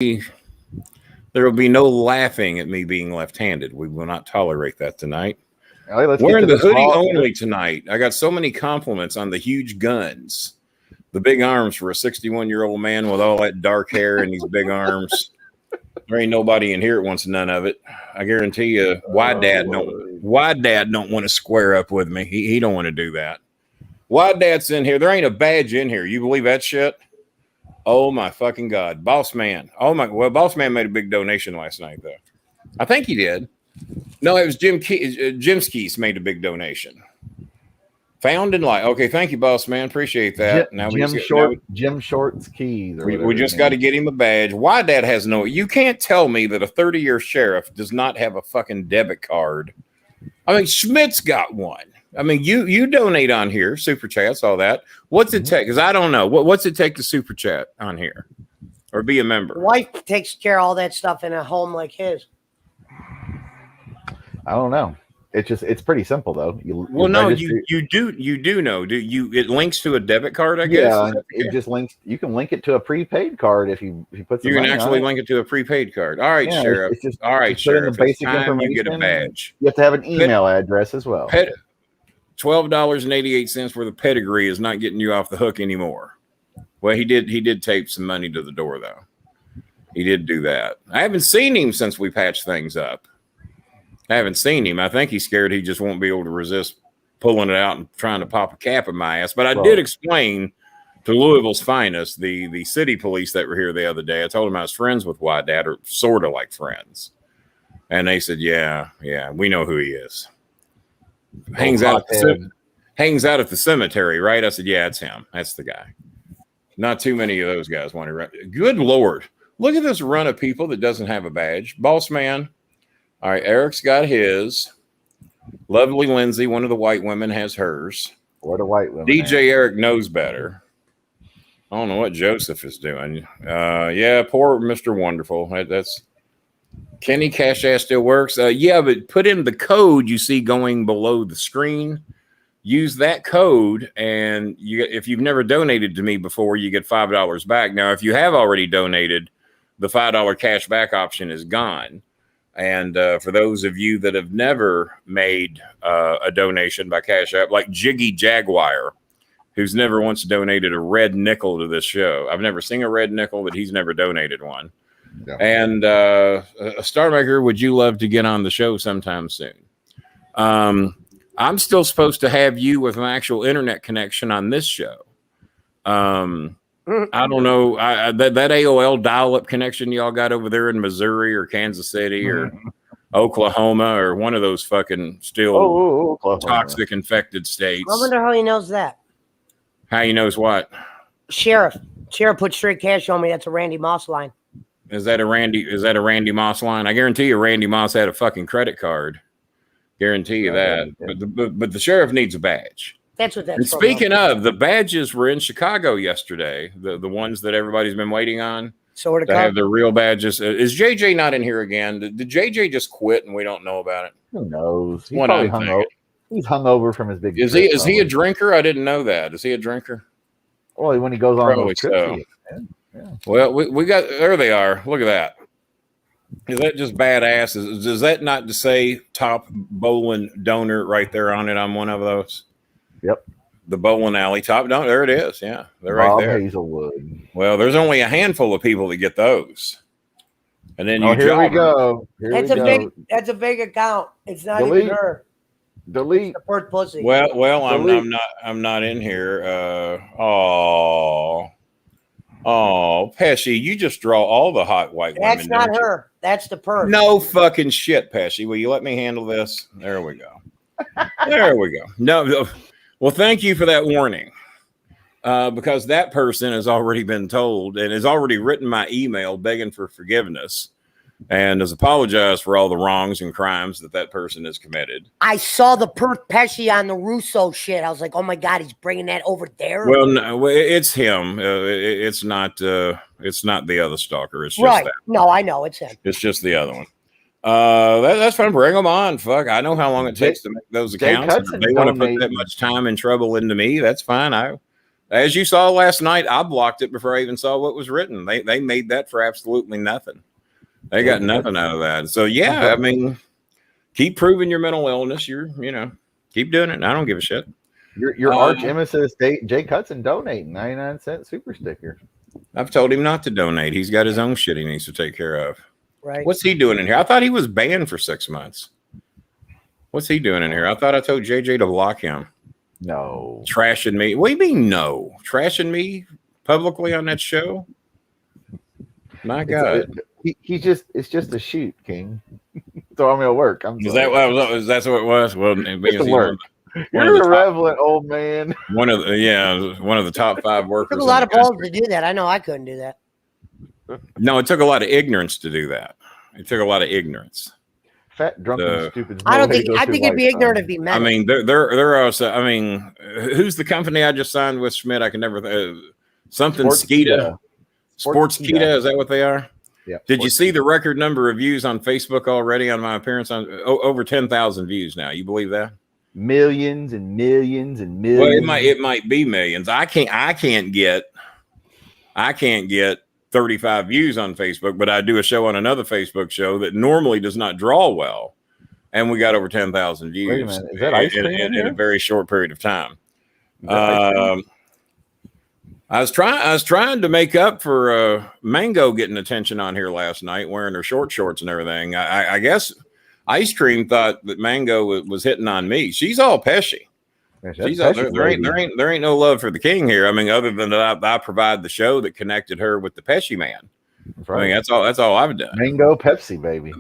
There will be no laughing at me being left-handed. We will not tolerate that tonight. All right, let's Wearing get to the hoodie this only tonight. I got so many compliments on the huge guns, the big arms for a 61-year-old man with all that dark hair and these big arms. There ain't nobody in here that wants none of it. I guarantee you, Wide Dad don't want to square up with me. He don't want to do that. Wide Dad's in here. There ain't a badge in here. You believe that shit? Oh my fucking God. Boss Man. Oh my, well, Boss Man made a big donation last night though. I think he did. No, it was Jim Skis made a big donation. Found in light. Okay, thank you, Boss Man. Appreciate that. Jim Short's keys. We just got to get him a badge. Why Dad has no. You can't tell me that a 30-year sheriff does not have a fucking debit card. I mean, Schmidt's got one. I mean, you donate on here, super chats, all that. What's it take? Because I don't know. What's it take to super chat on here or be a member? Wife takes care of all that stuff in a home like his. I don't know. It's pretty simple though. You do know. It links to a debit card, I guess. Yeah, it just links. You can link it to a prepaid card if you put. You can actually link it to a prepaid card. All right, Sheriff. All right, Sheriff. The basic information. You get a badge. You have to have an email address as well. $12.88 worth of pedigree is not getting you off the hook anymore. Well, he did tape some money to the door though. He did do that. I haven't seen him since we patched things up. I haven't seen him. I think he's scared he just won't be able to resist pulling it out and trying to pop a cap in my ass. But I did explain to Louisville's finest, the city police that were here the other day. I told them I was friends with White Dad, or sort of like friends. And they said, yeah, we know who he is. Hangs out at the cemetery, right? I said, yeah, it's him. That's the guy. Not too many of those guys want to run. Good Lord. Look at this run of people that doesn't have a badge. Boss Man. All right, Eric's got his. Lovely Lindsay, one of the white women, has hers. What a white woman. DJ Eric knows better. I don't know what Joseph is doing. Yeah, poor Mr. Wonderful. That's Kenny Cash Ass still works. Yeah, but put in the code you see going below the screen. Use that code, and if you've never donated to me before, you get $5 back. Now, if you have already donated, the $5 cash back option is gone. And for those of you that have never made a donation by Cash App, like Jiggy Jaguar, who's never once donated a red nickel to this show. I've never seen a red nickel, but he's never donated one. Yeah. And Starmaker, would you love to get on the show sometime soon? I'm still supposed to have you with an actual internet connection on this show. I don't know that AOL dial-up connection y'all got over there in Missouri or Kansas City or Oklahoma or one of those fucking still toxic infected states. I wonder how he knows that. How he knows what? Sheriff put straight cash on me. That's a Randy Moss line. Is that a Randy Moss line? I guarantee you Randy Moss had a fucking credit card. Guarantee you that. Yeah. But the sheriff needs a badge. That's what that's. And speaking of, the badges were in Chicago yesterday. The ones that everybody's been waiting on. So to have their real badges. Is JJ not in here again? Did JJ just quit and we don't know about it? Who knows? He's probably hungover. He's hungover from his big. Is he a drinker? I didn't know that. Is he a drinker? Well, when he goes on those trips, yeah. Well, we got there. They are. Look at that. Is that just badass? Does that not to say top Bolin donor right there on it? I'm one of those. Yep. The Bolin Alley top donor. There it is. Yeah, they're right there. Hazelwood. Well, there's only a handful of people that get those. And then here we go. That's a big account. It's not even her. Delete. Support pussy. Well, I'm not in here. Pesci, you just draw all the hot white women. That's not her. That's the person. No fucking shit, Pesci. Will you let me handle this? There we go. There we go. No. Well, thank you for that warning. Because that person has already been told and has already written my email begging for forgiveness and has apologized for all the wrongs and crimes that person has committed. I saw the Pesci on the Russo shit. I was like, oh my God, he's bringing that over there. Well, no, it's him. It's not the other stalker. It's just right. That. No, I know it's him. It's just the other one. That's fine. Bring them on. Fuck. I know how long it takes to make those accounts. If they want to put that much time and trouble into me, that's fine. As you saw last night, I blocked it before I even saw what was written. They made that for absolutely nothing. They got nothing out of that. So yeah, I mean, keep proving your mental illness. Keep doing it. I don't give a shit. Your arch nemesis, Jake Hudson, donating 99-cent super sticker. I've told him not to donate. He's got his own shit he needs to take care of. Right. What's he doing in here? I thought he was banned for 6 months. What's he doing in here? I thought I told JJ to block him. No. Trashing me. What do you mean no? Trashing me publicly on that show? My God. It's just a shoot, King. So I'm gonna work. Is that what it was? Well, you're a relevant old man. One of the top 5 workers. It took a lot of balls to do that. I know I couldn't do that. No, it took a lot of ignorance to do that. It took a lot of ignorance. Fat, drunk, and stupid. I think it'd be ignorant if he meant. I mean, they're also. I mean, who's the company I just signed with, Schmidt? I can never something Skeeta. Sportskeeda. Is that what they are? Yeah. Did you see the record number of views on Facebook already on my appearance? On over 10,000 views now. You believe that? Millions and millions and millions. Well, it might be millions. I can't get 35 views on Facebook, but I do a show on another Facebook show that normally does not draw well, and we got over 10,000 views. Wait a minute. Is that ice cream in a very short period of time. I was trying to make up for Mango getting attention on here last night, wearing her short shorts and everything. I guess Ice Cream thought that Mango was hitting on me. She's all Pesci. There ain't no love for the king here. I mean, other than that, I provide the show that connected her with the Pesci man. That's right. I mean, that's all I've done. Mango Pepsi, baby.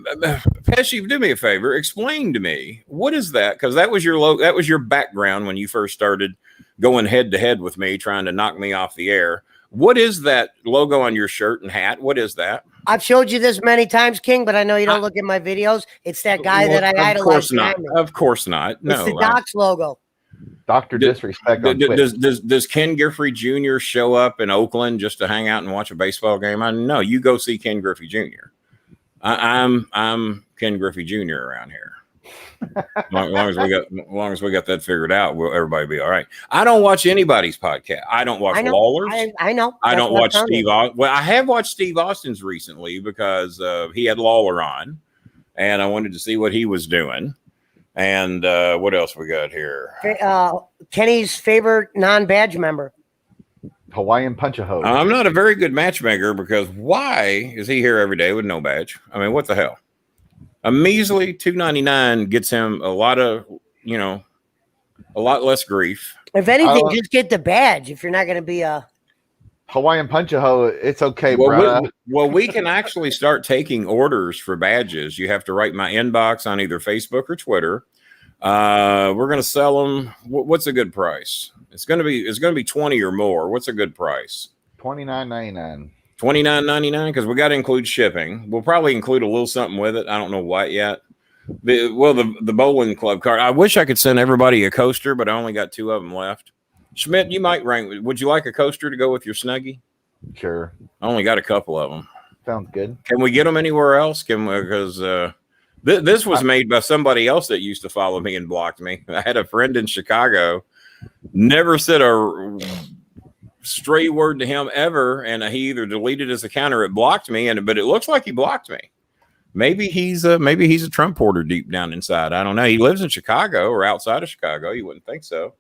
Pesci, do me a favor. Explain to me, what is that? Because that was your background when you first started going head to head with me, trying to knock me off the air. What is that logo on your shirt and hat? What is that? I've showed you this many times, King, but I know you don't look at my videos. It's that guy that I idolize. Of course not. No, it's the Doc's logo. Dr. Disrespect. Does Ken Griffey Jr. show up in Oakland just to hang out and watch a baseball game? No, you go see Ken Griffey Jr. I'm Ken Griffey Jr. around here. As long as we got that figured out, everybody be all right. I don't watch anybody's podcast. I don't watch Lawler's. I know. I don't watch Steve Austin. Well, I have watched Steve Austin's recently because he had Lawler on, and I wanted to see what he was doing. And what else we got here? Kenny's favorite non-badge member. Hawaiian Punch-A-Hose. I'm not a very good matchmaker because why is he here every day with no badge? I mean, what the hell? A measly $2.99 gets him a lot less grief. If anything, just get the badge if you're not going to be a Hawaiian Punch-A-Hose. It's okay, bro. Well, we can actually start taking orders for badges. You have to write my inbox on either Facebook or Twitter. We're going to sell them. What's a good price? It's going to be 20 or more. What's a good price? $29.99. $29.99 because we got to include shipping. We'll probably include a little something with it. I don't know what yet. The bowling club card. I wish I could send everybody a coaster, but I only got 2 of them left. Schmidt, you might rank. Would you like a coaster to go with your Snuggie? Sure. I only got a couple of them. Sounds good. Can we get them anywhere else? Because this was made by somebody else that used to follow me and blocked me. I had a friend in Chicago. Never said a stray word to him ever, and he either deleted his account or it blocked me. But it looks like he blocked me. Maybe he's a Trump porter deep down inside. I don't know. He lives in Chicago or outside of Chicago. You wouldn't think so.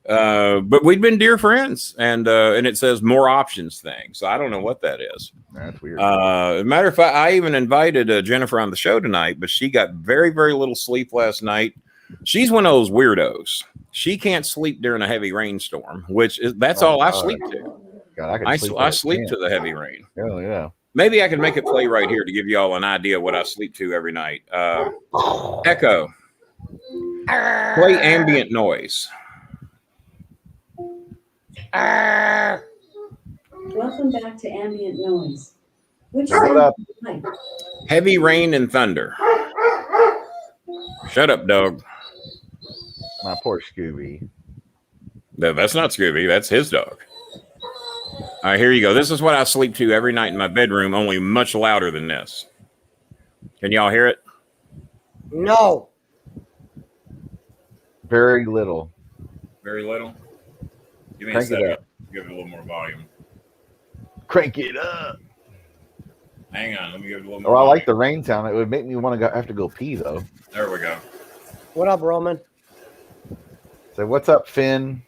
But we've been dear friends, and it says more options thing. So I don't know what that is. That's weird. As a matter of fact, I even invited Jennifer on the show tonight, but she got very, very little sleep last night. She's one of those weirdos. She can't sleep during a heavy rainstorm, that's all I sleep to. God, I sleep to the heavy rain. Oh yeah. Maybe I can make it play right here to give you all an idea what I sleep to every night. Echo. Play ambient noise. Welcome back to ambient noise. Which like? Heavy rain and thunder. Shut up, dog. My poor Scooby. No, that's not Scooby. That's his dog. All right, here you go. This is what I sleep to every night in my bedroom, only much louder than this. Can y'all hear it? No. Very little. Very little? Give me Crank a second. Give it a little more volume. Crank it up. Hang on, let me give it a little more. Oh, I volume. like the rain sound. It would make me want to have to go pee though. There we go. What up, Roman? So what's up, Finn?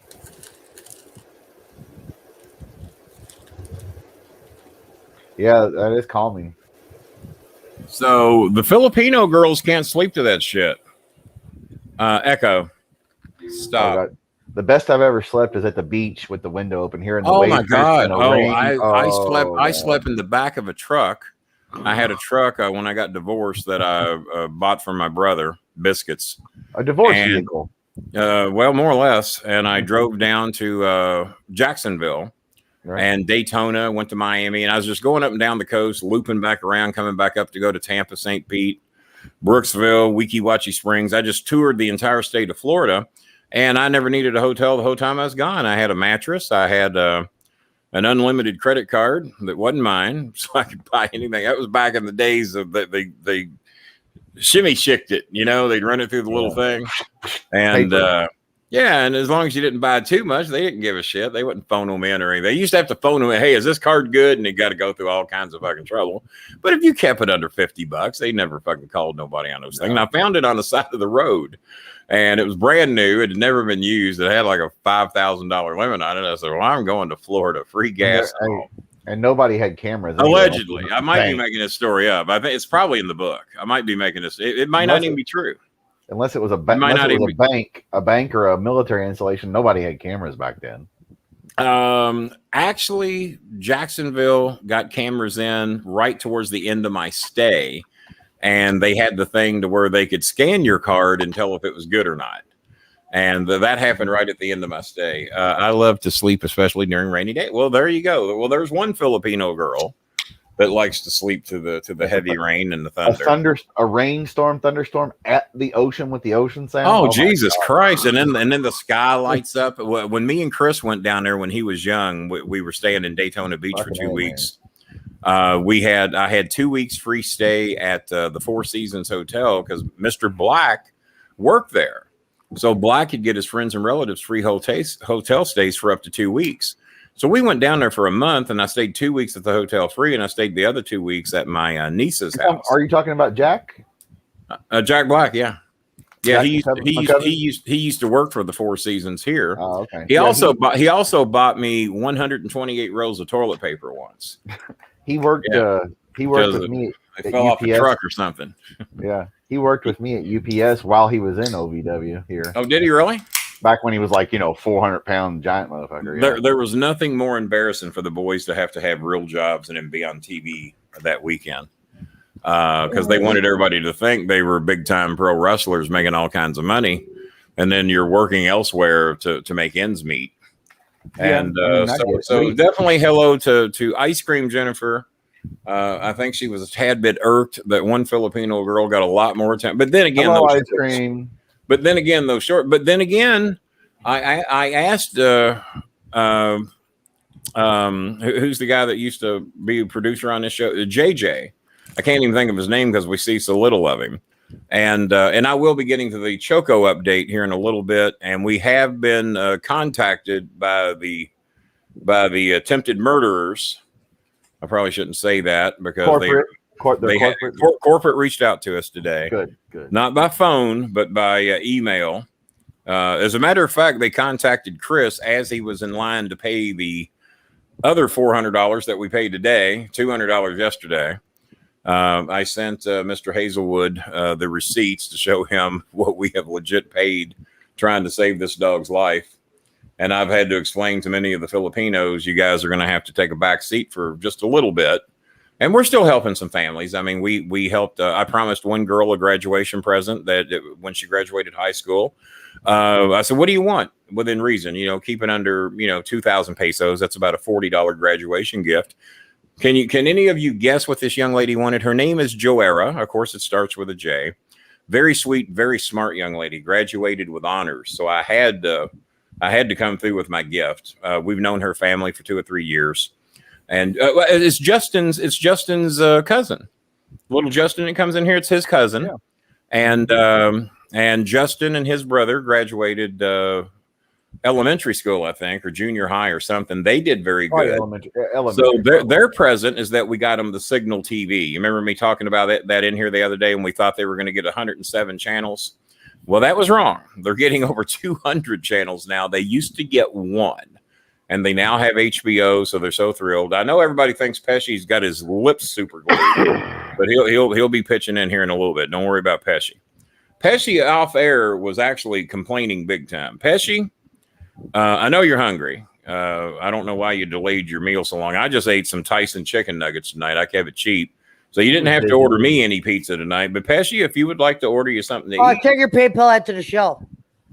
Yeah, that is calming. So the Filipino girls can't sleep to that shit. Echo, stop. Oh, God. The best I've ever slept is at the beach with the window open, here in the Oh waves my god! and the Oh, rain. I slept. I man. slept in the back of a truck. I had a truck when I got divorced that I bought from my brother, biscuits. A divorce And, vehicle. Well, more or less. And I drove down to Jacksonville and Daytona. Went to Miami, and I was just going up and down the coast, looping back around, coming back up to go to Tampa, St. Pete, Brooksville, Weeki Wachee Springs. I just toured the entire state of Florida. And I never needed a hotel the whole time I was gone. I had a mattress. I had an unlimited credit card that wasn't mine, so I could buy anything. That was back in the days of they shimmy shicked it. You know, they'd run it through the little thing. And yeah, and as long as you didn't buy too much, they didn't give a shit. They wouldn't phone them in or anything. They used to have to phone them in. Hey, is this card good? And they got to go through all kinds of fucking trouble. But if you kept it under $50, they never fucking called nobody on those things. And I found it on the side of the road. And it was brand new. It had never been used. It had like a $5,000 limit on it. I said, well, I'm going to Florida. Free gas. And nobody had cameras. Allegedly. I might be making this story up. I think it's probably in the book. I might be making this. It might not even be true. Unless it was a bank or a military installation. Nobody had cameras back then. Actually, Jacksonville got cameras in right towards the end of my stay. And they had the thing to where they could scan your card and tell if it was good or not. And that happened right at the end of my stay. I love to sleep, especially during rainy days. Well, there you go. Well, there's one Filipino girl that likes to sleep to the heavy rain and the thunder. A rainstorm, thunderstorm at the ocean with the ocean sound. Oh Jesus Christ! And then the sky lights up. When me and Chris went down there when he was young, we were staying in Daytona Beach for 2 weeks. I had 2 weeks free stay at the Four Seasons Hotel because Mr. Black worked there. So Black could get his friends and relatives free hotel stays for up to 2 weeks. So we went down there for a month, and I stayed 2 weeks at the hotel free, and I stayed the other 2 weeks at my niece's house. Are you talking about Jack? Jack Black, yeah. Yeah, Jack, he used to work for the Four Seasons here. Oh, okay. He also bought me 128 rolls of toilet paper once. He worked. He worked with me. I fell off the truck or something. Yeah, he worked with me at UPS while he was in OVW here. Oh, did he really? Back when he was like 400-pound giant motherfucker. Yeah. There was nothing more embarrassing for the boys to have real jobs and then be on TV that weekend because they wanted everybody to think they were big time pro wrestlers making all kinds of money, and then you're working elsewhere to make ends meet. And so definitely hello to Ice Cream Jennifer. I think she was a tad bit irked that one Filipino girl got a lot more time. But then again, hello, Ice Cream. But then again, those short. But then again, I asked who's the guy that used to be a producer on this show, JJ. I can't even think of his name because we see so little of him. And I will be getting to the Choco update here in a little bit, and we have been contacted by the attempted murderers. I probably shouldn't say that because corporate reached out to us today. Good. Not by phone, but by email. As a matter of fact, they contacted Chris as he was in line to pay the other $400 that we paid today, $200 yesterday. I sent Mr. Hazelwood the receipts to show him what we have legit paid trying to save this dog's life. And I've had to explain to many of the Filipinos, you guys are going to have to take a back seat for just a little bit. And we're still helping some families. I mean, we helped. I promised one girl a graduation present when she graduated high school. I said, what do you want? Within reason, keep it under, 2,000 pesos. That's about a $40 graduation gift. Can any of you guess what this young lady wanted? Her name is Joera. Of course, it starts with a J. Very sweet, very smart young lady, graduated with honors. So I had to come through with my gift. We've known her family for 2 or 3 years. And it's Justin's cousin. Little Justin that comes in here, it's his cousin. Yeah. And Justin and his brother graduated elementary school, I think, or junior high or something. They did very Probably good. elementary. So their present is that we got them the Signal TV. You remember me talking about that in here the other day, and we thought they were going to get 107 channels. Well, that was wrong. They're getting over 200 channels now. They used to get one, and they now have HBO, so they're so thrilled. I know everybody thinks Pesci's got his lips super glued, but he'll be pitching in here in a little bit. Don't worry about Pesci. Pesci off air was actually complaining big time. Pesci, I know you're hungry. I don't know why you delayed your meal so long. I just ate some Tyson chicken nuggets tonight. I kept it cheap. So you didn't have to order me any pizza tonight. But Pesci, if you would like to order you something to eat. Take your PayPal after the show.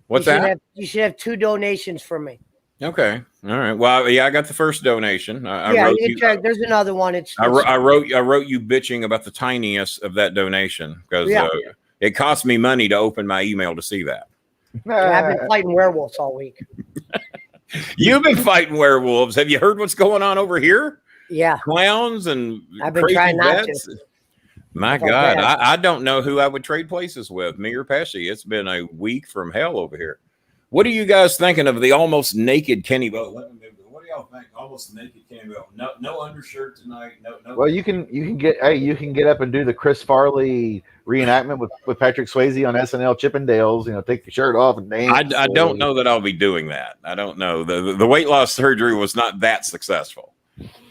What's that? You should have 2 donations from me. Okay. All right. Well, yeah, I got the first donation. You can check. There's another one. I wrote you bitching about the tiniest of that donation because it cost me money to open my email to see that. I've been fighting werewolves all week. You've been fighting werewolves. Have you heard what's going on over here? Yeah. Clowns and I've been trying not vets. to. My God, I don't know who I would trade places with, me or Pesci. It's been a week from hell over here. What are you guys thinking of the almost naked Kenny Bo? What do y'all think? Almost naked Kenny Bo. No undershirt tonight. No. Well, you can get up and do the Chris Farley reenactment with Patrick Swayze on SNL Chippendales. Take your shirt off and dance. I don't know that I'll be doing that. I don't know. The weight loss surgery was not that successful,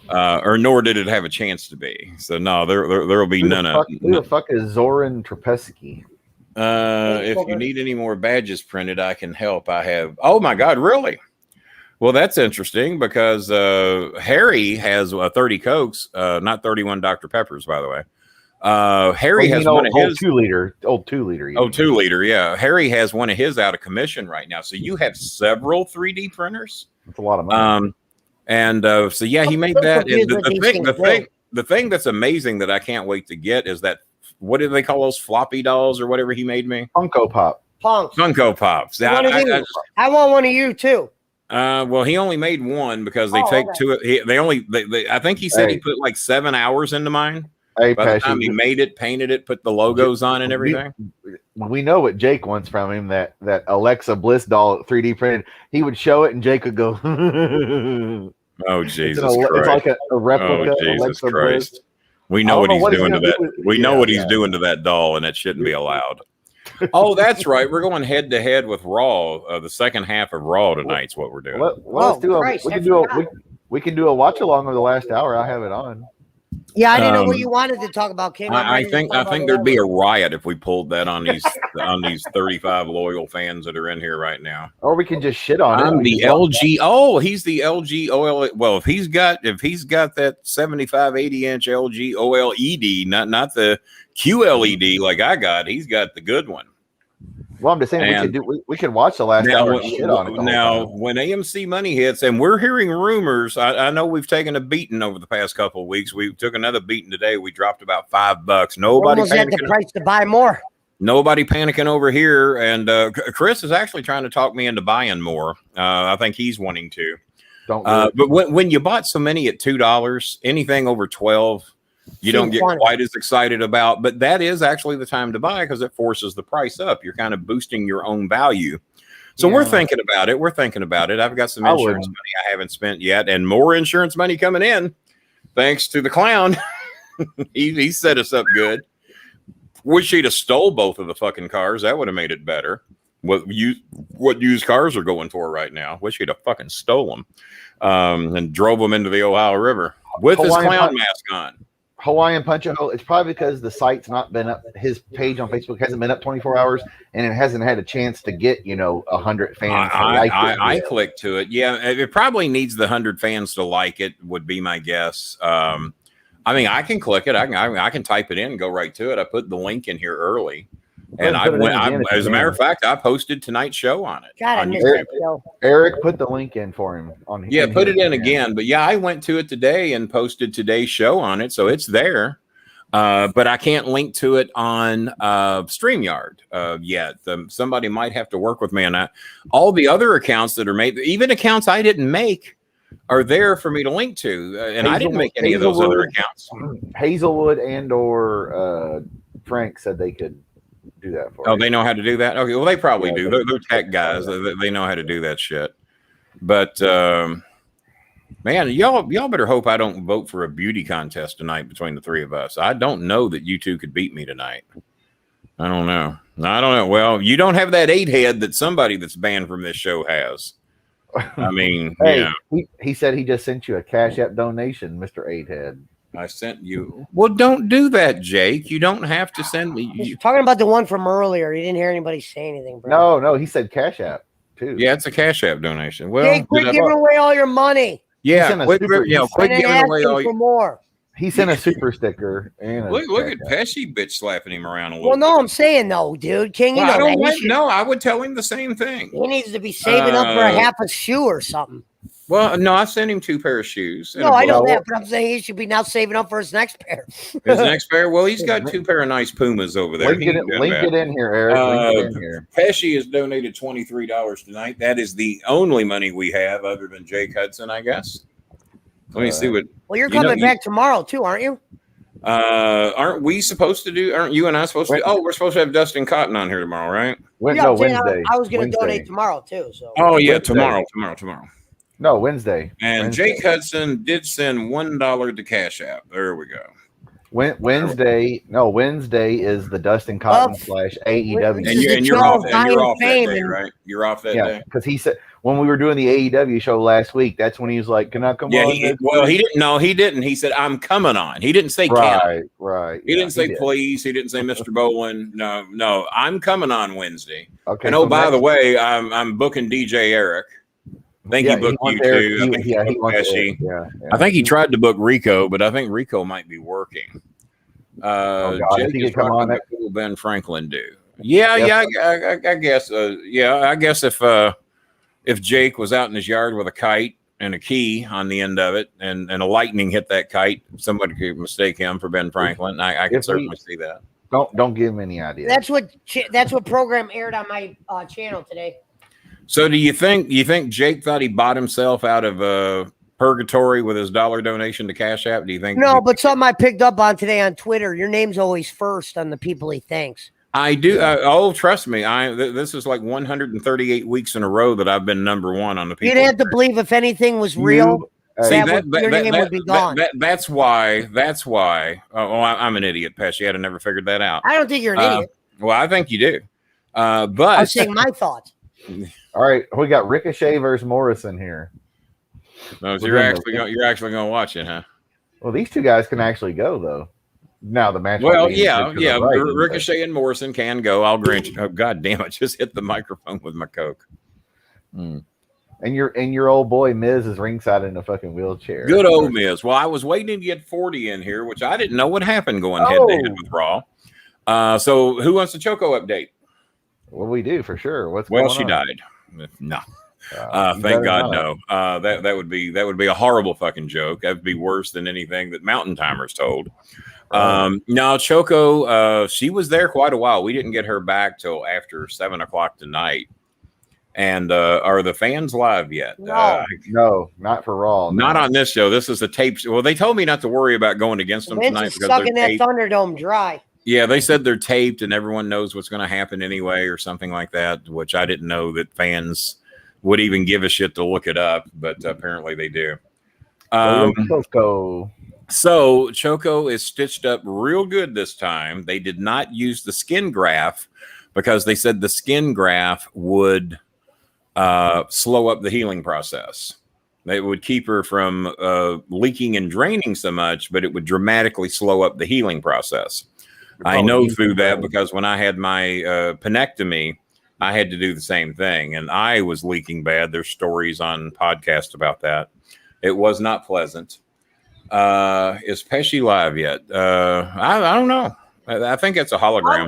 or nor did it have a chance to be. So no, there will be none of. Who the fuck is Zoran Trapesky? If you need any more badges printed, I can help. I have. Oh my God, really? Well, that's interesting because Harry has 30 Cokes, not 31 Dr. Peppers, by the way. Harry has one of his 2 liter. Old 2 liter. Oh, 2 liter. Yeah. Harry has one of his out of commission right now. So you have several 3D printers. That's a lot of money. So yeah, he made that. The thing that's amazing that I can't wait to get is that, what do they call those floppy dolls or whatever he made me? Funko Pop. Funko Pops. I want one of you too. Well, he only made one because they take two. I think he said he put like 7 hours into mine. Hey, by the time he made it, painted it, put the logos on and everything. We know what Jake wants from him, that Alexa Bliss doll 3D printed. He would show it and Jake would go, oh, Jesus Christ. It's like a replica. Oh, Jesus Alexa Christ. Bliss. We know what he's doing to that. We know what he's doing to that doll, and it shouldn't be allowed. Oh, that's right. We're going head to head with Raw. The second half of Raw tonight's what we're doing. We can do a watch along of the last hour. I have it on. Yeah, I didn't know what you wanted to talk about, King. I think there'd be a riot if we pulled that on these 35 loyal fans that are in here right now. Or we can just shit on it. I'm the LG. Oh, he's the LG OLED. Well, if he's got that 75, 80-inch LG OLED, not the QLED like I got, he's got the good one. Well, I'm just saying we can watch the last hour and shit on it. Now, when AMC money hits, and we're hearing rumors, I know we've taken a beating over the past couple of weeks. We took another beating today. We dropped about $5. Nobody had the price to buy more. Nobody panicking over here. And Chris is actually trying to talk me into buying more. I think he's wanting to. But when you bought so many at $2, anything over $12. You don't get quite as excited about, but that is actually the time to buy because it forces the price up. You're kind of boosting your own value. So we're thinking about it. I've got some insurance money I haven't spent yet and more insurance money coming in thanks to the clown. he set us up good. Wish he'd have stole both of the fucking cars. That would have made it better. What used cars are going for right now. Wish he'd have fucking stole them and drove them into the Ohio River with his clown mask on. Hawaiian Punch-A-Hole. It's probably because the site's not been up. His page on Facebook hasn't been up 24 hours, and it hasn't had a chance to get 100 fans. I clicked to it. Yeah, it probably needs the 100 fans to like it. Would be my guess. I mean, I can click it. I can type it in and go right to it. I put the link in here early, and as a matter of fact, I posted tonight's show on it. God, on Eric put the link in for him on. Yeah, put it in again. But yeah, I went to it today and posted today's show on it, so it's there. But I can't link to it on StreamYard yet. Somebody might have to work with me on that. All the other accounts that are made, even accounts I didn't make, are there for me to link to, and I didn't make any of those other accounts. Hazelwood and/or Frank said they could do that for you. They know how to do that? Okay, well, they probably do. They're tech guys. They know how to do that shit. But man, y'all better hope I don't vote for a beauty contest tonight between the three of us. I don't know that you two could beat me tonight. I don't know. Well, you don't have that 8 head that somebody that's banned from this show has. I mean, hey, he said he just sent you a Cash App donation, Mr. 8head. I sent you. Well, don't do that, Jake. You don't have to send me. He's talking about the one from earlier. You didn't hear anybody say anything, bro. No, he said Cash App too. Yeah, it's a Cash App donation. Well, Jake, quit giving away all your money. Yeah, quit giving away all for more. He sent a super sticker. And look at Pesci bitch slapping him around a little. Well, no, I'm saying though, dude. King, you know No, I would tell him the same thing. He needs to be saving up for a half a shoe or something. Well, no, I sent him 2 pair of shoes. No, I know that, but I'm saying he should be now saving up for his next pair. His next pair? Well, he's got 2 pair of nice Pumas over there. Link it in here, Eric. Link it in here. Pesci has donated $23 tonight. That is the only money we have other than Jake Hudson, I guess. Let me see what. Well, you're coming back tomorrow too, aren't you? Aren't we supposed to do? Aren't you and I supposed to? Oh, we're supposed to have Dustin Cotton on here tomorrow, right? No, Wednesday. I was going to donate tomorrow too. So. Oh yeah, tomorrow. No, Wednesday. And Jake Hudson did send $1 to Cash App. There we go. Wednesday is the Dustin Cotton / AEW. And you're off that day, right? You're off that day. Because he said when we were doing the AEW show last week, that's when he was like, "Can I come on?" He didn't. No, he didn't. He said, "I'm coming on." He didn't say, "Can." Right. He didn't say, "Please." He didn't say, "Mr. Bolin." No. I'm coming on Wednesday. Okay. And by the way, I'm booking DJ Eric. I think he booked you too. I think he booked Pesci. I think he tried to book Rico, but I think Rico might be working. Jake is come on. What will Ben Franklin do? I guess. I guess if Jake was out in his yard with a kite and a key on the end of it, and a lightning hit that kite, somebody could mistake him for Ben Franklin. I can certainly see that. Don't give him any idea. That's what program aired on my channel today. So do you think Jake thought he bought himself out of purgatory with his $1 donation to Cash App? Do you think? No, but something I picked up on today on Twitter. Your name's always first on the people he thanks. I do. Trust me. This is like 138 weeks in a row that I've been number 1 on the people. You'd have to believe if anything was real. Your name would be gone. That's why. I'm an idiot, Pesci. I'd never figured that out. I don't think you're an idiot. Well, I think you do. But I'm saying my thoughts. All right, we got Ricochet versus Morrison here. No, so you're actually going to watch it, huh? Well, these 2 guys can actually go though. Now the match. Well, yeah. Ricochet and Morrison can go. I'll grant you. Oh, God damn it! Just hit the microphone with my Coke. And your old boy Miz is ringside in a fucking wheelchair. Good old Miz. Well, I was waiting to get 40 in here, which I didn't know would happen going head to head with Raw. So who wants the Choco update? Well, we do for sure. She died. No. Thank God, no. That would be a horrible fucking joke. That would be worse than anything that Mountain Timers told. No, Choco, she was there quite a while. We didn't get her back till after 7:00 tonight. And are the fans live yet? No, not for Raw. Not on this show. This is a tape. Well, they told me not to worry about going against them tonight because sucking that Thunderdome dry. Yeah, they said they're taped and everyone knows what's going to happen anyway or something like that, which I didn't know that fans would even give a shit to look it up, but apparently they do. Choco. So Choco is stitched up real good this time. They did not use the skin graft because they said the skin graft would slow up the healing process. It would keep her from leaking and draining so much, but it would dramatically slow up the healing process. I know through that because when I had my penectomy, I had to do the same thing, and I was leaking bad. There's stories on podcast about that. It was not pleasant. Is Pesci live yet? I don't know. I think it's a hologram.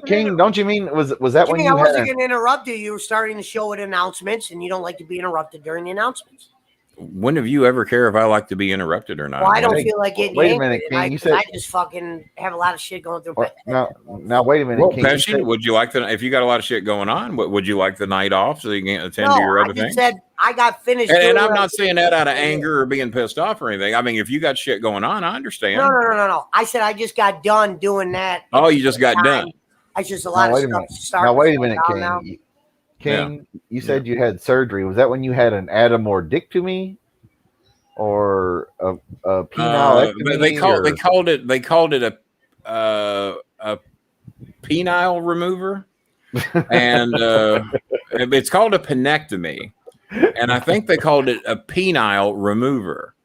King, don't you mean was that when you? I wasn't going to interrupt you. You were starting the show with announcements, and you don't like to be interrupted during the announcents. When have you ever care if I like to be interrupted or not? Well, I don't feel like getting. Wait a minute, King. I just fucking have a lot of shit going through. Now wait a minute, well, King. Pesci, would you like if you got a lot of shit going on? Would you like the night off so you can attend to your other things? Said I got finished. And I'm not saying that out of anger or being pissed off or anything. I mean, if you got shit going on, I understand. No. I said I just got done doing that. Oh, you just got done. I just a lot of stuff. Now wait a minute, King. King, you said you had surgery. Was that when you had an atomordectomy or a penile? They called it a penile remover, and it's called a penectomy, and I think they called it a penile remover.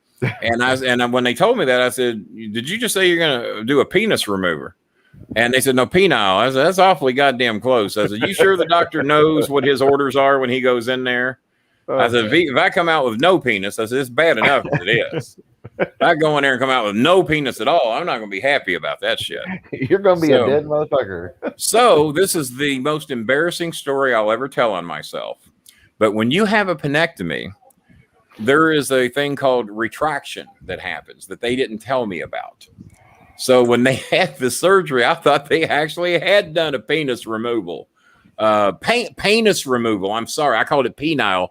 And when they told me that, I said, "Did you just say you're going to do a penis remover?" And they said, "No, penile." I said, "That's awfully goddamn close." I said, "You sure the doctor knows what his orders are when he goes in there?" I said, if I come out with no penis, I said, it's bad enough as it is. If I go in there and come out with no penis at all, I'm not going to be happy about that shit. You're going to be a dead motherfucker. So this is the most embarrassing story I'll ever tell on myself. But when you have a penectomy, there is a thing called retraction that happens that they didn't tell me about. So when they had the surgery, I thought they actually had done a penis removal. Penis removal. I'm sorry. I called it penile.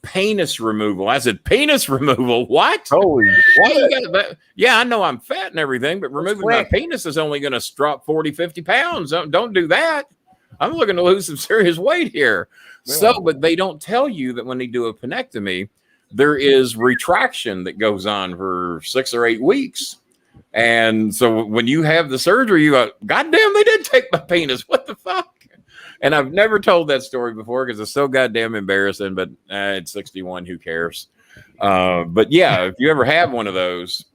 Penis removal. I said, penis removal? What? Holy shit. Yeah, I know I'm fat and everything, but removing my penis is only going to drop 40, 50 pounds. Don't do that. I'm looking to lose some serious weight here. Yeah. So, but they don't tell you that when they do a penectomy, there is retraction that goes on for 6 or 8 weeks. And so when you have the surgery, you go, God damn, they did take my penis. What the fuck? And I've never told that story before because it's so goddamn embarrassing, but it's 61. Who cares? But yeah, if you ever have one of those,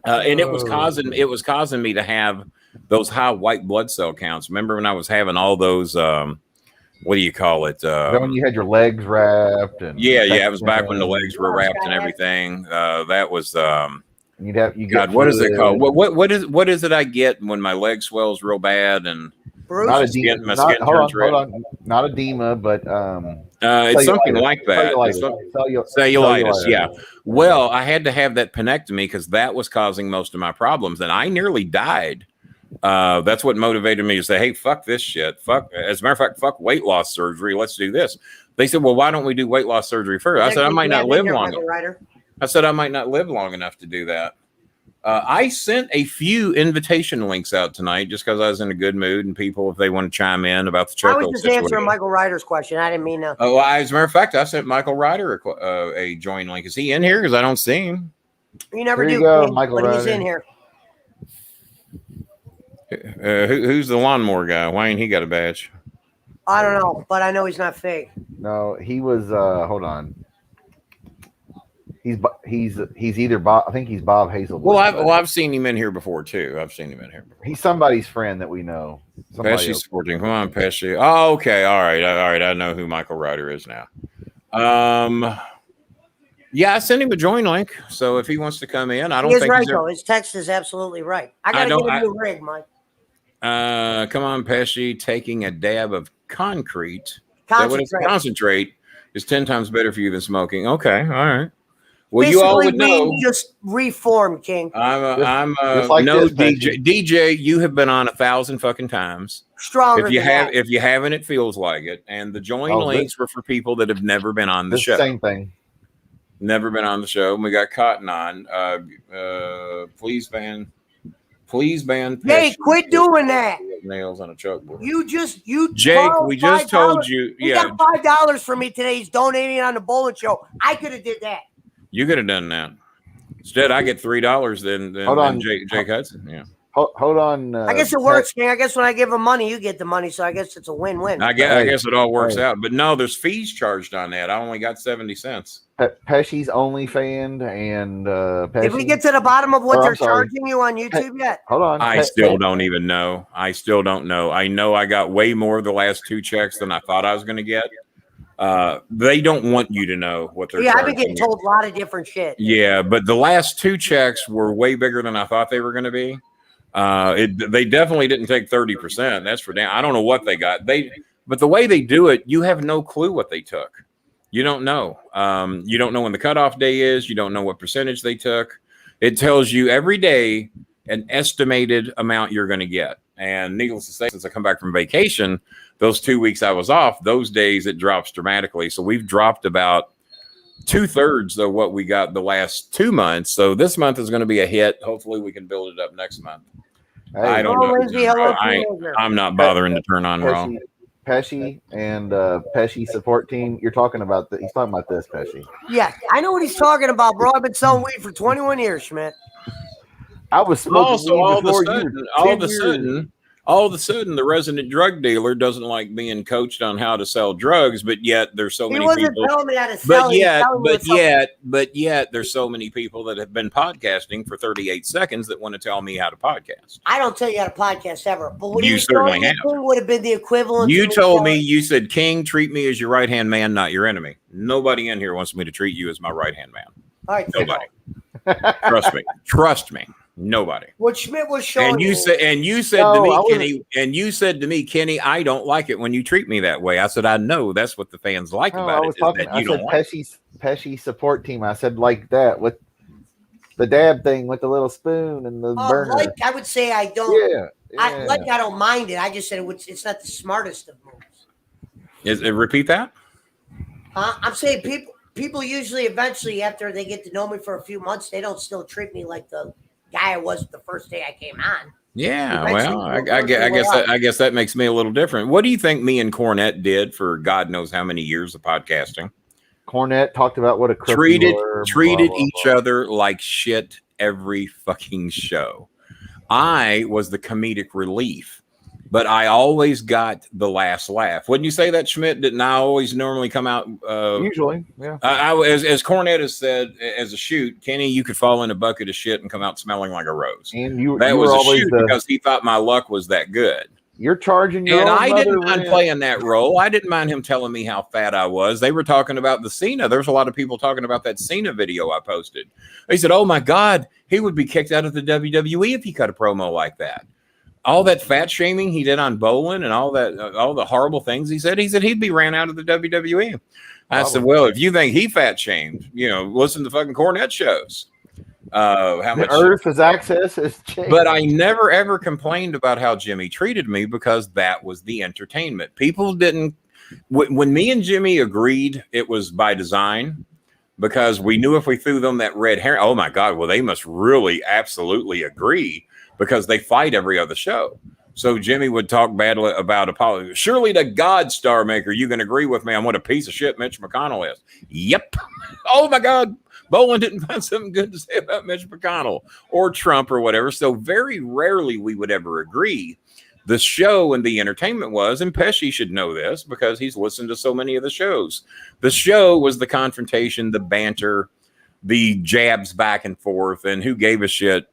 and it was causing me to have those high white blood cell counts. Remember when I was having all those, what do you call it? When you had your legs wrapped and it was back when the legs were wrapped and everything. That was, God, what is it called? What is it I get when my leg swells real bad and not edema, not edema, but it's something like that. Cellulitis. Yeah. Well, I had to have that penectomy because that was causing most of my problems, and I nearly died. That's what motivated me to say, "Hey, fuck this shit. Fuck." As a matter of fact, fuck weight loss surgery. Let's do this. They said, "Well, why don't we do weight loss surgery first?" I said, "I might not live long enough." I said, "I might not live long enough to do that." I sent a few invitation links out tonight just because I was in a good mood and people, if they want to chime in about the Choco I was just answering Michael Ryder's question. I didn't mean to. Oh, as a matter of fact, I sent Michael Ryder a join link. Is he in here? Because I don't see him. You never do, Michael Ryder. He's in here. Who's the lawnmower guy? Why ain't he got a badge? I don't know, but I know he's not fake. No, he was. Hold on. He's either Bob. I think he's Bob Hazelwood. Well, I've seen him in here before too. He's somebody's friend that we know. Pesci Sporting. Come on, Pesci. Oh, okay. All right. I know who Michael Ryder is now. Yeah, I sent him a join link. So if he wants to come in, I don't think he's right. His text is absolutely right. I gotta get him a rig, Mike. Come on, Pesci. Taking a dab of concrete. Concentrate is 10 times better for you than smoking. Okay. All right. Well, basically, you all would know. Just reform, King. I'm like no DJ. DJ, you have been on 1,000 fucking times. Stronger. If you haven't, it feels like it. And the join links were for people that have never been on the show. Same thing. Never been on the show. And we got Cotton on. Please ban. Hey, quit doing that. Nails on a chalkboard. Jake, we just told you. He got $5 for me today. He's donating on the Bolin Show. I could have did that. You could have done that. Instead, I get $3 than Jake Hudson. Yeah. Hold on. I guess it works, King. I guess when I give him money, you get the money. So I guess it's a win-win. I guess it all works out. But no, there's fees charged on that. I only got 70 cents. Pesci's only fan and Pesci. Did we get to the bottom of what they're charging you on YouTube yet? Hold on. I still don't even know. I still don't know. I know I got way more the last 2 checks than I thought I was going to get. They don't want you to know what they're I've been getting told a lot of different shit. Yeah, but the last 2 checks were way bigger than I thought they were going to be. They definitely didn't take 30%. That's for damn. I don't know what they got. But the way they do it, you have no clue what they took. You don't know. You don't know when the cutoff day is. You don't know what percentage they took. It tells you every day an estimated amount you're going to get. And needless to say, since I come back from vacation, those 2 weeks I was off, those days it drops dramatically. So we've dropped about 2/3 of what we got the last 2 months. So this month is going to be a hit. Hopefully we can build it up next month. Hey, I don't know. I'm not bothering to turn on Raw. Pesci and Pesci support team. You're talking about he's talking about this, Pesci. Yeah, I know what he's talking about, bro. I've been selling weed for 21 years, Schmidt. I was smoking Also, weed all of a before sudden, you. all of a sudden, the resident drug dealer doesn't like being coached on how to sell drugs, but yet there's so He many wasn't people. telling me how to sell. But yet, there's so many people that have been podcasting for 38 seconds that want to tell me how to podcast. I don't tell you how to podcast ever. But what You certainly have. Would have been the equivalent. You told me, you said, King, treat me as your right hand man, not your enemy. Nobody in here wants me to treat you as my right hand man. All right, Nobody. Trust me. Trust me. Nobody. What Schmidt was showing. And you said to me, Kenny, I don't like it when you treat me that way. I said, I know that's what the fans like about it. I said Pesci support team. I said like that with the dab thing with the little spoon and the burner. Like I would say I don't. Yeah. I don't mind it. I just said it's not the smartest of moves. Repeat that? I'm saying people usually eventually after they get to know me for a few months, they don't still treat me like the guy I was the first day I came on. Yeah, well, I guess that makes me a little different. What do you think me and Cornette did for God knows how many years of podcasting? Cornette talked about what a treated each other like shit every fucking show. I was the comedic relief, but I always got the last laugh. Wouldn't you say that, Schmidt? Didn't I always normally come out? Usually, yeah. As Cornette has said, as a shoot, Kenny, you could fall in a bucket of shit and come out smelling like a rose. And that was a shoot because he thought my luck was that good. You're charging your and own I didn't mind rent. playing that role. I didn't mind him telling me how fat I was. They were talking about the Cena. There's a lot of people talking about that Cena video I posted. They said, "Oh my God, he would be kicked out of the WWE if he cut a promo like that." All that fat shaming he did on Bolin and all the horrible things he said he'd be ran out of the WWE. I said, well, if you think he fat shamed, listen to fucking Cornette shows. How much Earth's access has changed. But I never ever complained about how Jimmy treated me because that was the entertainment. People didn't. When me and Jimmy agreed, it was by design because we knew if we threw them that red hair, oh my God, well they must really absolutely agree. Because they fight every other show. So Jimmy would talk badly about Apollo. Surely to God, Star Maker, you can agree with me on what a piece of shit Mitch McConnell is. Yep. Oh my God. Bolin didn't find something good to say about Mitch McConnell or Trump or whatever. So very rarely we would ever agree. The show and the entertainment was, and Pesci should know this because he's listened to so many of the shows. The show was the confrontation, the banter, the jabs back and forth, and who gave a shit.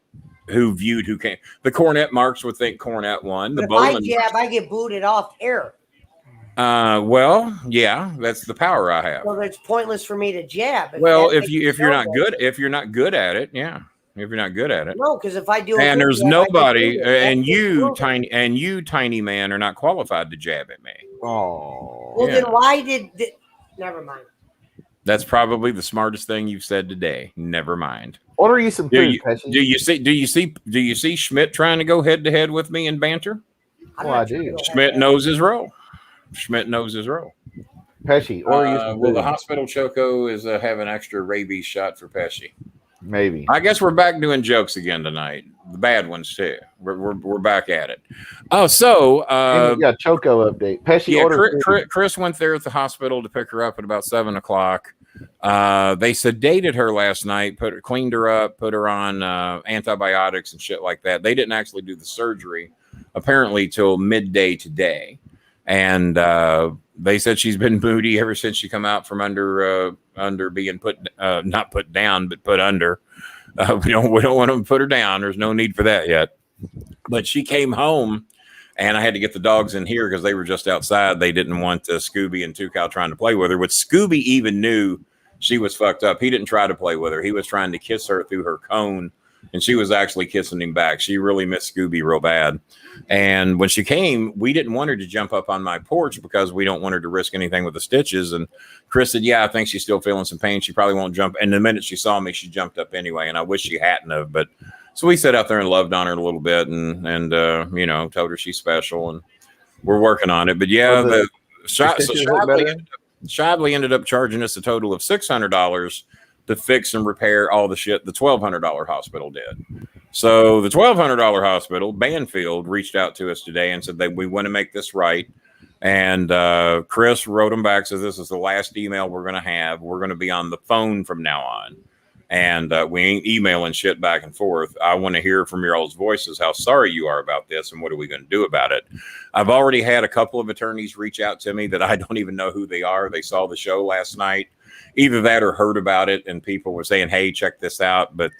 Who viewed who came. The Cornette marks would think Cornette won. The Bolin jab, I get booted off air. Well, yeah, that's the power I have. So it's pointless for me to jab. If you're not good at it, yeah. If you're not good at it. No, because if I do and there's nobody and you tiny man are not qualified to jab at me. Oh. Well then why did never mind. That's probably the smartest thing you've said today. Never mind. Order you some food, Pesci. Do you see Schmidt trying to go head to head with me in banter? Well, I do. Schmidt knows his role. Pesci, order you some food. Well, the hospital Choco is have an extra rabies shot for Pesci. Maybe. I guess we're back doing jokes again tonight. The bad ones too. We're back at it. Oh, so Choco update. Pesci Chris went there at the hospital to pick her up at about 7:00. They sedated her last night, cleaned her up, put her on antibiotics and shit like that. They didn't actually do the surgery apparently till midday today, and they said she's been moody ever since she come out from under being not put down but put under. We don't want to put her down. There's no need for that yet. But she came home, and I had to get the dogs in here because they were just outside. They didn't want Scooby and Tucal trying to play with her. Which Scooby even knew she was fucked up. He didn't try to play with her. He was trying to kiss her through her cone, and she was actually kissing him back. She really missed Scooby real bad. And when she came, we didn't want her to jump up on my porch because we don't want her to risk anything with the stitches. And Chris said, yeah, I think she's still feeling some pain. She probably won't jump. And the minute she saw me, she jumped up anyway. And I wish she hadn't have. But so we sat out there and loved on her a little bit and told her she's special. And we're working on it. But yeah, Shadley ended up charging us a total of $600 to fix and repair all the shit the $1,200 hospital did. So the $1,200 hospital, Banfield, reached out to us today and said that we want to make this right. And Chris wrote them back, says this is the last email we're going to have. We're going to be on the phone from now on. And we ain't emailing shit back and forth. I want to hear from your all's voices how sorry you are about this and what are we going to do about it. I've already had a couple of attorneys reach out to me that I don't even know who they are. They saw the show last night. Either that or heard about it, and people were saying, hey, check this out. But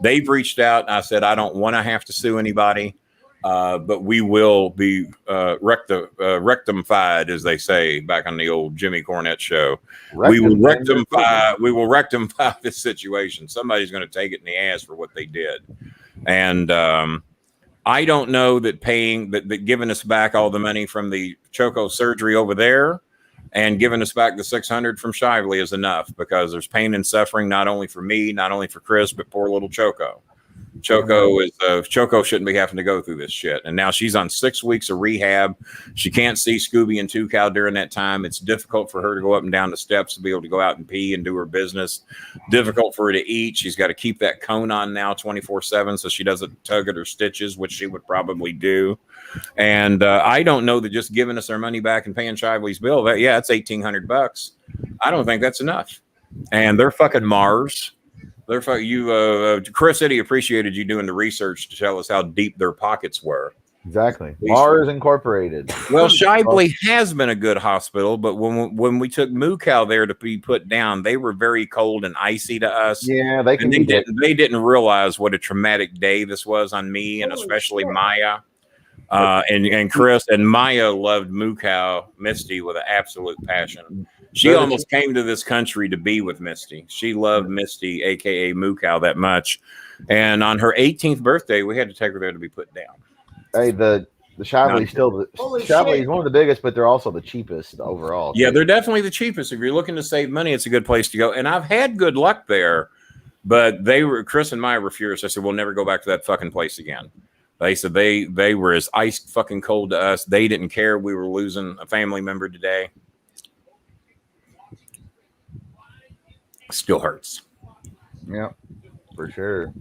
they've reached out, and I said, I don't want to have to sue anybody. But we will be rectified, as they say back on the old Jimmy Cornette show. We will rectify this situation. Somebody's going to take it in the ass for what they did. And I don't know that that giving us back all the money from the Choco surgery over there and giving us back the $600 from Shively is enough, because there's pain and suffering, not only for me, not only for Chris, but poor little Choco. Choco shouldn't be having to go through this shit. And now she's on 6 weeks of rehab. She can't see Scooby and Tucow during that time. It's difficult for her to go up and down the steps to be able to go out and pee and do her business. Difficult for her to eat. She's got to keep that cone on now 24/7 so she doesn't tug at her stitches, which she would probably do. And I don't know that just giving us our money back and paying Shively's bill, it's $1,800. I don't think that's enough. And they're fucking Mars. Chris said he appreciated you doing the research to tell us how deep their pockets were. Exactly. Mars Incorporated. Well, Shively has been a good hospital, but when we took Moo Cow there to be put down, they were very cold and icy to us. Yeah, they didn't realize what a traumatic day this was on me, and especially Maya. And Chris and Maya loved Moo Cow Misty with an absolute passion. She almost came to this country to be with Misty. She loved Misty, aka Moo Cow, that much. And on her 18th birthday, we had to take her there to be put down. Hey, the Shively Shively is one of the biggest, but they're also the cheapest overall. Yeah, they're definitely the cheapest. If you're looking to save money, it's a good place to go. And I've had good luck there, but Chris and Maya were furious. I said, we'll never go back to that fucking place again. They said they were as ice fucking cold to us. They didn't care we were losing a family member today. Still hurts. Yeah, for sure.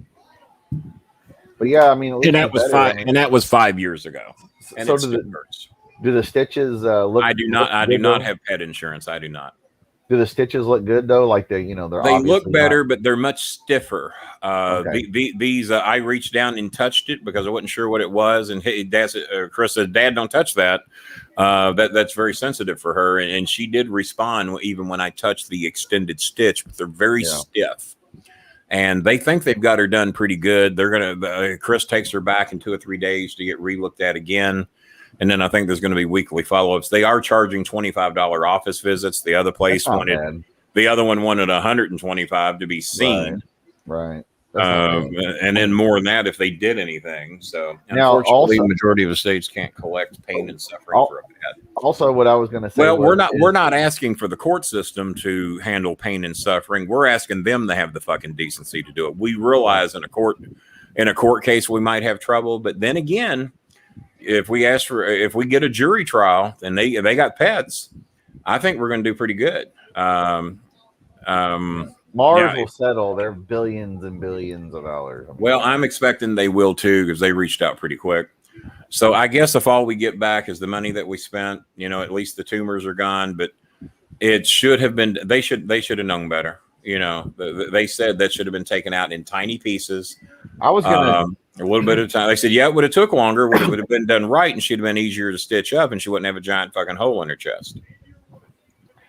But yeah, I mean, and that was 5 years ago. And so it still hurts. Do the stitches look? I do not have pet insurance. I do not. Do the stitches look good though? Like they look better, but they're much stiffer. Okay. These I reached down and touched it because I wasn't sure what it was, and Chris said, "Dad, don't touch that. That's very sensitive for her." And she did respond even when I touched the extended stitch, but they're very stiff. And they think they've got her done pretty good. They're gonna. Chris takes her back in 2 or 3 days to get re-looked at again. And then I think there's going to be weekly follow-ups. They are charging $25 office visits. The other place the other one wanted $125 to be seen. Right. And then more than that if they did anything. So unfortunately, the majority of the states can't collect pain and suffering for a pet. Also, what I was going to say. Well, we're not asking for the court system to handle pain and suffering. We're asking them to have the fucking decency to do it. We realize in a court case we might have trouble, but then again, if we get a jury trial and they got pets, I think we're going to do pretty good. Mars will settle. They're billions and billions of dollars. Well, I'm expecting they will too, because they reached out pretty quick. So I guess if all we get back is the money that we spent, at least the tumors are gone. But it should have been. They should have known better. They said that should have been taken out in tiny pieces. I was gonna. A little bit of time. They said, it would have took longer, would have been done right, and she'd have been easier to stitch up, and she wouldn't have a giant fucking hole in her chest.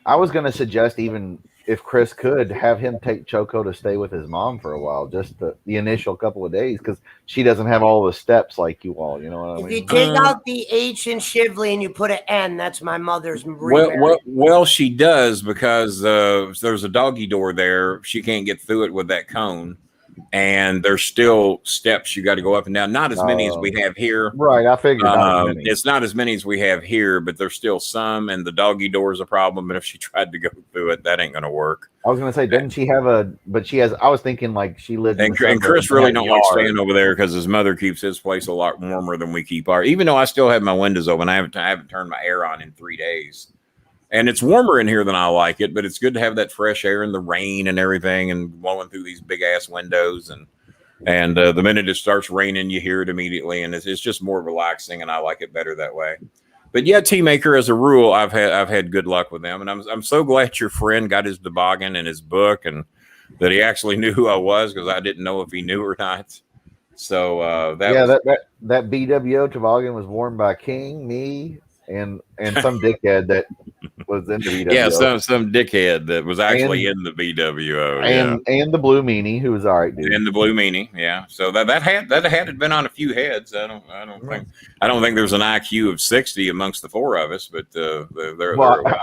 I was going to suggest, even if Chris could, have him take Choco to stay with his mom for a while, just the initial couple of days, because she doesn't have all the steps like you all. You know what I mean? If you take out the H in Shively and you put an N, that's my mother's. Well, she does, because there's a doggy door there. She can't get through it with that cone. And there's still steps you got to go up and down. Not as many as we have here. Right, I figured. It's not as many as we have here, but there's still some. And the doggy door is a problem. And if she tried to go through it, that ain't going to work. I was going to say, didn't she have but she has. I was thinking like she lived. And Chris really don't like staying over there because his mother keeps his place a lot warmer than we keep ours. Even though I still have my windows open, I haven't turned my air on in 3 days. And it's warmer in here than I like it, but it's good to have that fresh air and the rain and everything and blowing through these big ass windows. And the minute it starts raining, you hear it immediately. And it's just more relaxing, and I like it better that way. But yeah, Tea Maker, as a rule, I've had good luck with them, and I'm so glad your friend got his toboggan and his book, and that he actually knew who I was, because I didn't know if he knew or not. So that BWO toboggan was worn by King, me, and some dickhead that was in the BWO. Yeah, some dickhead that was actually in the BWO. And the Blue Meanie, who was all right, dude. And the Blue Meanie, yeah. So that hat had been on a few heads. I don't think there's an IQ of 60 amongst the four of us, but I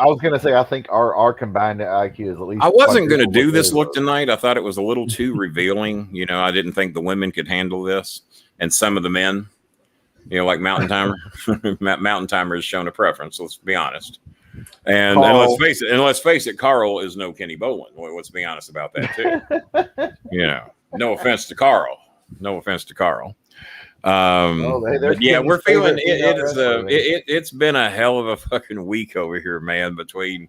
was gonna say I think our combined IQ is at least. I wasn't gonna do this look tonight. I thought it was a little too revealing. You know, I didn't think the women could handle this, and some of the men, you know, like Mountain Timer. Mountain Timer has shown a preference. Let's be honest. And let's face it, Carl is no Kenny Bolin. Let's be honest about that too. You know, no offense to Carl. But yeah, we're feeling it's been a hell of a fucking week over here, man, between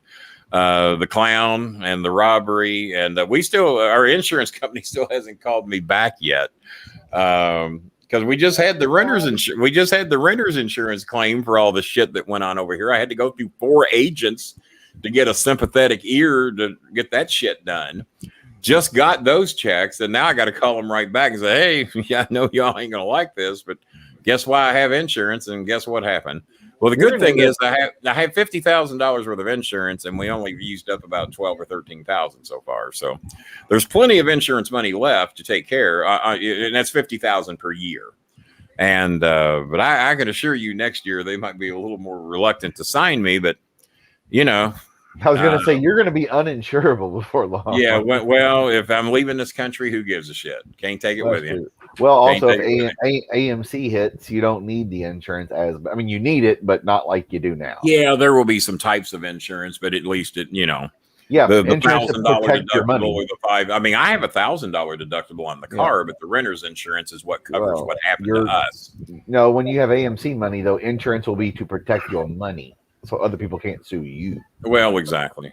the clown and the robbery, and our insurance company still hasn't called me back yet. Because we just had the renter's insurance claim for all the shit that went on over here. I had to go through 4 agents to get a sympathetic ear to get that shit done. Just got those checks, and now I got to call them right back and say, "Hey, yeah, I know y'all ain't gonna like this, but guess why I have insurance?" And guess what happened? Well, the good thing is I have $50,000 worth of insurance, and we only used up about 12 or 13,000 so far. So there's plenty of insurance money left to take care, and that's 50,000 per year. And but I can assure you, next year they might be a little more reluctant to sign me. But you know, I was going to say you're going to be uninsurable before long. Yeah, well, if I'm leaving this country, who gives a shit? Can't take it with you. Well, also, if AMC hits, you don't need the insurance you need it, but not like you do now. Yeah, there will be some types of insurance, but at least the $1,000 deductible or the $5,000. I mean, I have $1,000 deductible on the car, but the renter's insurance is what covers what happened to us. No, when you have AMC money, though, insurance will be to protect your money, so other people can't sue you. Well, exactly.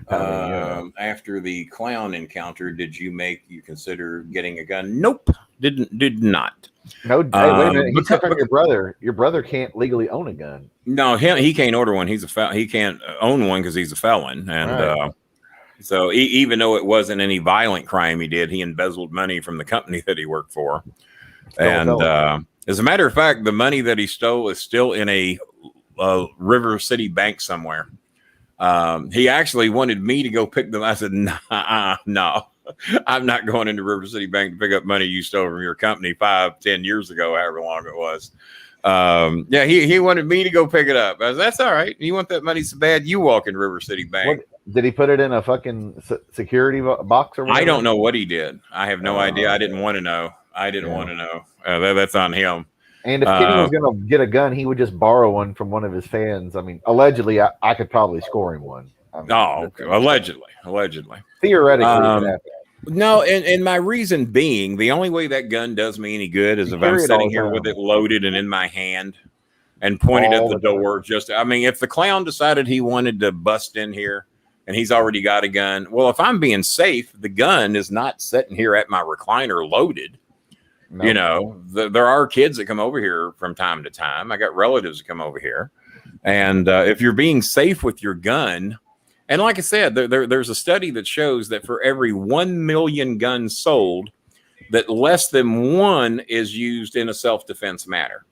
After the clown encounter, did you consider getting a gun? Nope, did not. No, wait a minute. He's talking about your brother. Your brother can't legally own a gun. No, he can't order one. He can't own one because he's a felon, and so even though it wasn't any violent crime he did, he embezzled money from the company that he worked for. As a matter of fact, the money that he stole is still in a River City bank somewhere. He actually wanted me to go pick them. I said, no, I'm not going into River City Bank to pick up money you stole from your company 5-10 years ago, however long it was. He wanted me to go pick it up. I said, that's all right. You want that money so bad, you walk in River City Bank. Did he put it in a fucking security box or whatever? I don't know what he did. I have no idea. I didn't want to know. Want to know. That's on him. And if Kenny was going to get a gun, he would just borrow one from one of his fans. I mean, allegedly, I could probably score him one. Okay. Allegedly. Theoretically, no, and my reason being, the only way that gun does me any good is if I'm sitting here with it loaded and in my hand and pointed at the door. If the clown decided he wanted to bust in here and he's already got a gun, well, if I'm being safe, the gun is not sitting here at my recliner loaded. No. You know, there are kids that come over here from time to time. I got relatives that come over here. And if you're being safe with your gun, and like I said, there's a study that shows that for every 1 million guns sold, that less than one is used in a self-defense matter.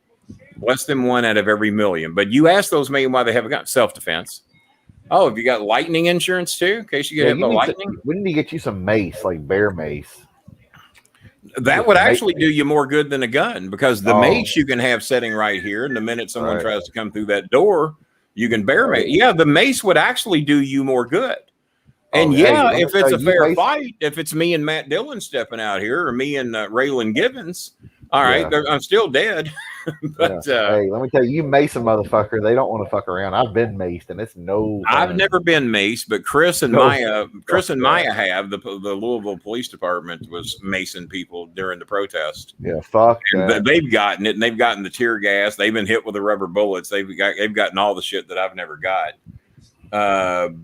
Less than one out of every million. But you ask those million why they haven't got self-defense. Oh, have you got lightning insurance too? In case you get hit by lightning? We need to get you some mace, like bear mace. That would actually do you more good than a gun, because the mace you can have sitting right here, and the minute someone tries to come through that door, you can bear mace. Yeah, the mace would actually do you more good. And if it's a fair fight, if it's me and Matt Dillon stepping out here, or me and Raylan Givens, all right, I'm still dead. But hey, let me tell you, you mace a motherfucker, they don't want to fuck around. I've been maced, and it's no fun. I've never been maced, but Chris and Maya have. The Louisville Police Department was macing people during the protest. Yeah, fuck. And they've gotten it, and they've gotten the tear gas. They've been hit with the rubber bullets. They've gotten all the shit that I've never got.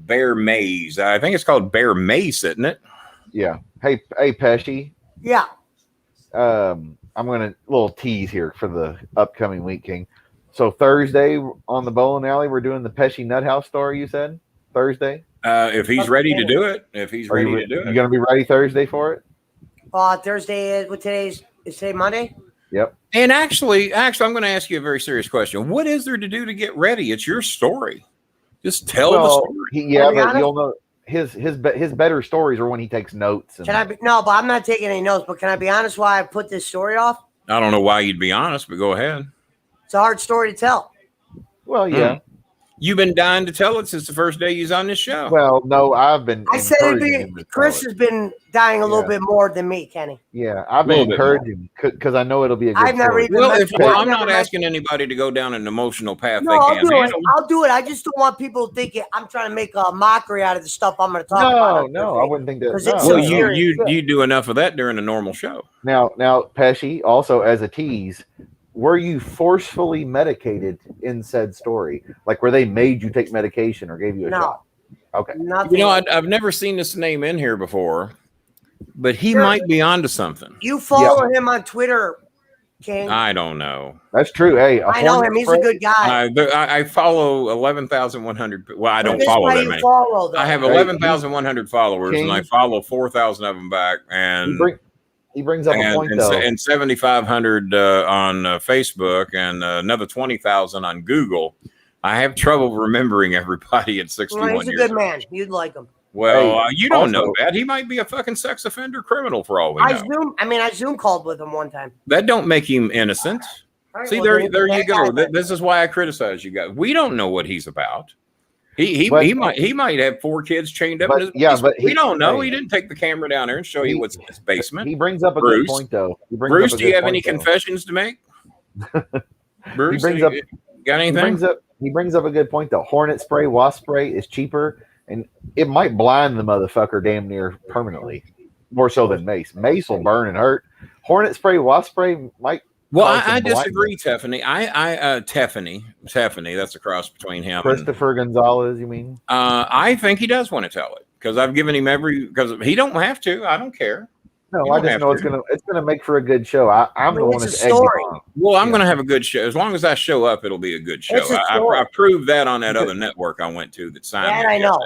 Bear mace. I think it's called bear mace, isn't it? Yeah. Hey, Pesci. Yeah. I'm going to little tease here for the upcoming week, King. So Thursday on the Bolin Alley, we're doing the Pesci Nut House story. You said Thursday. If he's ready to do it, you gonna be ready Thursday for it? Thursday is is today Monday? Yep. And actually, I'm going to ask you a very serious question. What is there to do to get ready? It's your story. Just tell the story. But you'll know his better stories are when he takes notes. And, No, but I'm not taking any notes. But can I be honest? Why I put this story off? I don't know why you'd be honest, but go ahead. It's a hard story to tell. Well, yeah. You've been dying to tell it since the first day he's on this show. Well, no, I've been. I said Chris has been dying a little bit more than me, Kenny. Yeah, I've been encouraging because I know it'll be a good story. I'm not asking anybody to go down an emotional path. No, I'll do it. I just don't want people to think I'm trying to make a mockery out of the stuff I'm going to talk about. No, I wouldn't think that. Well, you do enough of that during a normal show. Now, Pesci, also as a tease, were you forcefully medicated in said story? Like, where they made you take medication or gave you a shot? Okay. Nothing. I've never seen this name in here before, but he might be onto something. You follow him on Twitter, King. I don't know. That's true. Hey, I know him. He's a good guy. I follow 11,100. Well, I don't follow that many. I have 11,100 followers, and I follow 4,000 of them back. And he brings up a point, though. And 7,500 on Facebook and another 20,000 on Google. I have trouble remembering everybody at 61 years. He's a good man. You'd like him. Well, you don't know that. He might be a fucking sex offender criminal for all we know. I Zoom called with him one time. That don't make him innocent. Right, See, there you go. This is why I criticize you guys. We don't know what he's about. He might have 4 kids chained up in his basement. But we don't know. He didn't take the camera down there and show you what's in his basement. He brings up a good point, though. Bruce, do you have any confessions to make? Bruce, got anything? He brings up a good point, though. Hornet spray, wasp spray is cheaper, and it might blind the motherfucker damn near permanently, more so than mace. Mace will burn and hurt. Hornet spray, wasp spray might. Well, I disagree, Tiffany. Tiffany, that's a cross between him Christopher Gonzalez, you mean? I think he does want to tell it because I've given him because he don't have to. I don't care. No, I just know it's gonna make for a good show. I'm the one that's story. Well, I'm gonna have a good show. As long as I show up, it'll be a good show. I proved that on that other network I went to that signed me. I know.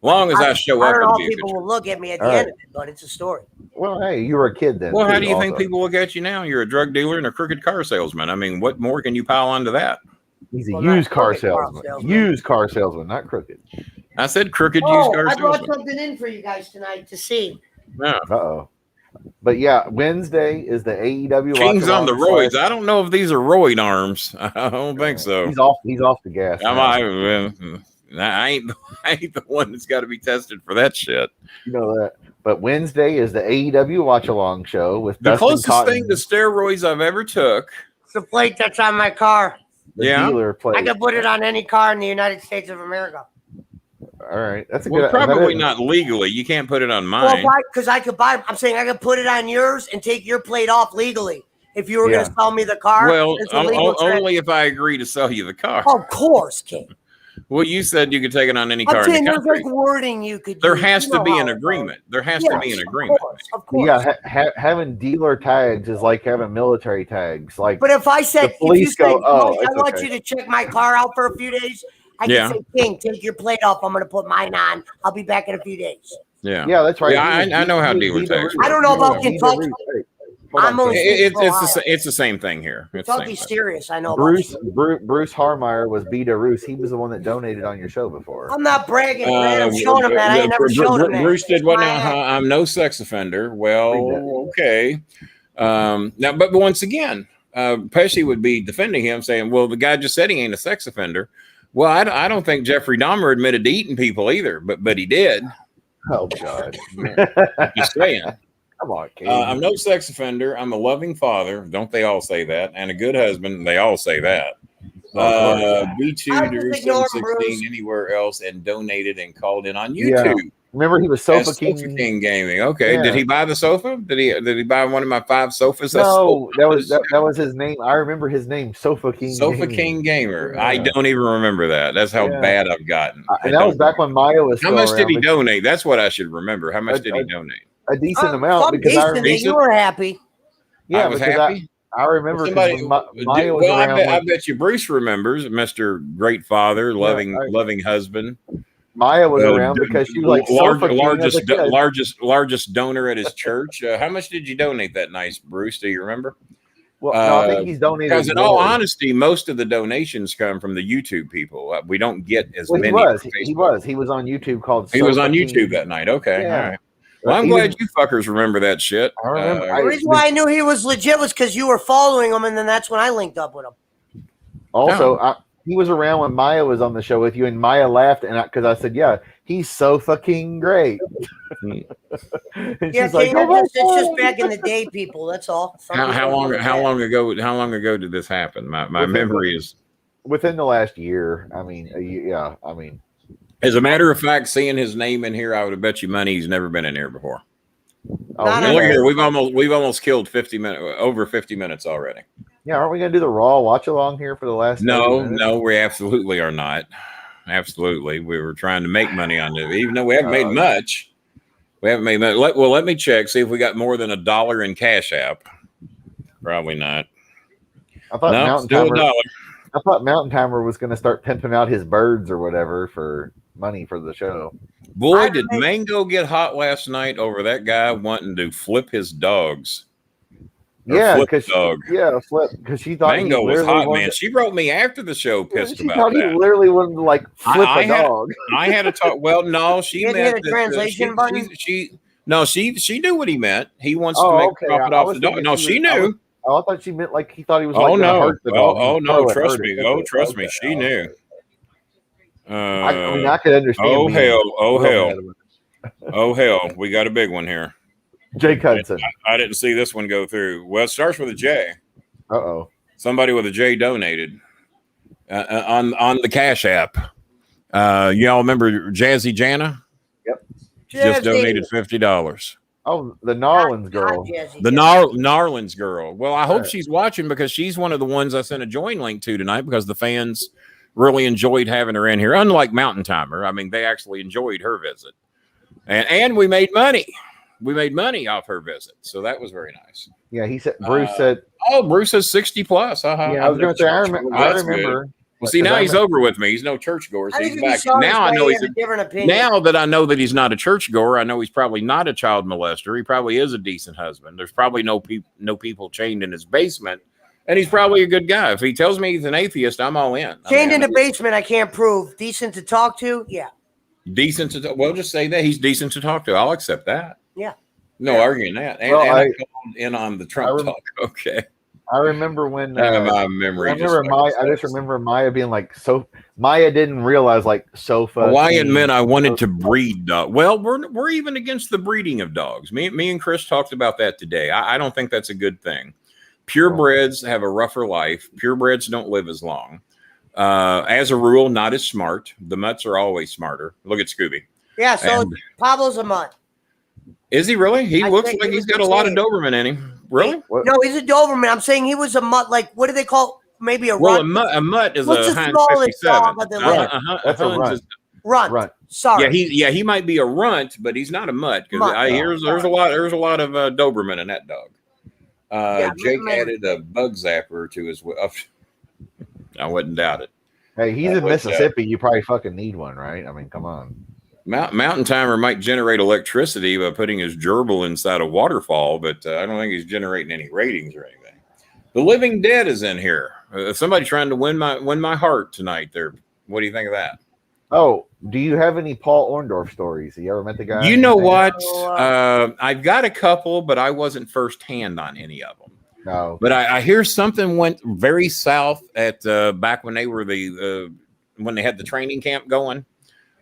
As long as I show up, it'll be a good show. People will look at me at the end of it, but it's a story. Well, hey, you were a kid then. Well, how do you think people look at you now? You're a drug dealer and a crooked car salesman. I mean, what more can you pile onto that? He's a used car salesman. Used car salesman, not crooked. I said crooked used car salesman. I brought something in for you guys tonight to see. Yeah. Uh-oh. But yeah, Wednesday is the AEW. King's on the roids. I don't know if these are roid arms. I don't think so. He's off the gas. I ain't the one that's got to be tested for that shit. You know that. But Wednesday is the AEW watch along show with the closest thing to steroids I've ever took. It's the plate that's on my car. Dealer plate. I can put it on any car in the United States of America. All right, that's a good. Probably not legally. You can't put it on mine. Well, because I could buy. I'm saying I could put it on yours and take your plate off legally. If you were going to sell me the car, well, only if I agree to sell you the car. Of course, King. Well, you said you could take it on any car in the country. There's like wording you could. There has to be an agreement. There has to be an agreement. Of course. Yeah, having dealer tags is like having military tags. Like, but if I said, I want you to check my car out for a few days, I can say, King, take your plate off. I'm going to put mine on. I'll be back in a few days. Yeah, that's right. Yeah, I know how dealer tags. I don't know about Kentucky. It's the same thing here. Kentucky's serious. I know. Bruce Harmeyer was Beta Roos. He was the one that donated on your show before. I'm not bragging. I'm showing him that. I ain't never shown him that. Bruce did what now? I'm no sex offender. Well, okay. Now, but once again, Pesci would be defending him, saying, "Well, the guy just said he ain't a sex offender." Well, I don't think Jeffrey Dahmer admitted to eating people either, but he did. Oh God! Just saying. Come on, I'm no sex offender. I'm a loving father. Don't they all say that? And a good husband. They all say that. B2 716 anywhere else and donated and called in on YouTube. Yeah. Remember, he was Sofa King Gaming. Okay, Did he buy the sofa? Did he buy one of my 5 sofas? No, that was his name. I remember his name, Sofa King. King Gamer. Yeah. I don't even remember that. That's how bad I've gotten. And that was back when Maya was. How much did he donate? That's what I should remember. How much did he donate? A decent amount because you were happy. Yeah, I was happy. I remember Somebody, because Maya was well, around. I bet you Bruce remembers, Mr. Great Father, loving husband. Maya was around because she was like largest donor at his church. How much did you donate that night, Bruce? Do you remember? Well, no, I think he's donated. Because in all honesty, most of the donations come from the YouTube people. We don't get as many. He was on YouTube called. He was on YouTube that night. Okay, all right. Well, I'm glad you fuckers remember that shit. I remember. The reason why I knew he was legit was because you were following him, and then that's when I linked up with him. Also, he was around when Maya was on the show with you, and Maya laughed, and because I said, "Yeah, he's so fucking great." Yeah, it's just back in the day, people. That's all. How long ago did this happen? My memory is within the last year. I mean, as a matter of fact, seeing his name in here, I would have bet you money he's never been in here before. Look here, we've almost killed 50 minutes, over 50 minutes already. Yeah, aren't we gonna do the Raw watch along here for the last? No, we absolutely are not. Absolutely, we were trying to make money on it, even though we haven't made much. We haven't made much. Let me check, see if we got more than $1 in Cash App. Probably not. I thought Mountain Timer was going to start pimping out his birds or whatever for money for the show. Boy, did Mango get hot last night over that guy wanting to flip his dogs. Yeah, because she thought Mango was hot, man. She wrote me after the show, pissed about that. He literally wanted to like flip a dog. I had to talk. Well, no, she meant a translation button. She knew what he meant. He wants to make profit off the dog. No, she knew. I thought she meant like he thought he was. Oh no! Oh no! Trust me. Oh, trust me. She knew. I mean, I could understand. Oh hell! Oh hell! Oh hell! We got a big one here. Jake Hudson. I didn't see this one go through. Well, it starts with a J. Uh-oh. Somebody with a J donated on the Cash App. Y'all remember Jazzy Jana? Yep. Just donated $50. Oh, the Narlands girl. The Narlands girl. Well, I hope she's watching because she's one of the ones I sent a join link to tonight because the fans really enjoyed having her in here. Unlike Mountain Timer. I mean, they actually enjoyed her visit. And we made money. We made money off her visit, so that was very nice. Yeah, he said. Bruce said. Oh, Bruce says 60+. Yeah, I was going to say. I remember. Well, see, now he's over with me. He's no churchgoer. So he's back. Now I know he's a different opinion. Now that I know that he's not a churchgoer, I know he's probably not a child molester. He probably is a decent husband. There's probably no people chained in his basement, and he's probably a good guy. If he tells me he's an atheist, I'm all in. Chained in the basement, I can't prove. Decent to talk to, yeah. Decent to well, just say that he's decent to talk to. I'll accept that. Yeah. No arguing that. And I called in on the Trump talk. Okay. I remember when my memory. I just remember Maya being like, so Maya didn't realize like sofa. Hawaiian meant I wanted to breed dogs. Well, we're even against the breeding of dogs. Me and Chris talked about that today. I don't think that's a good thing. Purebreds have a rougher life. Purebreds don't live as long. As a rule, not as smart. The mutts are always smarter. Look at Scooby. Yeah, so Pablo's a mutt. Is he really? He looks like he's got a lot of Doberman in him. Really? No, he's a Doberman. I'm saying he was a mutt. Like, what do they call? Maybe a runt. Well, a mutt is What's a the smallest dog of the That's a runt. Runt. Sorry. Yeah, he might be a runt, but he's not a mutt because there's a lot of Doberman in that dog. Jake added a bug zapper to his. I wouldn't doubt it. Hey, he's in Mississippi. You probably fucking need one, right? I mean, come on. Mountain Timer might generate electricity by putting his gerbil inside a waterfall, but I don't think he's generating any ratings or anything. The Living Dead is in here. Somebody trying to win my heart tonight. There. What do you think of that? Oh, do you have any Paul Orndorff stories? You ever met the guy? You know what? I've got a couple, but I wasn't firsthand on any of them. No, but I hear something went very south at back when they were when they had the training camp going.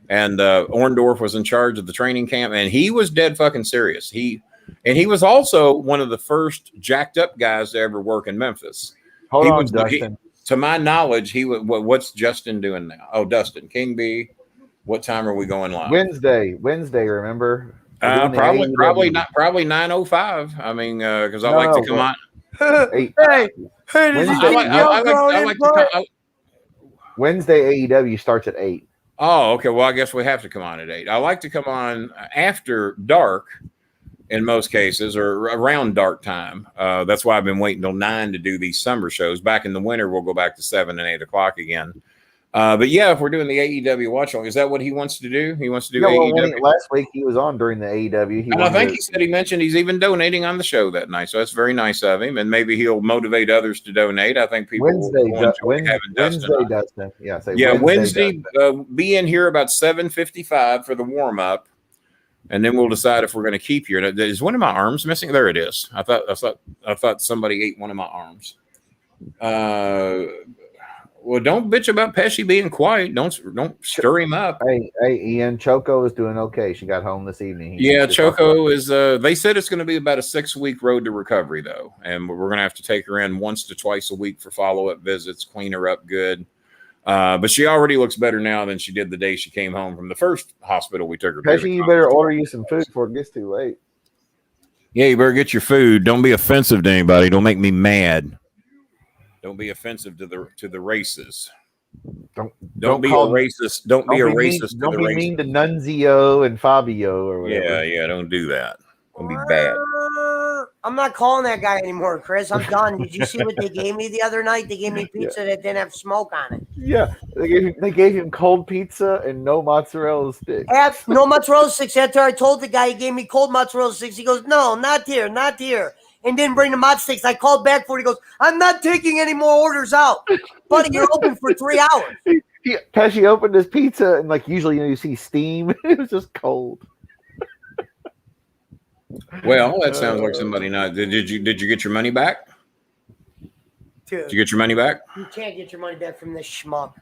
And Orndorff was in charge of the training camp, and he was dead fucking serious. He was also one of the first jacked up guys to ever work in Memphis. Hold on, Dustin. To my knowledge, what's Justin doing now? Oh, Dustin King B. What time are we going live? Wednesday. Remember? Probably not. Probably 9:05. I mean, because I like to come on. Hey, Wednesday AEW starts at 8. Oh, okay. Well, I guess we have to come on at 8. I like to come on after dark in most cases, or around dark time. That's why I've been waiting till 9 to do these summer shows. Back in the winter, we'll go back to 7 and 8 o'clock again. But yeah, if we're doing the AEW watch along, is that what he wants to do? He wants to do AEW. Last week he was on during the AEW. And I think he mentioned he's even donating on the show that night. So that's very nice of him. And maybe he'll motivate others to donate. I think people Wednesday, Dustin. Yeah, Wednesday. Be in here about 7:55 for the warm up, and then we'll decide if we're going to keep you. Is one of my arms missing? There it is. I thought somebody ate one of my arms. Well, don't bitch about Pesci being quiet. Don't stir him up. Hey, Ian, Choco is doing okay. She got home this evening. Choco is. They said it's going to be about a 6-week road to recovery, though, and we're going to have to take her in once to twice a week for follow-up visits, clean her up good. But she already looks better now than she did the day she came home from the first hospital we took her to. Pesci, you better order you some food before it gets too late. Yeah, you better get your food. Don't be offensive to anybody. Don't make me mad. Don't be offensive to the races. Don't be a racist. Don't be a racist. Don't be mean to Nunzio and Fabio or whatever. Yeah. Don't do that. Don't be bad. I'm not calling that guy anymore, Chris. I'm done. Did you see what they gave me the other night? They gave me pizza that didn't have smoke on it. Yeah, they gave him cold pizza and no mozzarella sticks. No mozzarella sticks. After I told the guy he gave me cold mozzarella sticks, he goes, "No, not here, not here." And didn't bring the mod sticks. I called back for it. He goes, "I'm not taking any more orders out." Buddy, you're open for 3 hours. Pesci opened his pizza and usually you see steam. It was just cold. Well, that sounds like somebody not. Did you get your money back? Dude, did you get your money back? You can't get your money back from this schmuck.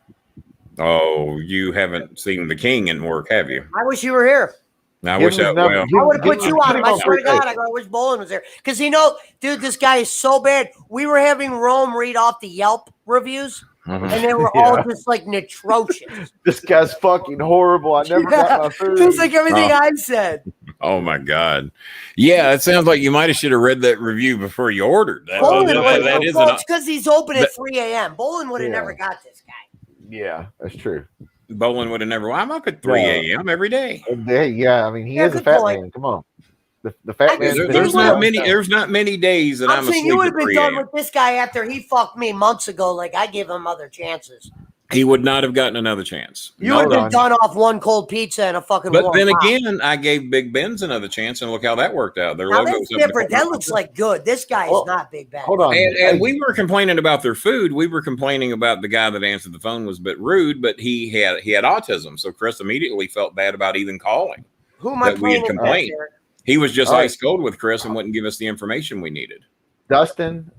Oh, you haven't seen the king in work, have you? I wish you were here. I wish I would have put you on him. I swear to God, I wish Bolin was there. Because dude, this guy is so bad. We were having Rome read off the Yelp reviews, and they were all just atrocious. This guy's fucking horrible. I never got my food. Just like everything I said. Oh my God. Yeah, it sounds like you might have should have read that review before you ordered. It's because he's open at 3 a.m. Bolin would have never got this guy. Yeah, that's true. Bolin would have never. I'm up at 3 a.m. every day. Yeah, I mean he is a fat man. Come on, the fat man. There's not many days that I'm asleep. You would have been done with this guy after he fucked me months ago. Like I give him other chances. He would not have gotten another chance. You would have been done off one cold pizza and a fucking. But then again, I gave Big Ben's another chance, and look how that worked out. Their logo's different. That looks like good. This guy is not Big Ben. Hold on. And we were complaining about their food. We were complaining about the guy that answered the phone was a bit rude, but he had autism, so Chris immediately felt bad about even calling. Who am I complaining about? He was just ice cold with Chris and wouldn't give us the information we needed. Dustin,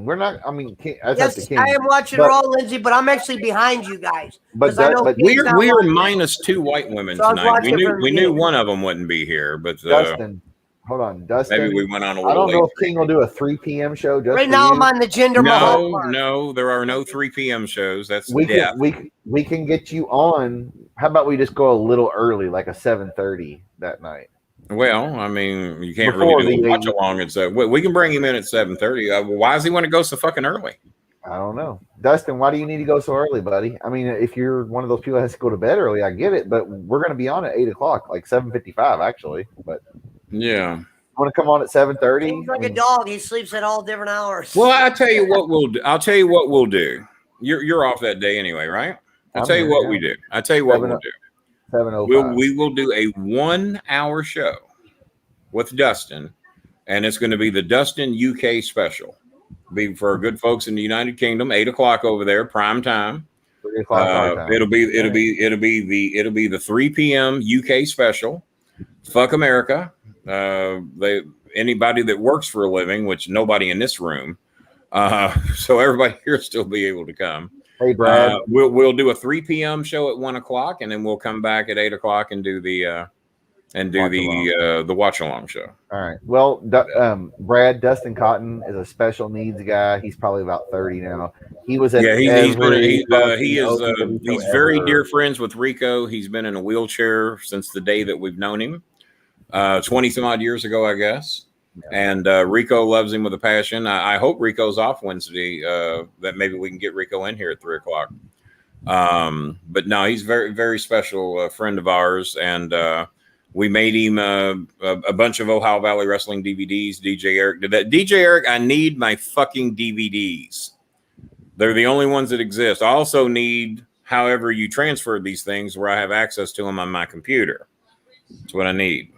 we're not. I mean, yes, I am watching Raw, Lindsay, but I'm actually behind you guys. But we are minus 2 white women tonight. We knew one of them wouldn't be here, but Dustin, hold on, Dustin. Maybe we went on a little. I don't know if King will do a 3 p.m. show. Just right now, I'm on the gender. No, there are no 3 p.m. shows. That's we can get you on. How about we just go a little early, like a 7:30 that night? Well, I mean, you can't really do a watch along. We can bring him in at 7:30. Why does he want to go so fucking early? I don't know, Dustin. Why do you need to go so early, buddy? I mean, if you're one of those people that has to go to bed early, I get it. But we're going to be on at 8 o'clock, like 7:55, actually. But yeah, want to come on at 7:30? He's like a dog. He sleeps at all different hours. Well, I'll tell you what we'll do. You're off that day anyway, right? I'll tell you what we do. 7:05. We will do a 1-hour show with Dustin, and it's going to be the Dustin UK special. Be for good folks in the United Kingdom, 8 o'clock over there, prime time. It'll be the 3 p.m. UK special. Fuck America. Anybody that works for a living, which nobody in this room, so everybody here still be able to come. Hey, Brad. We'll do a 3 p.m. show at 1 o'clock, and then we'll come back at 8 o'clock and do the watch along show. All right. Well, Brad, Dustin Cotton is a special needs guy. He's probably about 30 now. He was at he's very dear friends with Rico. He's been in a wheelchair since the day that we've known him, 20 some odd years ago, I guess. And Rico loves him with a passion. I hope Rico's off Wednesday, that maybe we can get Rico in here at 3 o'clock. But no, he's very, very special friend of ours. And We made him a bunch of Ohio Valley Wrestling DVDs. DJ Eric did that. DJ Eric, I need my fucking DVDs. They're the only ones that exist. I also need, however you transfer these things, where I have access to them on my computer. That's what I need.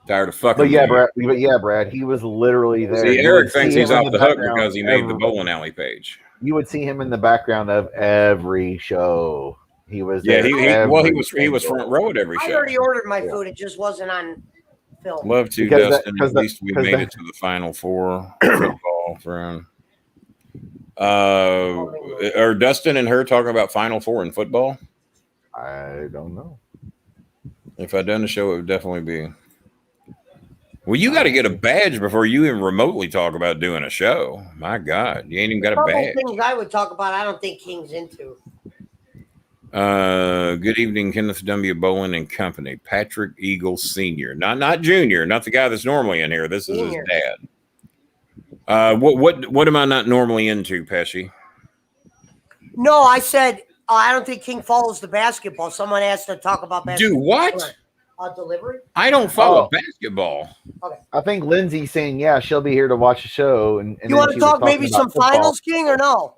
Tired of fucking. But yeah, Brad, he was literally there. See, Eric thinks he's off the hook because he made the Bolin Alley page. You would see him in the background of every show. He was he was front row at every show. I already ordered my food. It just wasn't on film. Love to, Dustin. At least we made it to the Final Four football for him. Are Dustin and her talking about Final Four in football? I don't know. If I'd done the show, it would definitely be. Well, you got to get a badge before you even remotely talk about doing a show. My God, you ain't even got a badge. Things I would talk about, I don't think King's into. Good evening, Kenneth W. Bolin and Company. Patrick Eagle Sr. Not Junior, not the guy that's normally in here. This is his dad. What am I not normally into, Pesci? No, I said I don't think King follows the basketball. Someone asked to talk about basketball. Do what? Delivery? I don't follow basketball. Okay. I think Lindsay's saying, yeah, she'll be here to watch the show. And you want to talk maybe some finals, King, or no?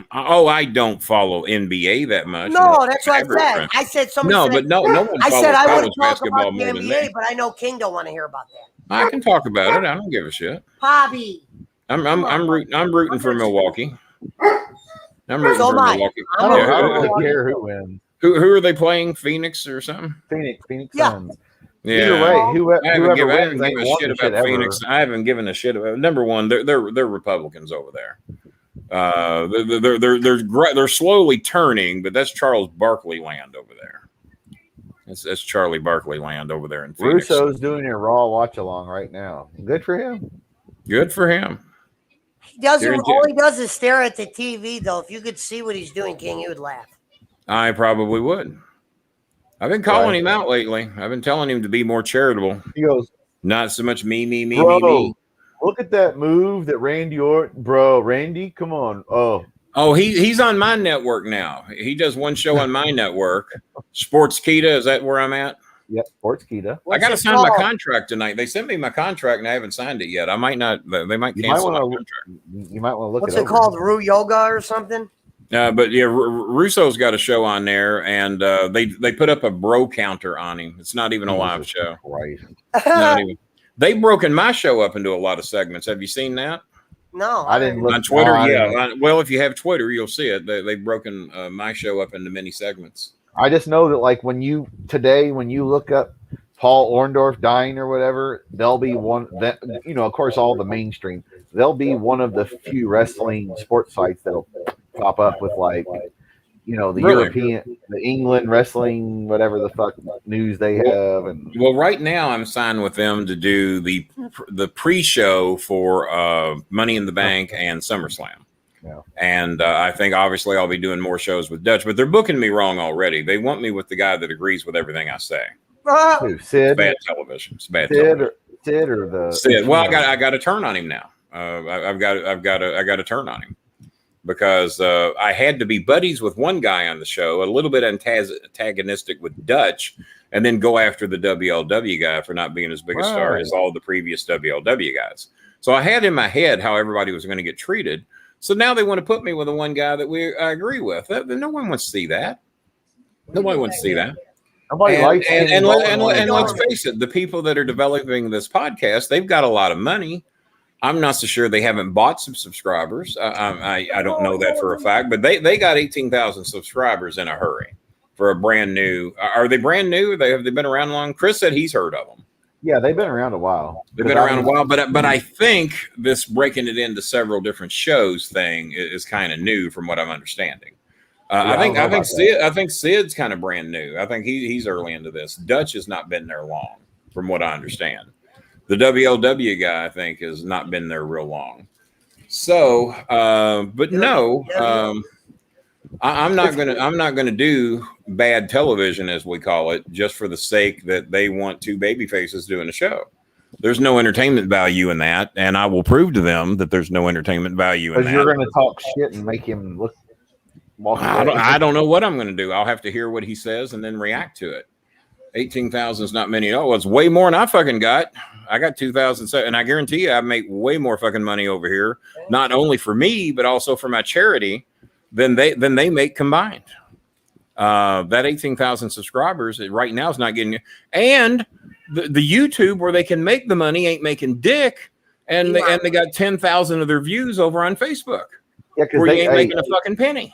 I don't follow NBA that much. No, that's what I said. I said somebody. No, said, but no one. I said I want to talk basketball about the NBA, but I know King don't want to hear about that. I can talk about it. I don't give a shit. Bobby, I'm rooting for Milwaukee. I'm rooting for Milwaukee. I don't care who wins. Who are they playing? Phoenix or something? Phoenix Suns. Yeah. Either way, whoever I haven't wins, given a shit about Phoenix. I haven't given a shit about. Number one, they're Republicans over there. They're slowly turning, but that's Charles Barkley land over there. That's Charlie Barkley land over there in Phoenix. Russo's doing a Raw watch along right now. Good for him. Good for him. He doesn't. All he does is stare at the TV, though. If you could see what he's doing, King, you would laugh. I probably would. I've been calling him out lately. I've been telling him to be more charitable. He goes, not so much me. Bro, look at that move that Randy Orton. Bro, Randy, come on. Oh, he's on my network now. He does one show on my network. Sports Kita, is that where I'm at? Yep, Sports Kita. I got to sign my contract tonight. They sent me my contract and I haven't signed it yet. I might not. They might cancel my contract. You might want to look. What's it called? Ru Yoga or something? But yeah, Russo's got a show on there, and they put up a bro counter on him. It's not even a live show. Not even. They've broken my show up into a lot of segments. Have you seen that? No, I didn't look on Twitter. Well, if you have Twitter, you'll see it. They've broken my show up into many segments. I just know that, like, when you look up Paul Orndorff dying or whatever, they'll be one that, of course, all the mainstream. They'll be one of the few wrestling sports sites that'll pop up with, like, the European, the England wrestling, whatever the fuck news they have. And well, right now I'm signed with them to do the pre-show for Money in the Bank and SummerSlam. Yeah. And I think obviously I'll be doing more shows with Dutch, but they're booking me wrong already. They want me with the guy that agrees with everything I say. Who, Sid? It's bad television. It's bad Sid television. Sid or the Sid. Well, I got to turn on him now. I've got to turn on him because I had to be buddies with one guy on the show, a little bit antagonistic with Dutch, and then go after the WLW guy for not being as big a star as all the previous WLW guys. So I had in my head how everybody was going to get treated. So now they want to put me with the one guy that I agree with. No one wants to see that. Nobody wants to see that. Nobody likes it. And let's face it, the people that are developing this podcast, they've got a lot of money. I'm not so sure they haven't bought some subscribers. I don't know that for a fact, but they got 18,000 subscribers in a hurry for a brand new. Are they brand new? Have they been around long? Chris said he's heard of them. Yeah, they've been around a while. They've been around a while, but I think this breaking it into several different shows thing is kind of new from what I'm understanding. I think Sid's kind of brand new. I think he's early into this. Dutch has not been there long, from what I understand. The WLW guy, I think, has not been there real long. So, but no, I'm not gonna do bad television, as we call it, just for the sake that they want two baby faces doing a show. There's no entertainment value in that, and I will prove to them that there's no entertainment value in that. You're going to talk shit and make him look. I don't know what I'm going to do. I'll have to hear what he says and then react to it. 18,000 is not many. Oh, it's way more than I fucking got. I got 2,007, and I guarantee you I make way more fucking money over here, not only for me, but also for my charity than they make combined. That 18,000 subscribers right now is not getting, and the YouTube where they can make the money ain't making dick, and they got 10,000 of their views over on Facebook. Yeah, because they ain't making a fucking penny.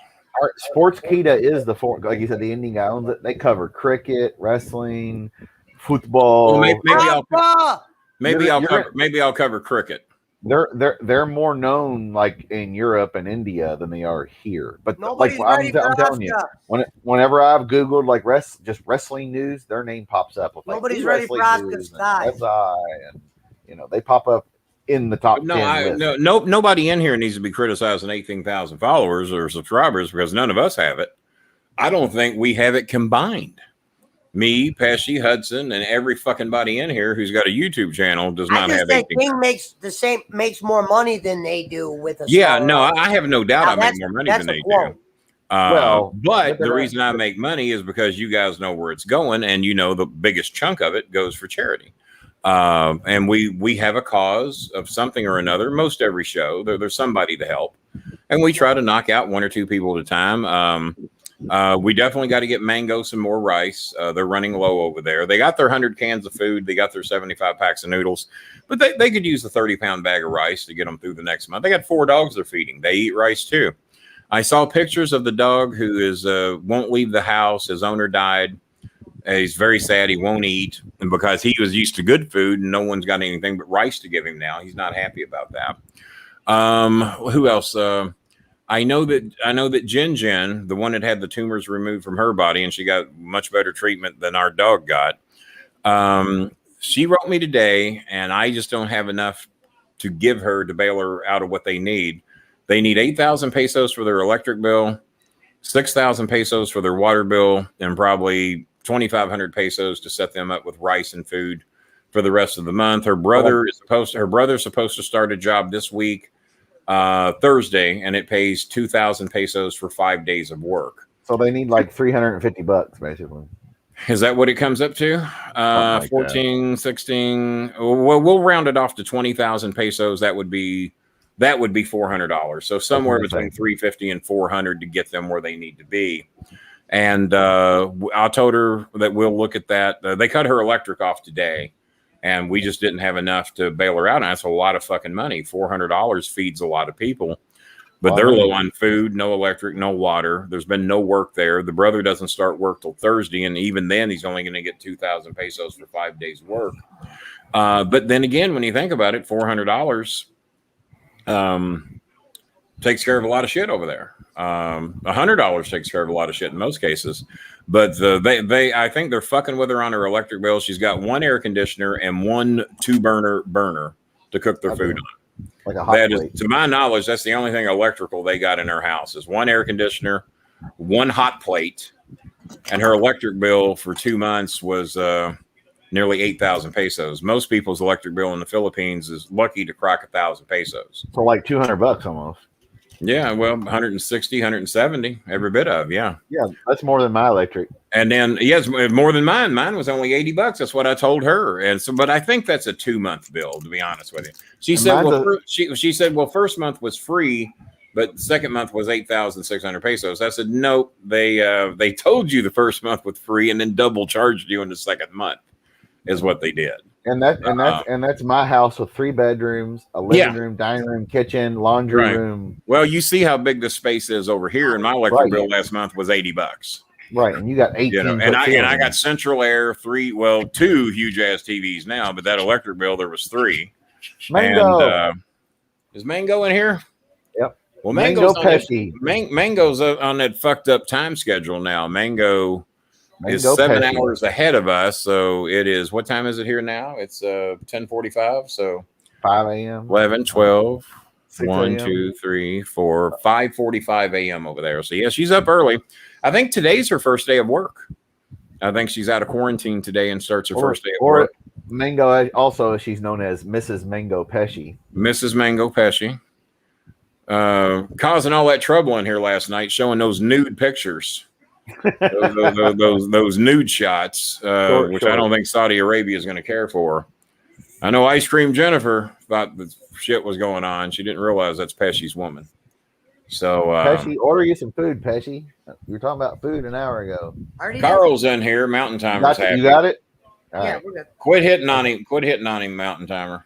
Sportskeeda is like you said, the Indian guy owns it. They cover cricket, wrestling, football. Well, maybe I'll cover cricket. They're more known like in Europe and India than they are here. But nobody's I'm telling you, whenever I've Googled like just wrestling news, their name pops up. With, like, nobody's ready for Oscar's time. And they pop up in the top 10 nobody in here needs to be criticizing 18,000 followers or subscribers because none of us have it. I don't think we have it combined. Me, Pesci, Hudson, and every fucking body in here who's got a YouTube channel does not have 18,000. King makes more money than they do with us. Yeah, no, I have no doubt I make more money than they do. But the reason I make money is because you guys know where it's going, and you know the biggest chunk of it goes for charity. And we have a cause of something or another. Most every show, there's somebody to help, and we try to knock out one or two people at a time. We definitely got to get Mango some more rice. They're running low over there. They got their 100 cans of food. They got their 75 packs of noodles, but they could use a 30-pound bag of rice to get them through the next month. They got 4 dogs they're feeding. They eat rice too. I saw pictures of the dog who is won't leave the house. His owner died. He's very sad. He won't eat, and because he was used to good food, and no one's got anything but rice to give him now. He's not happy about that. Who else? I know that Jen, the one that had the tumors removed from her body, and she got much better treatment than our dog got. She wrote me today, and I just don't have enough to give her to bail her out of what they need. They need 8,000 pesos for their electric bill, 6,000 pesos for their water bill, and probably 2,500 pesos to set them up with rice and food for the rest of the month. Her brother's supposed to start a job this week, Thursday, and it pays 2,000 pesos for 5 days of work. So they need like $350 basically. Is that what it comes up to? 14, 16. Well, we'll round it off to 20,000 pesos. That would be $400. So somewhere between 350 and 400 to get them where they need to be. And I told her that we'll look at that. They cut her electric off today, and we just didn't have enough to bail her out. And that's a lot of fucking money. $400 feeds a lot of people, but they're low on food, no electric, no water. There's been no work there. The brother doesn't start work till Thursday, and even then, he's only going to get 2,000 pesos for 5 days work. But then again, when you think about it, $400 takes care of a lot of shit over there. $100 takes care of a lot of shit in most cases, but I think they're fucking with her on her electric bill. She's got one air conditioner and 1 2-burner to cook their food on. Like a hot plate. To my knowledge, that's the only thing electrical they got in her house is 1 air conditioner, 1 hot plate, and her electric bill for 2 months was nearly 8,000 pesos. Most people's electric bill in the Philippines is lucky to crack 1,000 pesos. So like $200 almost. Yeah, well, 160, 170, every bit of, yeah. Yeah, that's more than my electric. And then, yes, more than mine. Mine was only $80. That's what I told her. And so, but I think that's a 2-month bill, to be honest with you. She said, she said, well, first month was free, but second month was 8,600 pesos. I said, nope, they told you the first month was free and then double charged you in the second month is what they did. And that's my house with 3 bedrooms, a living room, dining room, kitchen, laundry room. Well, you see how big the space is over here, and my electric bill last month was $80. Right, and you got 18. And I got central air, 2 huge ass TVs now, but that electric bill there was 3. Mango, and, is Mango in here? Yep. Well, Mango Pesci. Mango's on that fucked up time schedule now. Mango is 7 hours ahead of us, so it is. What time is it here now? It's 10:45, so 5 a.m. 11, 12, 1, 2, 3, 4, 5:45 a.m. over there. So yeah, she's up early. I think today's her first day of work. I think she's out of quarantine today and starts her first day of work. Mango, also she's known as Mrs. Mango Pesci. Mrs. Mango Pesci. causing all that trouble in here last night, showing those nude pictures, those nude shots, which I don't think Saudi Arabia is going to care for. I know Ice Cream Jennifer thought the shit was going on. She didn't realize that's Pesci's woman. So, Pesci, order you some food, Pesci. You were talking about food an hour ago. Carl's in here. Mountain Timer's happy. You got it? All Yeah, right. we're good. Quit hitting on him. Quit hitting on him, Mountain Timer.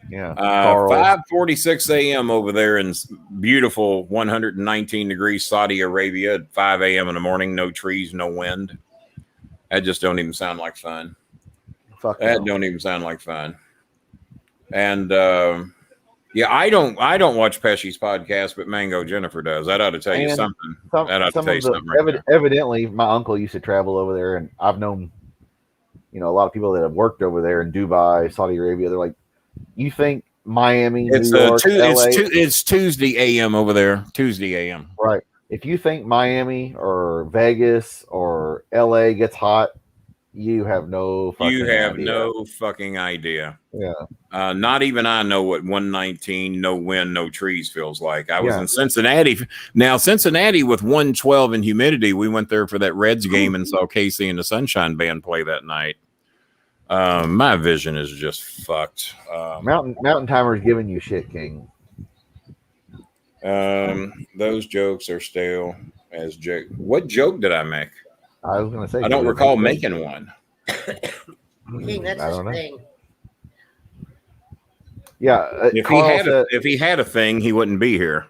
Yeah. 5:46 a.m. over there in beautiful 119 degrees Saudi Arabia at 5 a.m. in the morning. No trees, no wind. That just don't even sound like fun. Fuck That no. don't even sound like fun. And yeah, I don't watch Pesci's podcast, but Mango Jennifer does. That ought to tell you And something. That ought to tell you something. Evidently, my uncle used to travel over there, and I've known, a lot of people that have worked over there in Dubai, Saudi Arabia. They're like, you think Miami, It's New York, LA, it's Tuesday a.m. over there. Tuesday a.m. right? If you think Miami or Vegas or LA gets hot, you have no fucking idea. No fucking idea. Yeah. Not even I know what 119, no wind, no trees feels like. I was in Cincinnati. Now, Cincinnati with 112 in humidity, we went there for that Reds game and saw Casey and the Sunshine Band play that night. My vision is just fucked. Mountain Timer's giving you shit, King. Those jokes are stale as joke. What joke did I make? I was going to say. I don't recall making one. King, that's his thing. Yeah. If he had a thing, he wouldn't be here.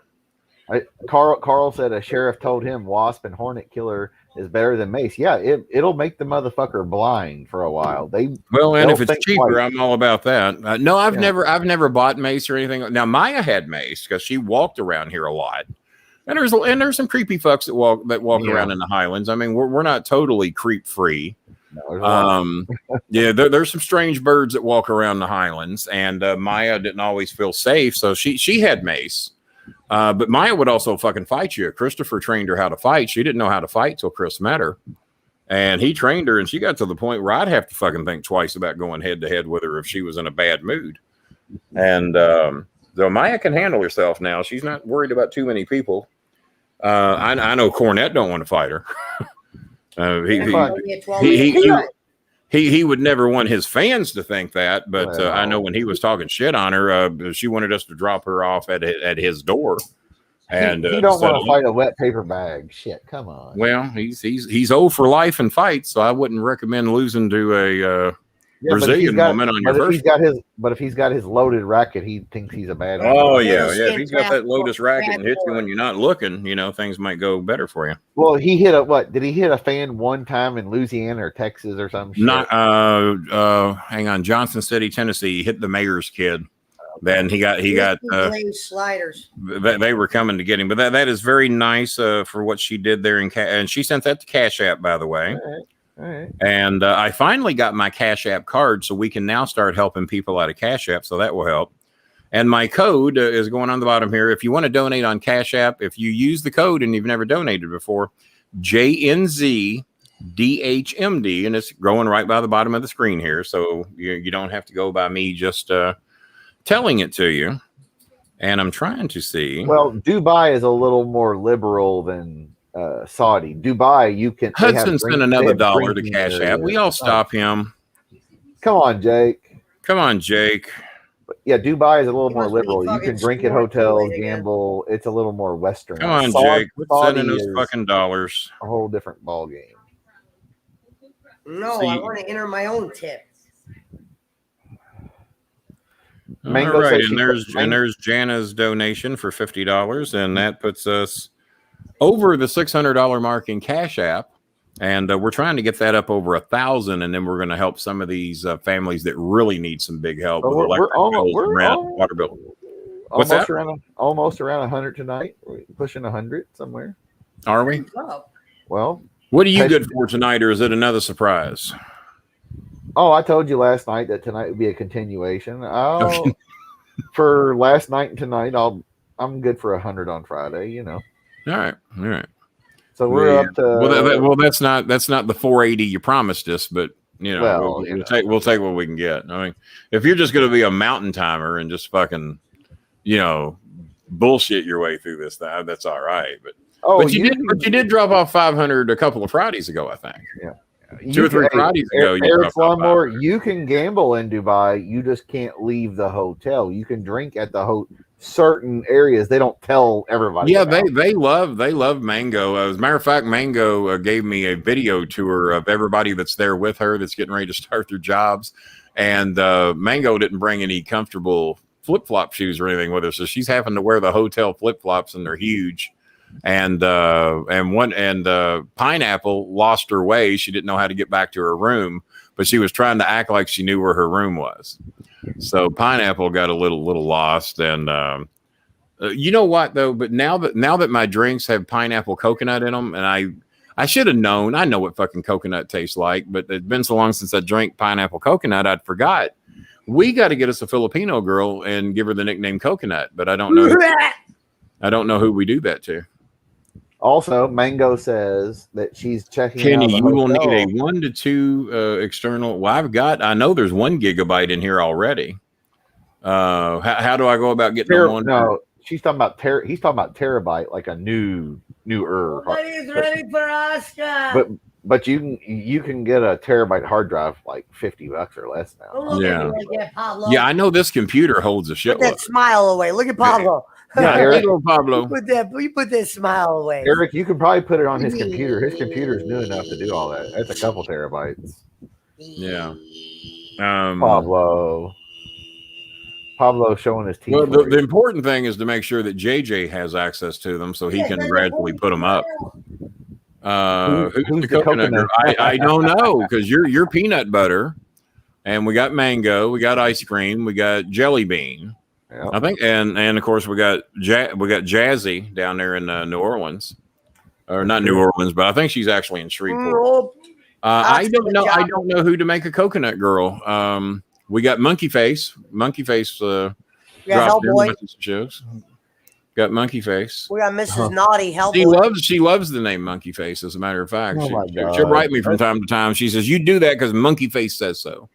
Carl said a sheriff told him wasp and hornet killer is better than mace. Yeah, it'll make the motherfucker blind for a while. And if it's cheaper, twice. I'm all about that. No, I've never bought mace or anything. Now Maya had mace because she walked around here a lot. And there's some creepy fucks that walk around in the Highlands. I mean, we're not totally creep free. No, there's some strange birds that walk around the Highlands, and Maya didn't always feel safe, so she had mace. But Maya would also fucking fight you. Christopher trained her how to fight. She didn't know how to fight till Chris met her, and he trained her, and she got to the point where I'd have to fucking think twice about going head to head with her if she was in a bad mood. And so Maya can handle herself now. She's not worried about too many people. I know Cornette don't want to fight her. He would never want his fans to think that, but I know when he was talking shit on her, she wanted us to drop her off at his door. And he don't want to fight a wet paper bag. Shit, come on. Well, he's old for life in fights, so I wouldn't recommend losing to a Brazilian woman on your first. If he's got his loaded racket, he thinks he's a bad one. Oh yeah. If he's got that Lotus racket and hits you when you're not looking, things might go better for you. Well, he hit did he hit a fan one time in Louisiana or Texas or something? Not hang on, Johnson City, Tennessee. He hit the mayor's kid. Then he got sliders. They were coming to get him, but that is very nice for what she did there and she sent that to Cash App, by the way. All right. And I finally got my Cash App card, so we can now start helping people out of Cash App, so that will help. And my code is going on the bottom here. If you want to donate on Cash App, if you use the code and you've never donated before, JNZDHMD, and it's growing right by the bottom of the screen here, so you don't have to go by me just telling it to you. And I'm trying to see. Well, Dubai is a little more liberal than Saudi. Dubai, you can. Hudson sent another $1 to Cash App. We all stop him. Come on, Jake. But yeah, Dubai is a little more liberal. You can drink at hotels, gamble. It's a little more Western. Come on, Jake. Quit sending those fucking dollars. A whole different ball game. No, I want to enter my own tip. All right, and there's Jana's donation for $50, and that puts us over the $600 mark in Cash App, and we're trying to get that up over 1,000, and then we're going to help some of these families that really need some big help with electric bills, rent, water bill. What's that? Almost around 100 tonight. We're pushing 100 somewhere. Are we? Well, what are you good for tonight, or is it another surprise? Oh, I told you last night that tonight would be a continuation. For last night and tonight, I'm good for 100 on Friday. All right. So we're up to. That's not the 480 you promised us, but we'll take what we can get. I mean, if you're just going to be a mountain timer and just fucking, bullshit your way through this. That's all right. Oh, But you did drop off 500 a couple of Fridays ago, I think. Yeah. 2 or 3 Fridays ago. Eric Lawnmower, you can gamble in Dubai. You just can't leave the hotel. You can drink at the certain areas. They don't tell everybody. Yeah, they love Mango. As a matter of fact, Mango gave me a video tour of everybody that's there with her that's getting ready to start their jobs. And Mango didn't bring any comfortable flip-flop shoes or anything with her, so she's having to wear the hotel flip-flops, and they're huge. And Pineapple lost her way. She didn't know how to get back to her room, but she was trying to act like she knew where her room was. So Pineapple got a little lost. And you know what though? But now that my drinks have pineapple coconut in them, and I should have known. I know what fucking coconut tastes like, but it's been so long since I drank pineapple coconut, I'd forgot. We got to get us a Filipino girl and give her the nickname Coconut, but I don't know. I don't know who we do that to. Also, Mango says that she's checking Kenny, out the you will hotel. need a 1 to 2 external. Well, I know there's 1 gigabyte in here already. How do I go about getting one? No, she's talking about he's talking about terabyte, like a newer. Nobody's ready for Oscar. But you can get a terabyte hard drive like $50 or less now. Yeah. Pablo. Yeah, I know this computer holds a shit. Put that smile away. Look at Pablo. Yeah, Eric, Pablo. Put that smile away. Eric, you can probably put it on his computer. His computer is new enough to do all that. That's a couple terabytes. Yeah. Pablo showing his teeth. Well, the important thing is to make sure that JJ has access to them so he can gradually put them up. Who's the coconut? I don't know, because you're peanut butter, and we got mango, we got ice cream, we got jelly bean. Yep. I think, and of course we got Jazzy down there in New Orleans, or not New Orleans, but I think she's actually in Shreveport. I don't know who to make a coconut girl. We got Monkey Face. Monkey Face dropped in with some shows. Got Monkey Face. We got Mrs. Naughty Hellboy. She loves the name Monkey Face. As a matter of fact, she'll write me from time to time. She says, "You do that because Monkey Face says so."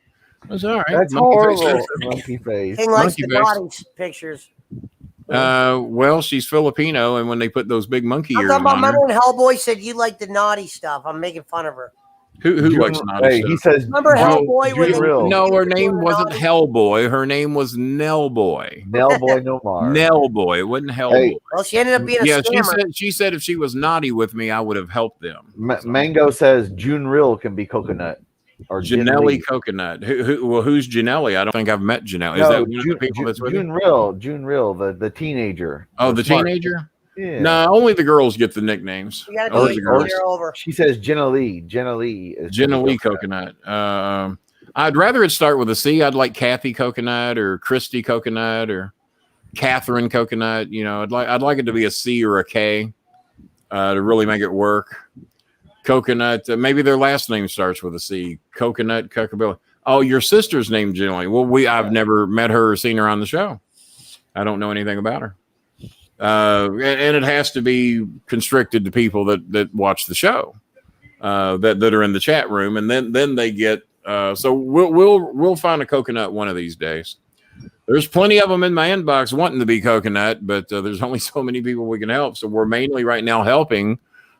That's all right. That's Monkey horrible. Face. Monkey Face. King likes the naughty pictures. Well, she's Filipino, and when they put those big monkey ears on her, remember when Hellboy said you like the naughty stuff? I'm making fun of her. Who likes naughty stuff? He says, remember Hellboy? No, her name wasn't Hellboy. Her name was Nellboy. Nellboy no more. Nellboy. It wasn't Hellboy. Well, she ended up being a scammer. She said if she was naughty with me, I would have helped them. Mango says June Real can be coconut. Or Janelli Coconut. Who's Janelli? I don't think I've met Janelli. Is that one of the people that's with you? June Real, the teenager. Oh, the teenager? Yeah. No, only the girls get the nicknames. She says Jenna Lee. Jenna Lee is Jenna Lee Coconut. I'd rather it start with a C. I'd like Kathy Coconut or Christy Coconut or Catherine Coconut. You know, I'd like it to be a C or a K to really make it work. Coconut. Maybe their last name starts with a C. Coconut, Cuckabilly. Oh, your sister's name generally. Well, I've never met her or seen her on the show. I don't know anything about her. And it has to be constricted to people that watch the show, that are in the chat room, and then they get. So we'll find a coconut one of these days. There's plenty of them in my inbox wanting to be coconut, but there's only so many people we can help. So we're mainly right now helping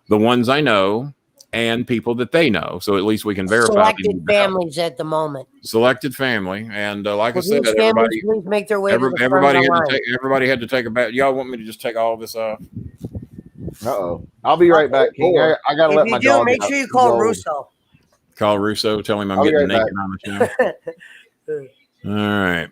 the ones I know and people that they know. So at least we can verify. Selected families at the moment. Selected family, and like I said, everybody please make their way. Everybody had to take a bath. Y'all want me to just take all this off? I'll be right back, King. I gotta let my dog. Make sure you call Russo. Call Russo. Tell him I'm getting naked on the show. All right.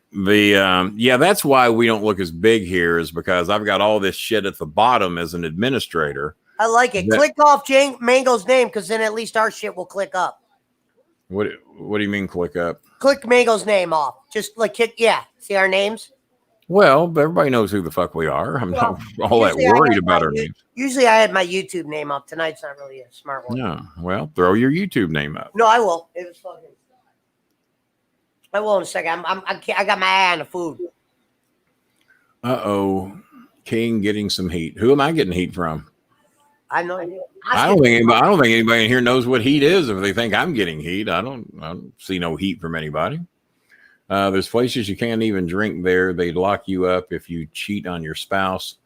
That's why we don't look as big here, is because I've got all this shit at the bottom as an administrator. I like it. Click off Mango's name, because then at least our shit will click up. What do you mean click up? Click Mango's name off. Just like see our names? Well, everybody knows who the fuck we are. I'm not all that worried about our names. Usually I had my YouTube name up. Tonight's not really a smart one. No. Well, throw your YouTube name up. No, I will. It was fucking. I will in a second. I got my eye on the food. King getting some heat. Who am I getting heat from? I have no idea. I don't think anybody in here knows what heat is. If they think I'm getting heat, I don't see no heat from anybody. There's places you can't even drink there. They lock you up if you cheat on your spouse.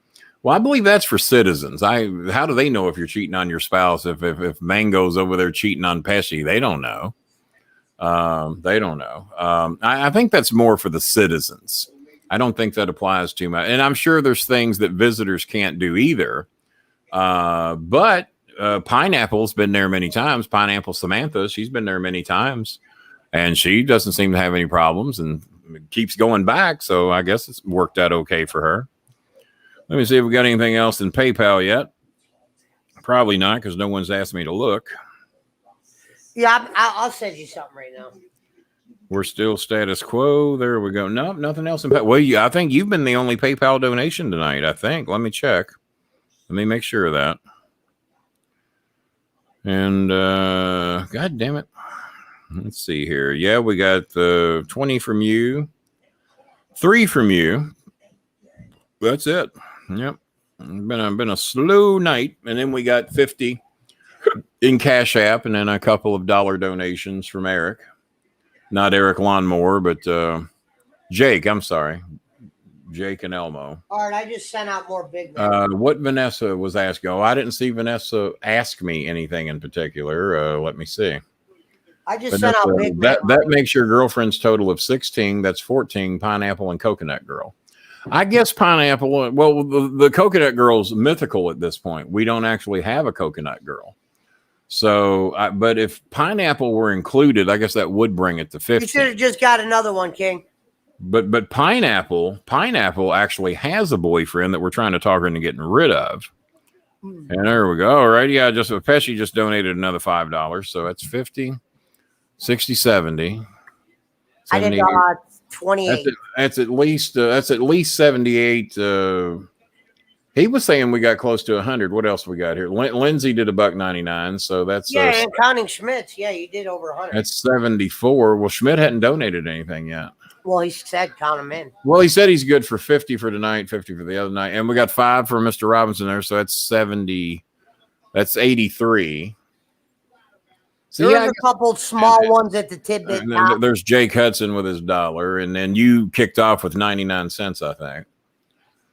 Well, I believe that's for citizens. How do they know if you're cheating on your spouse? If Mango's over there cheating on Pesci, they don't know. They don't know. I think that's more for the citizens. I don't think that applies too much. And I'm sure there's things that visitors can't do either. But Pineapple's been there many times. Pineapple Samantha, she's been there many times. And she doesn't seem to have any problems and keeps going back. So I guess it's worked out okay for her. Let me see if we got anything else in PayPal yet. Probably not, because no one's asked me to look. Yeah, I'll send you something right now. We're still status quo. There we go. Nope, nothing else in PayPal. Well, I think you've been the only PayPal donation tonight, I think. Let me check. Let me make sure of that. And God damn it. Let's see here. Yeah, we got 20 from you. 3 from you. That's it. Yep. Been a slow night. And then we got 50 in Cash App, and then a couple of dollar donations from Eric. Not Eric Lawnmower, but Jake. I'm sorry. Jake and Elmo. All right, I just sent out more big men. What Vanessa was asking. Oh, I didn't see Vanessa ask me anything in particular. Let me see. I just sent out big men. That makes your girlfriend's total of 16. That's 14 Pineapple and Coconut Girl. I guess Pineapple, well, the Coconut Girl's mythical at this point. We don't actually have a Coconut Girl. So, but if Pineapple were included, I guess that would bring it to 50. You should have just got another one, King. But Pineapple actually has a boyfriend that we're trying to talk her into getting rid of. And there we go. All right. Yeah, Pesci just donated another $5. So that's 50, 60, 70. I did 28. That's at least 78. He was saying we got close to 100. What else we got here? Lindsay did $1.99, so that's and counting Schmidt's. Yeah, you did over 100. That's 74. Well, Schmidt hadn't donated anything yet. Well, he said count them in. Well, he said he's good for 50 for tonight, 50 for the other night, and we got 5 for Mr. Robinson there, so that's 70. That's 83. So There's a couple small ones at the tidbit. There's Jake Hudson with his $1, and then you kicked off with 99 cents, I think.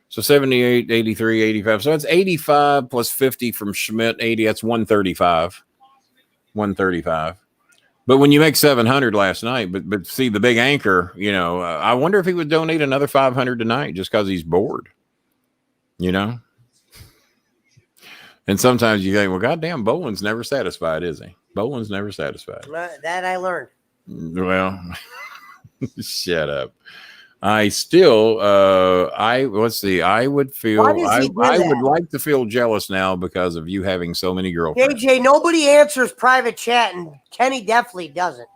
So 78, 83, 85. So that's 85 plus 50 from Schmidt, 80. That's 135. 135. But when you make 700 last night, but see the big anchor, I wonder if he would donate another 500 tonight just because he's bored, And sometimes you think, well, goddamn, Bolin's never satisfied, is he? Bolin's never satisfied. That I learned. Well, shut up. I still, let's see. I would like to feel jealous now because of you having so many girlfriends. JJ, nobody answers private chat, and Kenny definitely doesn't.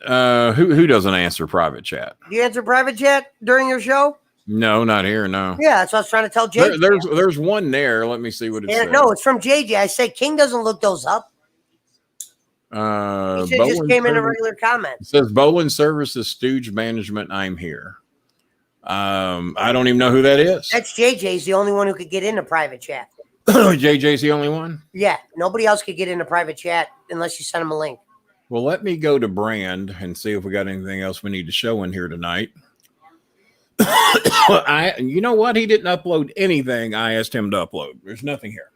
Who doesn't answer private chat? Do you answer private chat during your show? No, not here. No. Yeah, that's what I was trying to tell JJ. There's one there. Let me see what it says. No, it's from JJ. I say King doesn't look those up. He just came in a regular comment. It says Bolin Services Stooge Management. I'm here. I don't even know who that is. That's JJ's the only one who could get into private chat. JJ's the only one? Yeah. Nobody else could get into private chat unless you send them a link. Well, let me go to Brand and see if we got anything else we need to show in here tonight. You know what? He didn't upload anything I asked him to upload. There's nothing here.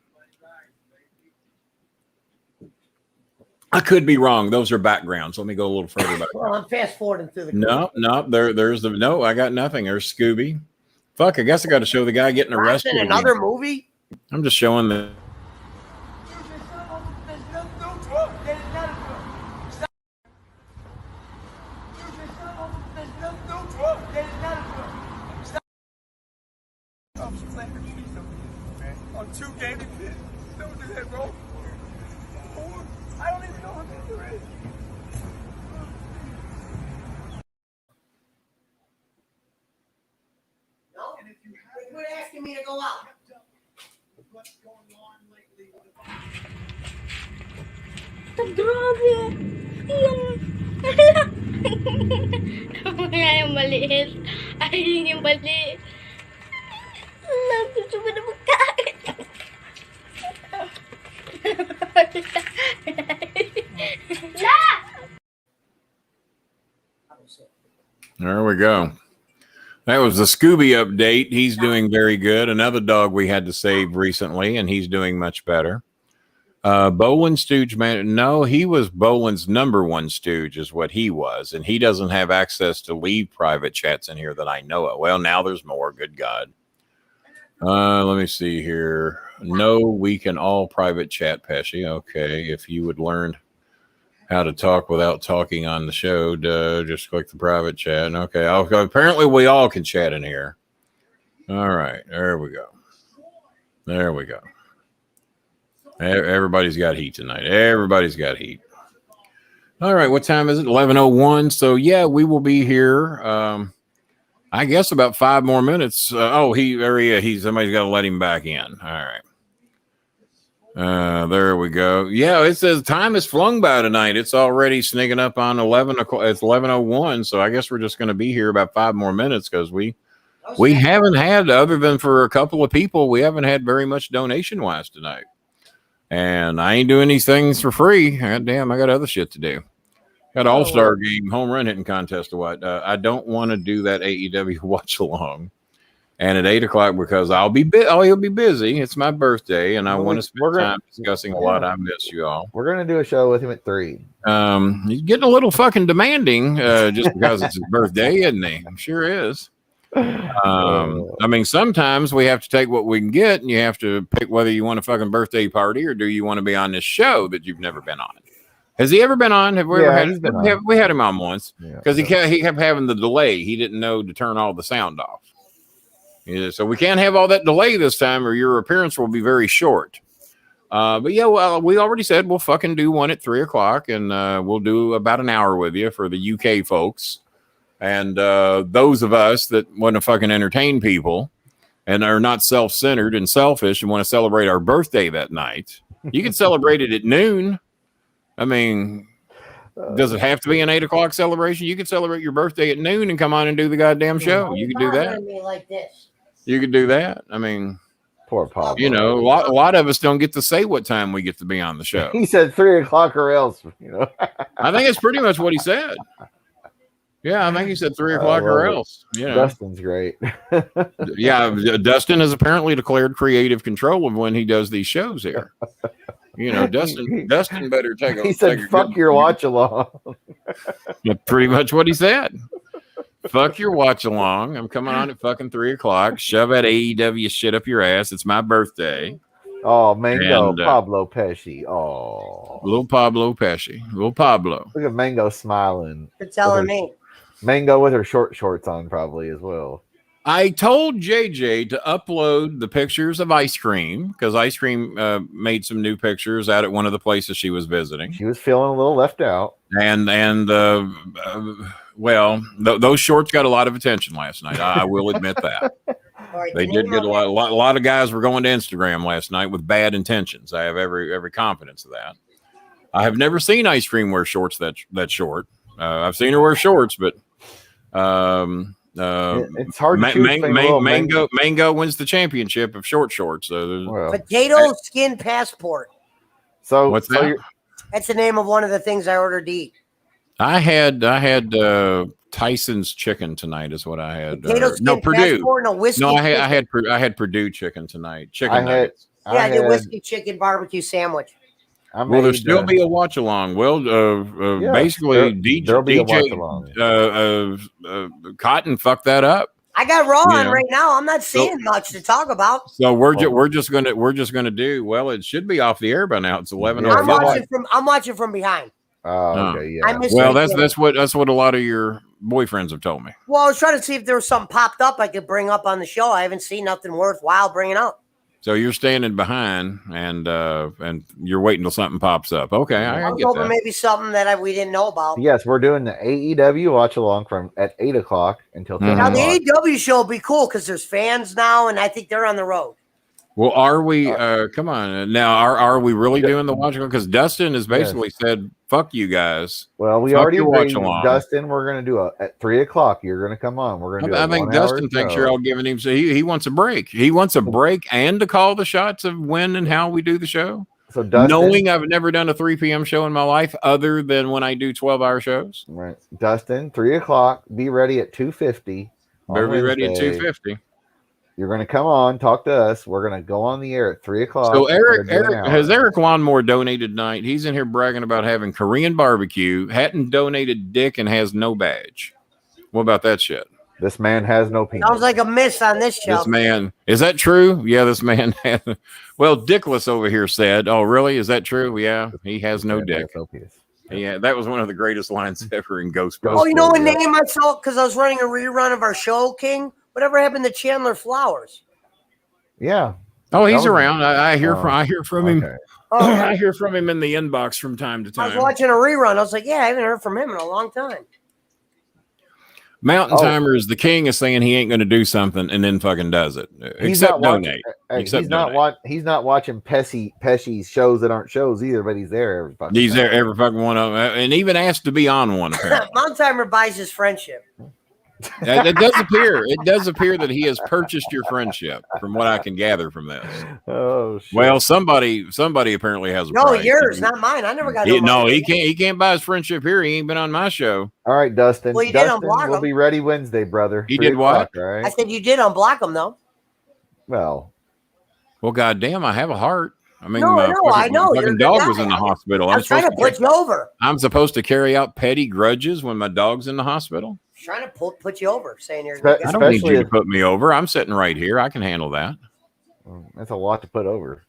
I could be wrong. Those are backgrounds. Let me go a little further back. Well, I'm fast forwarding through the. No. I got nothing. There's Scooby. Fuck. I guess I got to show the guy getting arrested. In another movie. I'm just showing the. On 2 games, don't do that, bro. I don't even know what this is. No, they quit asking me to go out. What's going on lately? Grabe. Yan. Yung maliit. Ayun yung maliit. Gusto ko na magkain. La! we go. That was the Scooby update. He's doing very good. Another dog we had to save recently, and he's doing much better. Bolin Stooge, man. No, he was Bolin's number one stooge is what he was. And he doesn't have access to leave private chats in here that I know of. Well, now there's more. Good God. Let me see here. No, we can all private chat, Pesci. Okay. If you would learn how to talk without talking on the show, just click the private chat. Okay. Apparently we all can chat in here. All right. There we go. There we go. Everybody's got heat tonight. Everybody's got heat. All right. What time is it? 11:01. So, yeah, we will be here. I guess about 5 more minutes. Somebody's got to let him back in. All right. There we go. Yeah, it says time has flung by tonight. It's already sneaking up on 11 o'clock. It's 11:01. So I guess we're just going to be here about 5 more minutes because we haven't had, other than for a couple of people, we haven't had very much donation wise tonight. And I ain't doing these things for free. God damn, I got other shit to do. Got All-Star Game home run hitting contest to what? I don't want to do that AEW watch along. And at 8 o'clock because I'll be busy. It's my birthday, and I want to spend time discussing a lot. I miss you all. We're gonna do a show with him at 3. He's getting a little fucking demanding just because it's his birthday, isn't he? I'm sure is. I mean, sometimes we have to take what we can get, and you have to pick whether you want a fucking birthday party or do you want to be on this show that you've never been on. Has he ever been on? Have we ever had? We had him on once because he kept having the delay. He didn't know to turn all the sound off. Yeah, so we can't have all that delay this time, or your appearance will be very short. But yeah, well, we already said we'll fucking do one at 3 o'clock, and we'll do about an hour with you for the UK folks. And those of us that want to fucking entertain people and are not self-centered and selfish and want to celebrate our birthday that night, you can celebrate it at noon. I mean, does it have to be an 8 o'clock celebration? You can celebrate your birthday at noon and come on and do the goddamn show. You can do that. Like this. You could do that. I mean, poor Pablo. You know, a lot of us don't get to say what time we get to be on the show. He said 3 o'clock or else. You know, I think it's pretty much what he said. Yeah, I think he said 3 o'clock or else. You know. Dustin's great. Yeah, Dustin has apparently declared creative control of when he does these shows here. You know, Dustin better take a. He said, "Fuck your watch along." That's pretty much what he said. Fuck your watch along. I'm coming on at fucking 3 o'clock. Shove that AEW shit up your ass. It's my birthday. Oh, Mango, Pablo Pesci. Oh, little Pablo Pesci. Little Pablo. Look at Mango smiling. You're telling me. Mango with her short shorts on probably as well. I told JJ to upload the pictures of Ice Cream because Ice Cream made some new pictures out at one of the places she was visiting. She was feeling a little left out. Those shorts got a lot of attention last night. I will admit that. Right, they did get a lot of guys were going to Instagram last night with bad intentions. I have every confidence of that. I have never seen Ice Cream wear shorts that short. I've seen her wear shorts, but it's hard to choose. Mango wins the championship of short shorts. So potato skin passport. So what's that? That's the name of one of the things I ordered to eat. I had Tyson's chicken tonight is what I had. Purdue. I had Purdue chicken tonight. Chicken nuggets. I did whiskey chicken barbecue sandwich. Will there still be a watch along? Well, basically, DJ Cotton fucked that up. I got Raw on right now. I'm not seeing much to talk about. So we're just gonna do. Well, it should be off the air by now. It's 11. I'm watching from behind. Oh, okay, yeah. Well, that's what a lot of your boyfriends have told me. Well, I was trying to see if there was something popped up I could bring up on the show. I haven't seen nothing worthwhile bringing up. So you're standing behind and you're waiting till something pops up. Okay, I was get hoping that. maybe something that we didn't know about. Yes, we're doing the AEW watch along from at 8 o'clock until 10 Now o'clock. the AEW show will be cool because there's fans now, and I think they're on the road. Well, are we? Come on now. Are we really doing the watch along? Because Dustin has basically said, "Fuck you guys." Well, we already agreed. Dustin, we're going to do at 3 o'clock. You're going to come on. We're going to do. I think Dustin thinks you're all giving him. So he wants a break. He wants a break and to call the shots of when and how we do the show. So Dustin, knowing I've never done a 3 p.m. show in my life other than when I do 12-hour shows. right? Dustin, 3:00. Be ready at 2:50. Better be ready at 2:50. You're going to come on, talk to us. We're going to go on the air at 3:00. So Eric has Eric Lawnmower donated tonight. He's in here bragging about having Korean barbecue, hadn't donated dick, and has no badge. What about that shit? This man has no penis. Sounds like a miss on this show. This man, is that true? Yeah, this man has. Well, Dickless over here said, "Oh, really? Is that true? Yeah, he has no dick." Yeah, that was one of the greatest lines ever in Ghostbusters. Oh, you know what name I saw? Because I was running a rerun of our show, King. Whatever happened to Chandler Flowers? Yeah. Oh, he's around. I hear from him. Okay. Oh, I hear from him in the inbox from time to I was time. watching a rerun. I was like, yeah, I haven't heard from him in a long time. Mountain Timer is the king is saying he ain't going to do something and then fucking does it. Except donate. He's not watching Pesci's shows that aren't shows either, but he's there every fucking He's time. there every fucking one of them, and even asked to be on one. Apparently. Mountain Timer buys his friendship. It does appear. It does appear that he has purchased your friendship, from what I can gather from this. Oh, shit. Well, somebody apparently has a No, price. yours, not mine. I never got he can't buy his friendship here. He ain't been on my show. All right, Dustin. Well, you did unblock we'll him. be ready Wednesday, brother. He did what? Right? I said you did unblock him, though. Well, goddamn, I have a heart. I mean, No, I know. My fucking dog was in the hospital. I'm trying to put you over. I'm supposed to carry out petty grudges when my dog's in the hospital. Trying to put you over, saying you're. I don't need you to put me over. I'm sitting right here. I can handle that. That's a lot to put over.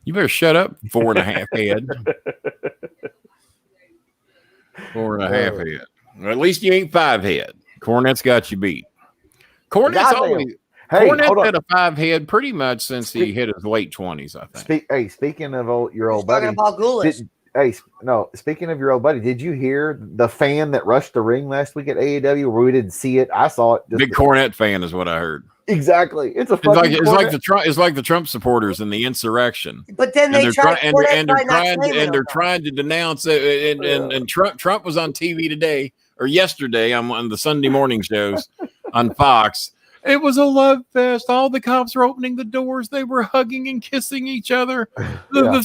You better shut up, 4.5 head. 4.5 head. Well, at least you ain't 5 head. Cornette's got you beat. Cornette's always. Cornette had a 5 head pretty much since he hit his late 20s, I think. Speaking of your old buddy. Talking about Ghoulish. Speaking of your old buddy, did you hear the fan that rushed the ring last week at AEW where we didn't see it? I saw it. Big Cornette fan is what I heard. Exactly. It's like the Trump supporters in the insurrection. But then they're trying to denounce it. And Trump was on TV today or yesterday on the Sunday morning shows on Fox. It was a love fest. All the cops were opening the doors. They were hugging and kissing each other. Did you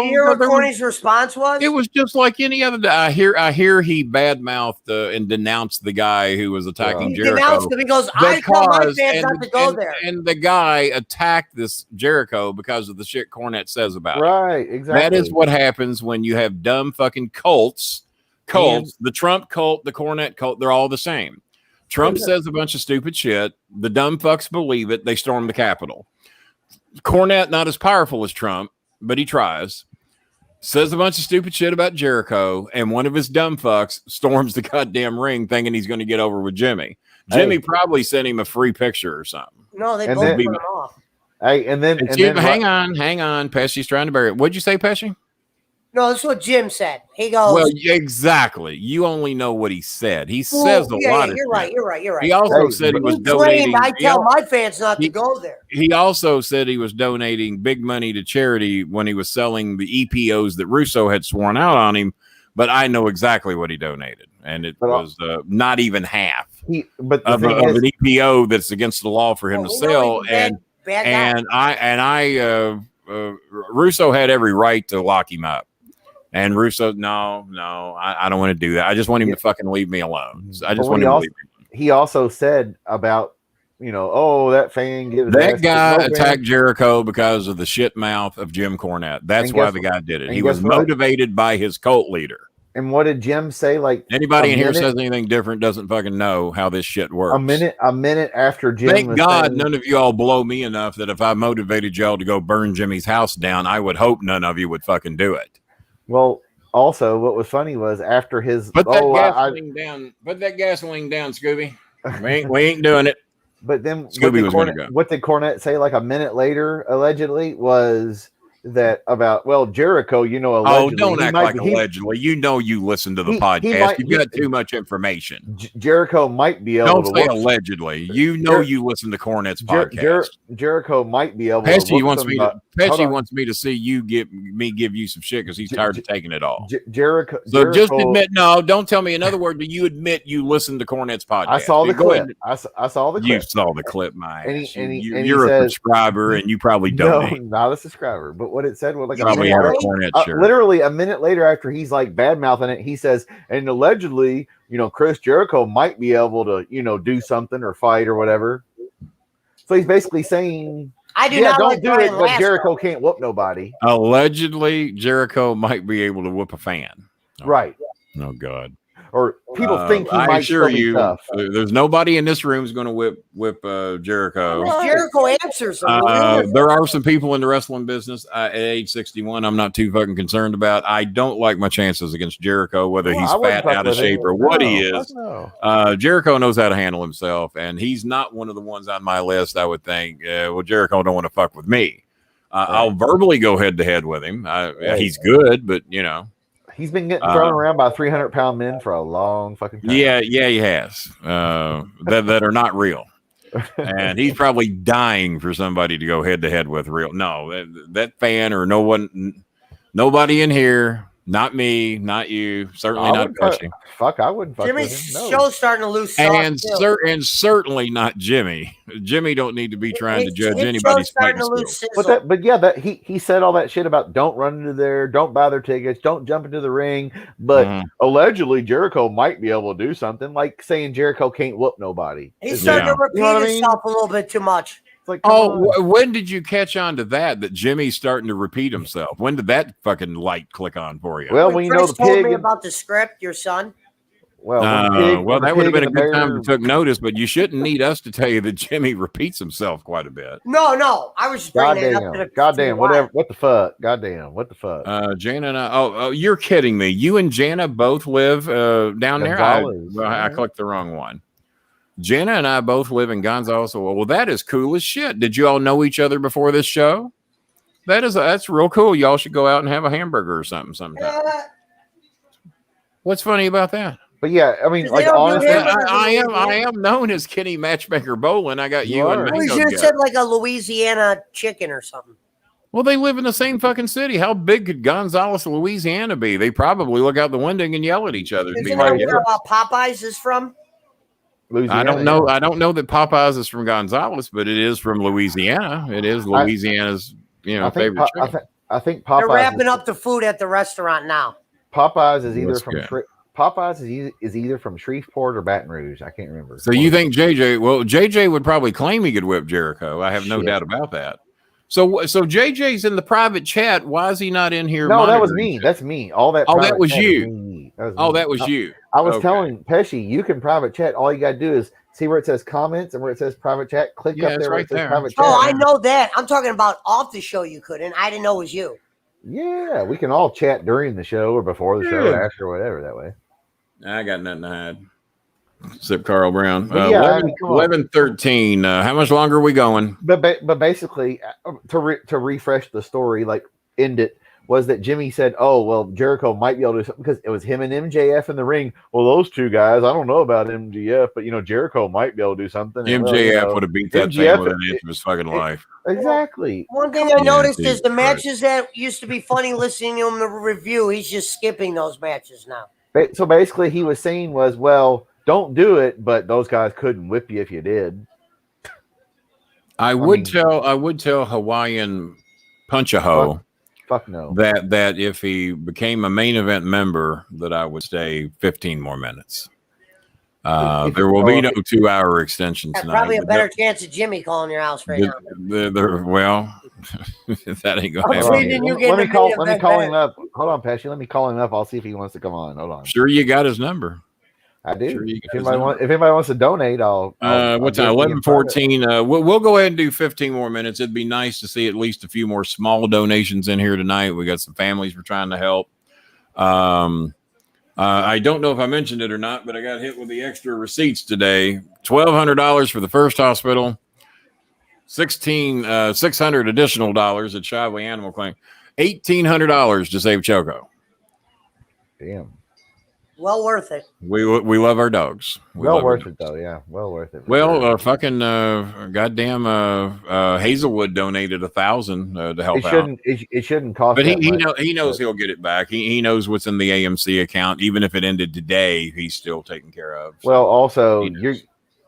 hear what Corny's response was? It was just like any other day. I hear he badmouthed and denounced the guy who was attacking Jericho. He denounced him. He goes, I tell my fans not to go there. And the guy attacked this Jericho because of the shit Cornette says about it. Right, exactly. That is what happens when you have dumb fucking cults. The Trump cult, the Cornette cult, they're all the same. Trump says a bunch of stupid shit. The dumb fucks believe it. They storm the Capitol. Cornette, not as powerful as Trump, but he tries. Says a bunch of stupid shit about Jericho, and one of his dumb fucks storms the goddamn ring thinking he's going to get over with Jimmy. Jimmy probably sent him a free picture or something. No, they both put him off. Hey, and then hang on. Pesci's trying to bury it. What'd you say, Pesci? No, that's what Jim said. He goes, well, exactly. You only know what he said. He says a lot of You're right. He also said he was donating. I tell my fans not to go there. He also said he was donating big money to charity when he was selling the EPOs that Russo had sworn out on him. But I know exactly what he donated, and it was not even half of an EPO that's against the law for him to sell. Russo had every right to lock him up. And Russo, no, I don't want to do that. I just want him to fucking leave me alone. I just want him to leave me alone. He also said about, that fan gives that guy attacked Jericho because of the shit mouth of Jim Cornette. That's why the guy did it. He was motivated by his cult leader. And what did Jim say? Like anybody in here says anything different doesn't fucking know how this shit works. A minute after Jim. Thank God none of you all blow me enough that if I motivated y'all to go burn Jimmy's house down, I would hope none of you would fucking do it. Well, also, what was funny was after his put that gasoline down, Scooby. We ain't doing it. But then Scooby was going to go. What did Cornette say? Like a minute later, allegedly, was that about Jericho, Oh, allegedly. don't act like allegedly. You listen to the podcast. You've got too much information. Jericho might be able to. Don't say allegedly. You listen to Cornette's podcast. Jericho might be able Pesci to. Pesci wants me to see you give you some shit because he's tired of taking it all. Jericho. Just admit. No, don't tell me another word. But you admit you listened to Cornette's podcast. I saw the clip. I saw the clip. You saw the clip, my ass. You're a subscriber, and you probably don't. No, not a subscriber. But what it said was like probably have a Cornette shirt. Literally a minute later, after he's like bad mouthing it, he says, and allegedly, Chris Jericho might be able to, do something or fight or whatever. So he's basically saying, don't do it, but Jericho can't whoop nobody. Allegedly, Jericho might be able to whoop a fan. Right. Oh God. Or people think he might. I assure you, tough. There's nobody in this room who's going to whip Jericho. Jericho answers. There are some people in the wrestling business at age 61. I'm not too fucking concerned about. I don't like my chances against Jericho, whether he's fat, out of shape, or what he is. Jericho knows how to handle himself, and he's not one of the ones on my list. I would think. Jericho don't want to fuck with me. I'll verbally go head to head with him. He's good, but he's been getting thrown around by 300-pound men for a long fucking time. Yeah, he has. That are not real. And he's probably dying for somebody to go head to head with real. No, that fan or nobody in here, not me, not you, certainly not Pesci. I wouldn't fuck Jimmy's with him. No. show's starting to lose and certainly not Jimmy. Jimmy don't need to be trying to judge anybody's fighting skills. But he said all that shit about don't run into there, don't buy their tickets, don't jump into the ring. But allegedly Jericho might be able to do something, like saying Jericho can't whoop nobody. He's starting to repeat himself a little bit too much. Like, when did you catch on to that Jimmy's starting to repeat himself? When did that fucking light click on for you? Well, when you know the told pig me about the script, your son. Well, that would have been a good time to take notice, but you shouldn't need us to tell you that Jimmy repeats himself quite a bit. No, I was just bringing it up to the goddamn, whatever, what the fuck, goddamn, what the fuck. Jana and I. You're kidding me. You and Jana both live down there. I clicked the wrong one. Jana and I both live in Gonzales. Well, that is cool as shit. Did you all know each other before this show? That's real cool. Y'all should go out and have a hamburger or something sometime. What's funny about that? But yeah, I mean, like honestly, I am known as Kenny Matchmaker Bolin. I got you and Mango. We should have said like a Louisiana chicken or something. Well, they live in the same fucking city. How big could Gonzales, Louisiana be? They probably look out the window and yell at each other. Is that where Popeyes is from? Louisiana, I don't know. I don't know that Popeyes is from Gonzales, but it is from Louisiana. It is Louisiana's, favorite chicken. I think Popeyes. They're wrapping up the food at the restaurant now. Popeyes is either is either from Shreveport or Baton Rouge. I can't remember. So you think JJ? Well, JJ would probably claim he could whip Jericho. I have no doubt about that. So JJ's in the private chat. Why is he not in here? No, that was me. That's me. All that. Oh, that was you. That was you. I was telling Pesci, you can private chat. All you got to do is see where it says comments and where it says private chat. Click up there where it says private chat. Oh, I know that. I'm talking about off the show. You couldn't. I didn't know it was you. Yeah, we can all chat during the show or before the show, after, or whatever. That way. I got nothing to hide. Except Carl Brown. 11:13. How much longer are we going? But basically, to refresh the story, like end it, was that Jimmy said, "Oh well, Jericho might be able to do something because it was him and MJF in the ring." Well, those two guys, I don't know about MJF, but Jericho might be able to do something. MJF would have beat that thing with an inch of his fucking life. Exactly. One thing I noticed is the matches that used to be funny listening to him to review, he's just skipping those matches now. So basically, he was saying was, well, don't do it, but those guys couldn't whip you if you did. I would tell Hawaiian Punch-a-Ho. Fuck no. That if he became a main event member, that I would stay 15 more minutes. There will be no 2-hour extension tonight. Probably a better chance of Jimmy calling your house right now. Well, that ain't gonna happen. Let me call him up. Hold on, Pesci. Let me call him up. I'll see if he wants to come on. Hold on. Sure, you got his number. I do. Sure, if anybody wants to donate, I'll what time? 11:14. We'll go ahead and do 15 more minutes. It'd be nice to see at least a few more small donations in here tonight. We got some families we're trying to help. I don't know if I mentioned it or not, but I got hit with the extra receipts today. $1,200 for the first hospital. $600 additional dollars at Shively Animal Clinic. $1,800 to save Choco. Damn. Well worth it. We love our dogs. Well worth it though. Yeah, well worth it. Well, goddamn Hazelwood donated $1,000 to help out. It shouldn't cost. But much, he knows he'll get it back. He knows what's in the AMC account. Even if it ended today, he's still taken care of. So well, also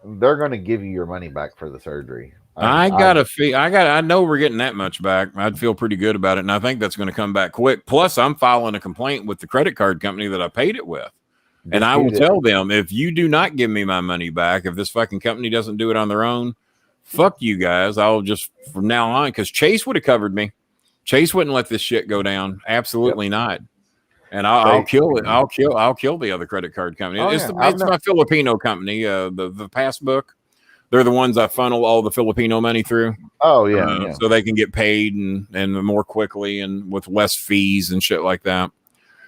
they're going to give you your money back for the surgery. I know we're getting that much back. I'd feel pretty good about it, and I think that's going to come back quick. Plus, I'm filing a complaint with the credit card company that I paid it with, and I will tell them, if you do not give me my money back, if this fucking company doesn't do it on their own, fuck you guys. I'll just from now on, because Chase would have covered me. Chase wouldn't let this shit go down. Absolutely not. And I'll kill it. I'll kill the other credit card company. It's my Filipino company, the Passbook. They're the ones I funnel all the Filipino money through. Oh yeah, so they can get paid and more quickly and with less fees and shit like that.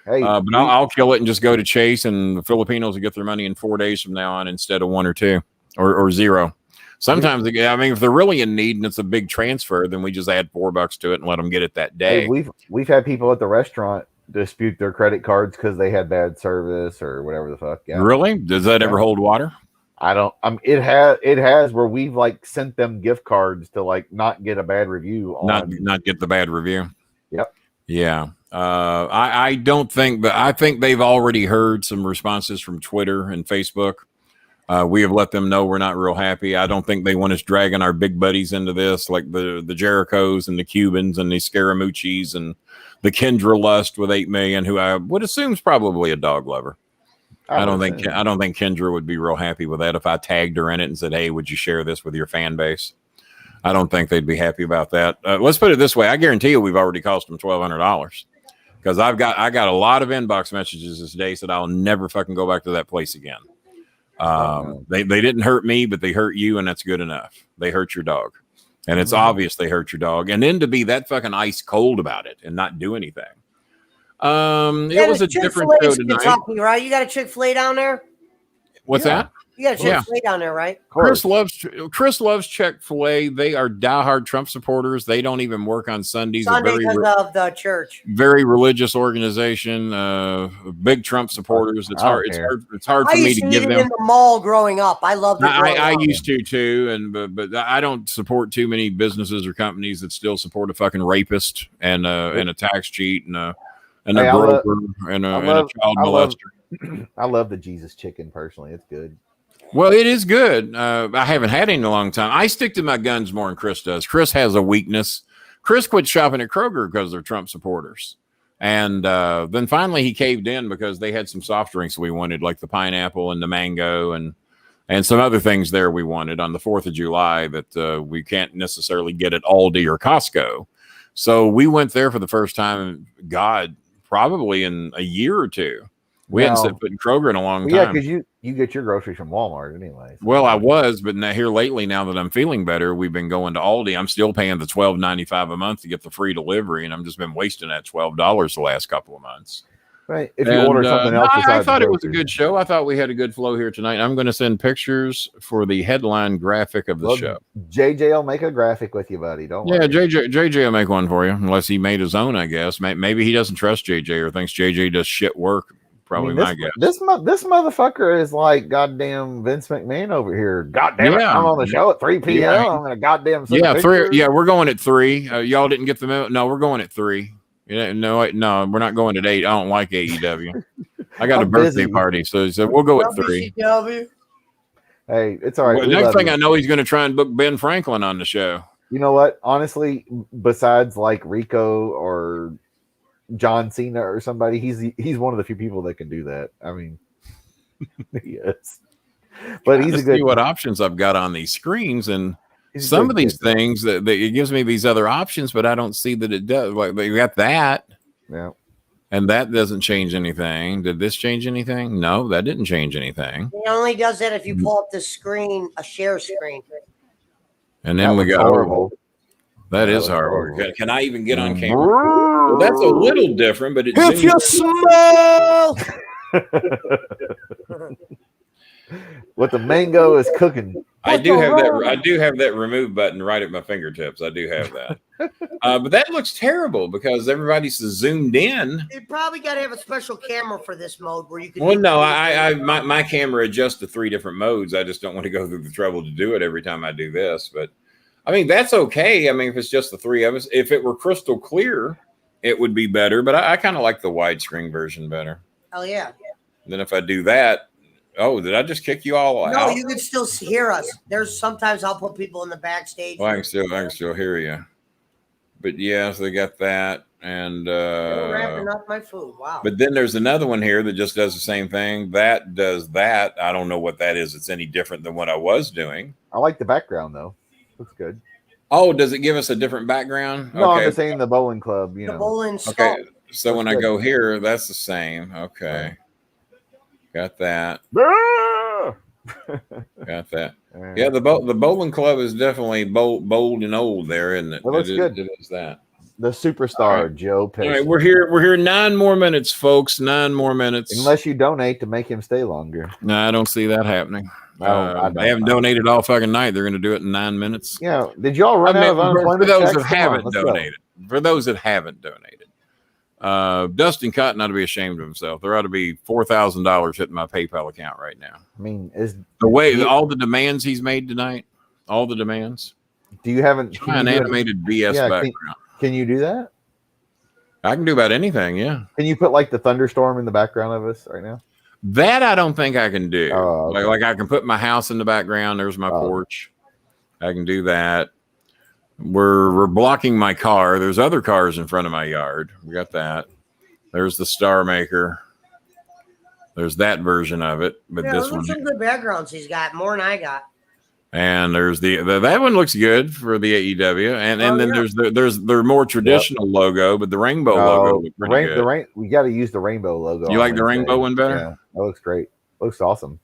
Hey, but I'll kill it and just go to Chase, and the Filipinos will get their money in 4 days from now on instead of 1 or 2 or 0. Sometimes, if they're really in need and it's a big transfer, then we just add $4 to it and let them get it that day. Hey, we've had people at the restaurant dispute their credit cards because they had bad service or whatever the fuck. Yeah. Really? Does that ever hold water? I don't. It has where we've like sent them gift cards to like not get a bad review. Not get the bad review. Yep. Yeah. I don't think, but I think they've already heard some responses from Twitter and Facebook. We have let them know we're not real happy. I don't think they want us dragging our big buddies into this, like the Jerichos and the Cubans and the Scaramucci's and the Kendra Lust with 8 million, who I would assume is probably a dog lover. I don't think Kendra would be real happy with that if I tagged her in it and said, "Hey, would you share this with your fan base?" I don't think they'd be happy about that. Let's put it this way: I guarantee you, we've already cost them $1,200 because I got a lot of inbox messages this day said I'll never fucking go back to that place again. They didn't hurt me, but they hurt you, and that's good enough. They hurt your dog, and it's obvious they hurt your dog. And then to be that fucking ice cold about it and not do anything. It was a different show tonight. Kentucky, right? You got a Chick-fil-A down there? What's that? You got a Chick-fil-A down there, right? Chris loves Chick-fil-A. They are diehard Trump supporters. They don't even work on Sundays. Sunday because of the church. Very religious organization. Big Trump supporters. It's hard for me to give them. In the mall growing up, I loved it. I used to too, but I don't support too many businesses or companies that still support a fucking rapist and a tax cheat and a broker and a child molester. I love the Jesus chicken personally. It's good. Well, it is good. I haven't had it in a long time. I stick to my guns more than Chris does. Chris has a weakness. Chris quit shopping at Kroger because they're Trump supporters. And then finally he caved in because they had some soft drinks we wanted, like the pineapple and the mango and some other things there we wanted on the 4th of July that we can't necessarily get at Aldi or Costco. So we went there for the first time, probably in a year or two. We hadn't set foot in Kroger in a long time. Yeah, because you get your groceries from Walmart anyway. So. Well, I was, but now here lately, now that I'm feeling better, we've been going to Aldi. I'm still paying the $12.95 a month to get the free delivery, and I'm just been wasting that $12 the last couple of months. Right. If you order something else, I thought it was a good show. I thought we had a good flow here tonight. I'm going to send pictures for the headline graphic of the show. JJ will make a graphic with you, buddy. Don't worry. Yeah, JJ will make one for you, unless he made his own, I guess. Maybe he doesn't trust JJ or thinks JJ does shit work. Probably my guess. This motherfucker is like goddamn Vince McMahon over here. Goddamn it, I'm on the show at 3 p.m. Yeah. I'm gonna goddamn we're going at 3. Y'all didn't get the memo. No, we're going at 3. No, we're not going at 8. I don't like AEW. I got a birthday party, so we'll go at 3. Hey, it's all right. Well, next thing I know, he's going to try and book Ben Franklin on the show. You know what? Honestly, besides like Rico or John Cena or somebody, he's one of the few people that can do that. I mean, he is. But he's a good. See what options I've got on these screens, and some of these things that it gives me these other options, but I don't see that it does. Like you got that, yeah, and that doesn't change anything. Did this change anything? No, that didn't change anything. It only does that if you pull up the screen, a share screen. And then we got horrible. That is horrible. Can I even get on camera? Well, that's a little different, but if you smell. What the mango is cooking. I do have that remove button right at my fingertips. I do have that. But that looks terrible because everybody's zoomed in. You probably got to have a special camera for this mode where you can. Well, no, my camera adjusts to 3 different modes. I just don't want to go through the trouble to do it every time I do this. But I mean, that's okay. I mean, if it's just the 3 of us, if it were crystal clear, it would be better. But I kind of like the widescreen version better. Hell yeah. Then if I do that, oh, did I just kick you all out? No, you can still hear us. There's sometimes I'll put people in the backstage. Well, I can still hear you. But yeah, so they got that, and They're wrapping up my food. Wow. But then there's another one here that just does the same thing. That does that. I don't know what that is. It's any different than what I was doing. I like the background though. Looks good. Oh, does it give us a different background? No, okay. I'm just saying the bowling club. You the know. bowling. Okay, so Looks when I good. go here, that's the same. Okay, got that. Ah! Got that. Yeah, the bowling club is definitely bold and old there, isn't it? It looks good. It is that. The superstar right. Joe Pesci. All right, we're here 9 more minutes, folks. 9 more minutes. Unless you donate to make him stay longer. No, I don't see that happening. They haven't donated all fucking night. They're going to do it in 9 minutes. Yeah. Did y'all run out of unemployment for those checks? that Come on, haven't let's go. donated? For those that haven't donated, Dustin Cotton ought to be ashamed of himself. There ought to be $4,000 hitting my PayPal account right now. I mean, is The way all the demands he's made tonight, all the demands. do you haven't Try an animated BS Yeah, background. Can you do that? I can do about anything. Yeah, Can you put like the thunderstorm in the background of us right now? that I don't think I can do. Oh, okay. Like I can put my house in the background. There's my porch. I can do that. We're blocking my car. There's other cars in front of my yard. We got that. There's the Star Maker. There's that version of it, but Yeah, this those one. are some good backgrounds he's got, more than I got. And there's the that one looks good for the AEW, and then yeah. there's their more traditional logo, but the rainbow logo looks pretty good. We got to use the rainbow logo. You on like the Wednesday. rainbow one better? Yeah, that looks great. Looks awesome.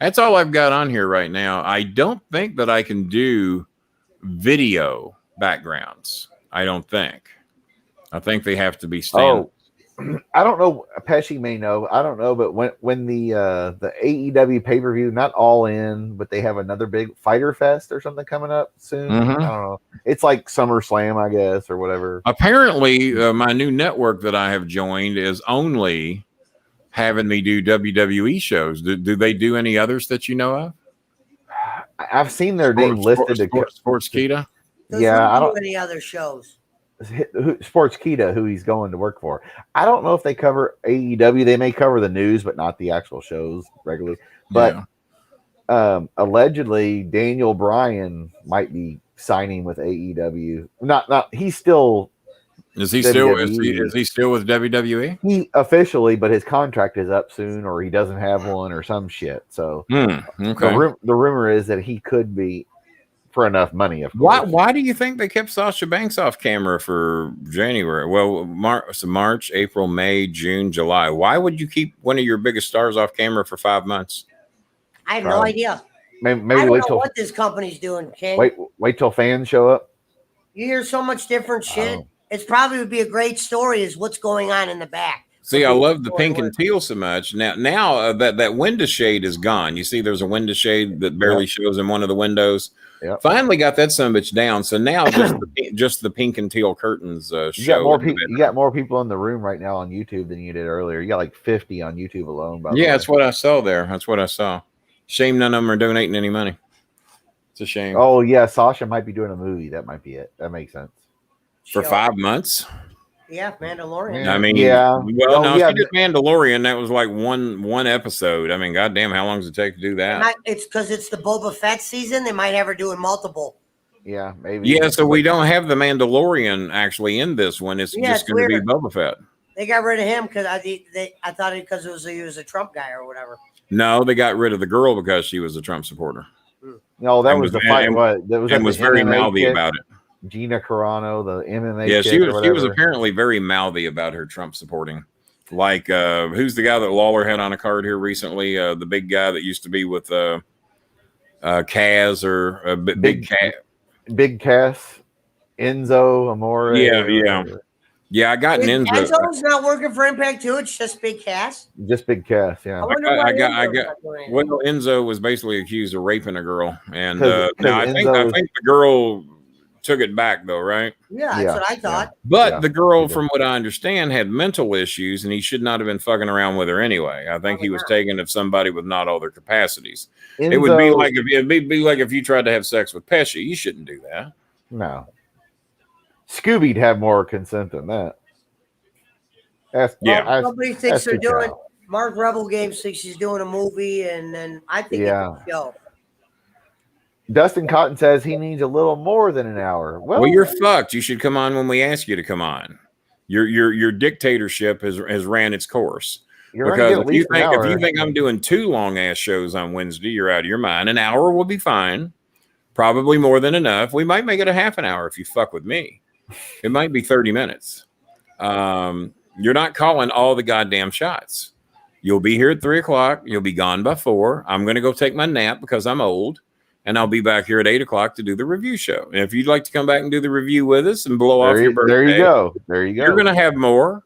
That's all I've got on here right now. I don't think that I can do video backgrounds. I don't think. I think they have to be standard. Oh, I don't know. Pesci may know. I don't know, but when the AEW pay per view, not All In, but they have another big Fighter Fest or something coming up soon. Mhm. I don't know. It's like SummerSlam, I guess, or whatever. Apparently, my new network that I have joined is only having me do WWE shows. Do they do any others that you know of? I've seen their name listed. Sportskeeda. Yeah, I don't. Any other shows. Sportskeeda, who he's going to work for. I don't know if they cover AEW. They may cover the news, but not the actual shows regularly. But allegedly, Daniel Bryan might be signing with AEW. Not. He's still. Is he still? Is he still with WWE? He officially, but his contract is up soon, or he doesn't have one, or some shit. So Okay. the rumor is that he could be. For enough money, of course. Why do you think they kept Sasha Banks off camera for January? Well, March, April, May, June, July. Why would you keep one of your biggest stars off camera for 5 months? I have no idea. Maybe I don't wait know till what this company's doing, King. wait till fans show up. You hear so much different shit. It's probably would be a great story is what's going on in the back. See, I love the pink and teal so much. Now that window shade is gone. You see, there's a window shade that barely shows in one of the windows. Yep. Finally got that son of a bitch down. So now just the pink and teal curtains You show. got more people. You got more people in the room right now on YouTube than you did earlier. You got like 50 on YouTube alone. By the way. That's what I saw there. That's what I saw. Shame none of them are donating any money. It's a shame. Oh yeah, Sasha might be doing a movie. That might be it. That makes sense. For 5 months. Yeah, Mandalorian. I mean, yeah. Well, no, she did Mandalorian. That was like one episode. I mean, goddamn, how long does it take to do that? It's because it's the Boba Fett season. They might have her doing multiple. Yeah, maybe. Yeah, so we don't have the Mandalorian actually in this one. It's just going to be Boba Fett. They got rid of him because I thought it because he was a Trump guy or whatever. No, they got rid of the girl because she was a Trump supporter. No, that was the fight. That was very mouthy about it. Gina Carano, the MMA. Yeah, she was apparently very mouthy about her Trump supporting. Like, who's the guy that Lawler had on a card here recently? The big guy that used to be with Kaz or Big Cass. Big Cass, Enzo Amore. Yeah. Yeah, I got an Enzo. Enzo's not working for Impact too. It's just Big Cass. Just Big Cass, yeah. I wonder why I Enzo's got. not doing it. Well, Enzo was basically accused of raping a girl, and 'Cause now I think the girl took it back though, right? Yeah, that's what I thought. But the girl, from what I understand, had mental issues, and he should not have been fucking around with her anyway. I think he was taken of somebody with not all their capacities. It would be like if you tried to have sex with Pesci. You shouldn't do that. No. Scooby'd have more consent than that. Somebody thinks they're doing. Mark Rebel Game thinks he's doing a movie, and then I think it's a show. Dustin Cotton says he needs a little more than an hour. Well, you're fucked. You should come on when we ask you to come on. Your dictatorship has ran its course. Because if you think I'm doing 2 long ass shows on Wednesday, you're out of your mind. An hour will be fine. Probably more than enough. We might make it a half an hour if you fuck with me. It might be 30 minutes. You're not calling all the goddamn shots. You'll be here at 3 o'clock. You'll be gone by 4. I'm going to go take my nap because I'm old. And I'll be back here at 8 o'clock to do the review show. And if you'd like to come back and do the review with us and blow off your birthday, there you go. There you go. You're going to have more.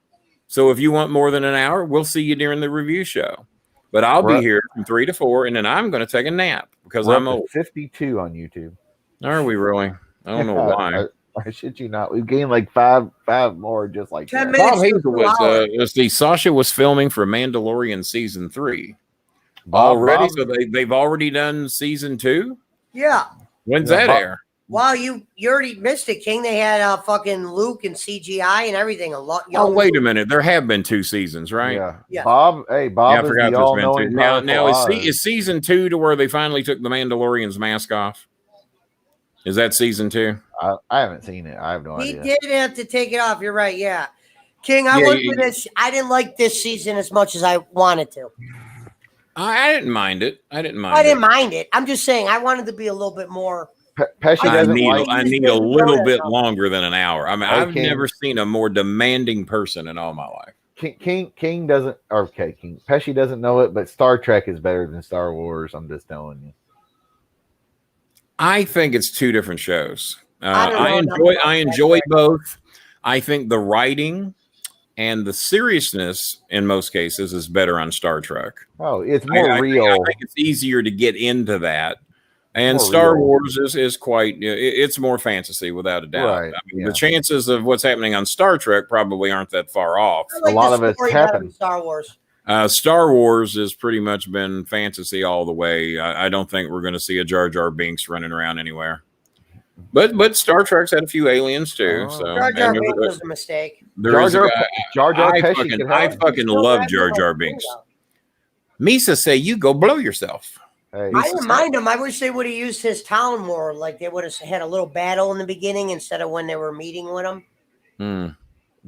So if you want more than an hour, we'll see you during the review show. But I'll be here from 3 to 4, and then I'm going to take a nap because I'm old. 52 on YouTube. Are we really? I don't know why. I shit you not. We've gained like five more just like 10 that. minutes. Bob Hazel was Sasha was filming for Mandalorian season 3 already. So they've already done season 2. Yeah. When's that air? Wow, you already missed it, King. They had fucking Luke and CGI and everything. Oh, wait a minute. There have been 2 seasons, right? Yeah. Bob. Hey, Bob. Yeah, I forgot there's been 2. Now is season 2 to where they finally took the Mandalorian's mask off? Is that season 2? I haven't seen it. I have no idea. He did have to take it off. You're right. Yeah. King, I didn't like this season as much as I wanted to. I didn't mind it. I didn't mind it. I'm just saying I wanted to be a little bit more. Pesci I need a little bit longer than an hour. I mean, I've never seen a more demanding person in all my life. King doesn't. Okay, King Pesci doesn't know it, but Star Trek is better than Star Wars. I'm just telling you. I think it's 2 different shows. I enjoy both. I think the writing and the seriousness in most cases is better on Star Trek. Oh, it's more real. I think it's easier to get into that. And Star Wars is quite, it's more fantasy without a doubt. Right. I mean, the chances of what's happening on Star Trek probably aren't that far off. Like a lot of it's happened. Star Wars. Star Wars has pretty much been fantasy all the way. I don't think we're going to see a Jar Jar Binks running around anywhere. But Star Trek's had a few aliens too. So Jar Jar Binks was a mistake. Jar Jar Pesci. I fucking love Jar Jar Binks. Misa say you go blow yourself. Hey, I didn't mind him. I wish they would have used his town more. Like they would have had a little battle in the beginning instead of when they were meeting with him.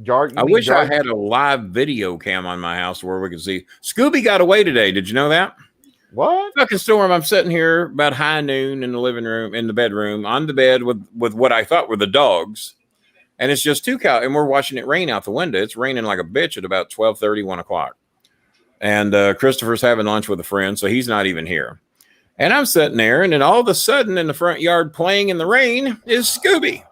I wish I had a live video cam on my house where we could see. Scooby got away today. Did you know that? What? Fucking storm. I'm sitting here about high noon in the living room, in the bedroom, on the bed with what I thought were the dogs. And it's just 2 cows. And we're watching it rain out the window. It's raining like a bitch at about 12:30, 1 o'clock. And Christopher's having lunch with a friend, so he's not even here. And I'm sitting there, and then all of a sudden in the front yard playing in the rain is Scooby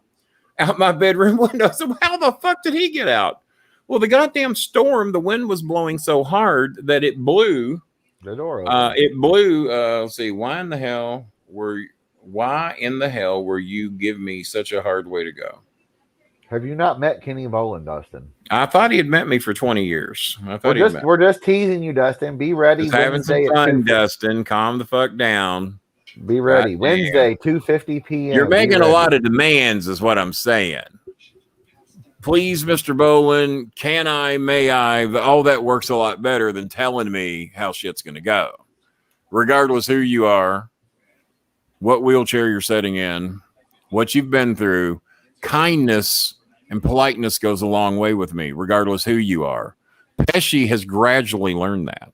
out my bedroom window. So how the fuck did he get out? Well, the goddamn storm, the wind was blowing so hard that it blew the door open. Let's see, why in the hell were you give me such a hard way to go? Have you not met Kenny Bolin, Dustin? I thought he had met me for 20 years. We're just teasing you, Dustin. Be ready. Just having some fun, Dustin. Calm the fuck down. Be ready. Wednesday, 2:50 p.m. You're making a lot of demands, is what I'm saying. Please, Mr. Bolin, can I, may I? All that works a lot better than telling me how shit's going to go. Regardless who you are, what wheelchair you're sitting in, what you've been through, kindness and politeness goes a long way with me, regardless who you are. Pesci has gradually learned that.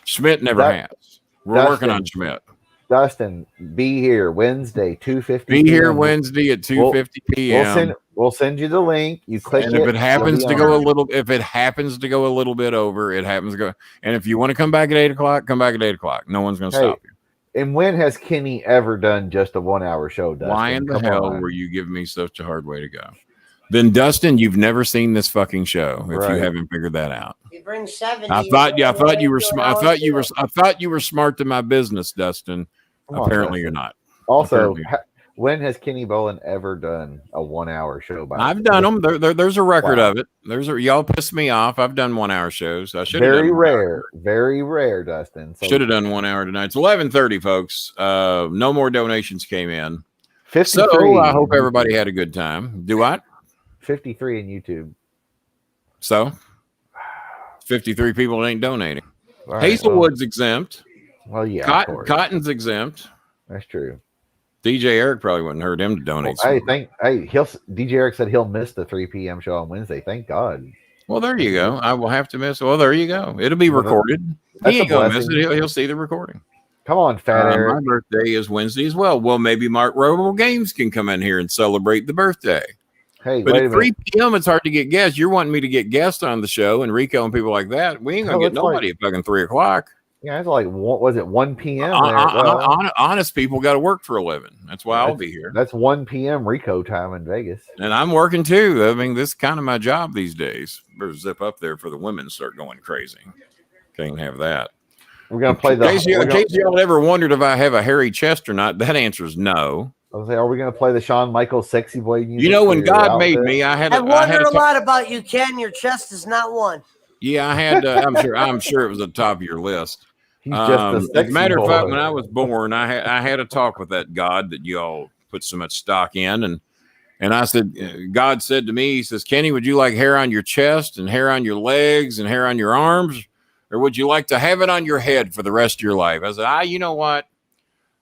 Schmidt never has. We're working on Schmidt. Dustin, be here Wednesday, 2:50. Be here Wednesday at 2:50 p.m. We'll send you the link. You click and if it happens to go a little, bit over, it happens to go. And if you want to come back at 8 o'clock, come back at 8 o'clock. No one's going to stop you. And when has Kenny ever done just a 1 hour show? Dustin? Why in the hell were you giving me such a hard way to go? Then Dustin, you've never seen this fucking show if Right. you haven't figured that out. You bring 70. I thought you were smart to my business, Dustin. Come on, Apparently Dustin. you're not. Also, Apparently. when has Kenny Bolin ever done a 1 hour show? I've done them. There's a record of it. Y'all pissed me off. I've done 1 hour shows. I should have Very done rare, Dustin. So should have done 1 hour tonight. It's 11:30, folks. No more donations came in. 53. So I hope everybody had a good time. Do I? 53 in YouTube. So 53 people ain't donating. All right, Hazelwood's exempt. Well, yeah, of course. Cotton's exempt. That's true. DJ Eric probably wouldn't hurt him to donate. DJ Eric said he'll miss the 3 p.m. show on Wednesday. Thank God. Well, there you go. I will have to miss. Well, there you go. It'll be recorded. That's He ain't a gonna miss blessing. it. He'll see the recording. Come on, Fat Eric. My birthday is Wednesday as well. Well, maybe Mark Robo Games can come in here and celebrate the birthday. Hey, But wait a at minute. 3 p.m., it's hard to get guests. You're wanting me to get guests on the show and Rico and people like that. We ain't gonna No, get it's like- nobody at fucking 3 o'clock. Yeah, it's like, what was it, 1 p.m.? there? Well, Honest people got to work for a living. That's why I'll be here. that's 1 p.m. Rico time in Vegas. And I'm working too. I mean, this is kind of my job these days. Better zip up there for the women start going crazy. Can't have that. We're gonna play the. In case y'all ever wondered if I have a hairy chest or not, that answer is no. I was like, are we gonna play the Shawn Michaels "Sexy Boy"? You know, when God made me, I had. I wondered a lot about you, Ken. Your chest is not one. Yeah, I had. I'm sure it was at the top of your list. He's just a As sexy a matter of fact, boy. when I was born, I had a talk with that God that you all put so much stock in, and I said, God said to me, He says, Kenny, would you like hair on your chest and hair on your legs and hair on your arms, or would you like to have it on your head for the rest of your life? I said, you know what?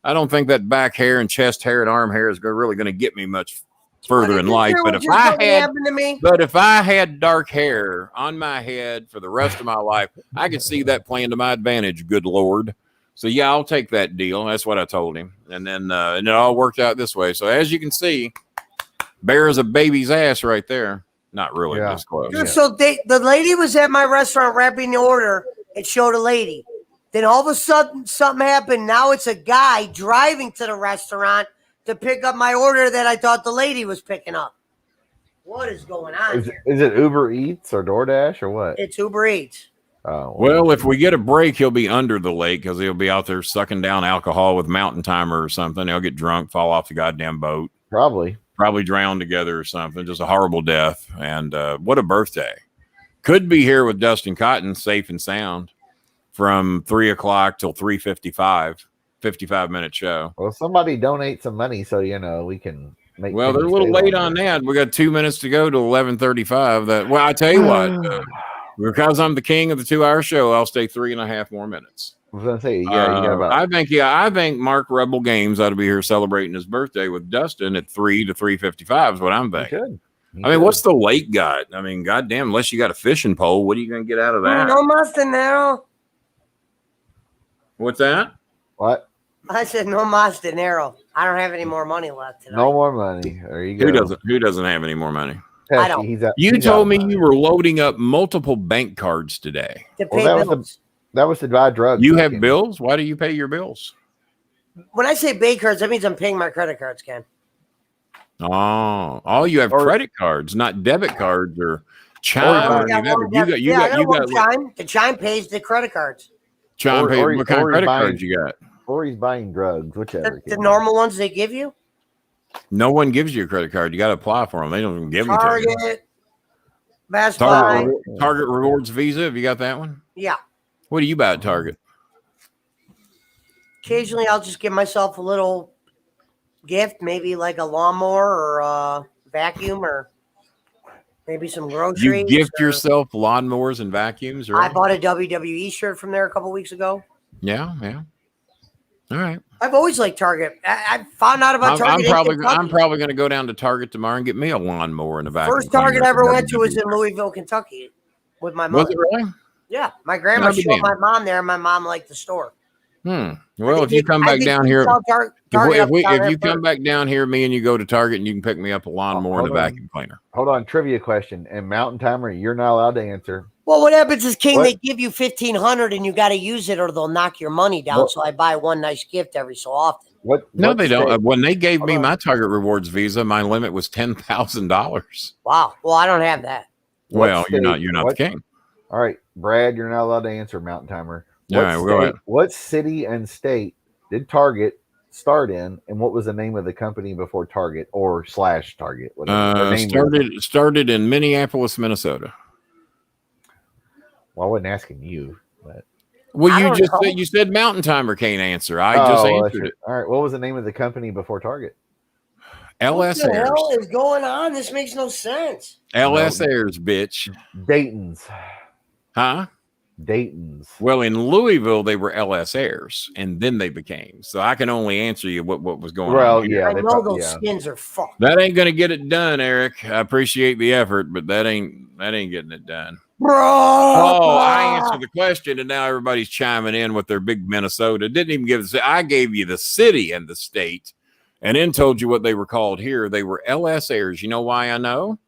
I don't think that back hair and chest hair and arm hair is really going to get me much further in life. But if I had dark hair on my head for the rest of my life, I could see that playing to my advantage. Good Lord. So yeah, I'll take that deal. That's what I told him. And then, and it all worked out this way. So as you can see, bears a baby's ass right there. Not really this close. Yeah. So the lady was at my restaurant wrapping the order. It showed a lady. Then all of a sudden something happened. Now it's a guy driving to the restaurant to pick up my order that I thought the lady was picking up. What is going on? Is it Uber Eats or DoorDash or what? It's Uber Eats. Oh, well, if we get a break, he'll be under the lake because he'll be out there sucking down alcohol with Mountain Timer or something. He'll get drunk, fall off the goddamn boat. Probably drown together or something. Just a horrible death. And what a birthday. Could be here with Dustin Cotton, safe and sound, from 3 o'clock till 3:55. 55-minute show. Well, somebody donate some money so we can make. Well, they're a little late on that. We got 2 minutes to go to 11:35. Well, I tell you what, because I'm the king of the 2-hour show, I'll stay 3.5 more minutes. I was gonna say, you got about. I think Mark Rebel Games ought to be here celebrating his birthday with Dustin at 3 to 3:55 is what I'm thinking. What's the lake got? I mean, goddamn, unless you got a fishing pole, what are you going to get out of that? No más dinero. What's that? What? I said no más dinero. I don't have any more money left tonight. No more money. There you go. Who doesn't have any more money? Pesci, I don't. You told me you were loading up multiple bank cards today. To pay bills. That was to buy drugs. You have bills? Why do you pay your bills? When I say bank cards, that means I'm paying my credit cards, Ken. Oh, you have credit cards, not debit cards or Chime. You got Chime. The Chime pays the credit cards. Chime pays. What kind of credit cards you got? Or he's buying drugs, whichever. The normal ones they give you. No one gives you a credit card. You got to apply for them. They don't even give them to you. Target, Best Buy, Target Rewards Visa. Have you got that one? Yeah. What do you buy at Target? Occasionally, I'll just give myself a little gift, maybe like a lawnmower or a vacuum or maybe some groceries. You gift yourself lawnmowers and vacuums? I bought a WWE shirt from there a couple weeks ago. Yeah. All right. I've always liked Target. I found out about Target. I'm probably going to go down to Target tomorrow and get me a lawnmower and a vacuum. First Target I ever went to was in Louisville, Kentucky, with my mother. Was it really? Yeah, my grandma showed my mom there, and my mom liked the store. Well, if you come back down here, if you come back down here, me and you go to Target, and you can pick me up a lawnmower and a vacuum cleaner. Hold on, trivia question. And Mountain Timer, you're not allowed to answer. Well, what happens is, King, they give you $1,500 and you got to use it or they'll knock your money down. So I buy one nice gift every so often. No, they don't. state- When they gave me Hold on. my Target Rewards Visa, my limit was $10,000. Wow. Well, I don't have that. what Well, you're state- not what- the king. All right, Brad, you're not allowed to answer Mountain Timer. All right, we'll go ahead. What city and state did Target start in, and what was the name of the company before Target or / Target? Whatever. Their name was. Started in Minneapolis, Minnesota. Well, I wasn't asking you, but Well, I you don't just know. said you said Mountain Timer can't answer. I just well, answered it. All right, what was the name of the company before Target? LS What the Airs. hell is going on? This makes no sense. LS Airs, bitch. Dayton's. Huh? Dayton's. Well, in Louisville, they were LS Airs, and then they became. So I can only answer you what was going Well, on. Here. yeah, I they know probably- those yeah. skins are fucked. That ain't gonna get it done, Eric. I appreciate the effort, but that ain't getting it done. Bro. Oh, I answered the question, and now everybody's chiming in with their big Minnesota. Didn't even give the. I gave you the city and the state, and then told you what they were called here. They were LS Airs. You know why I know?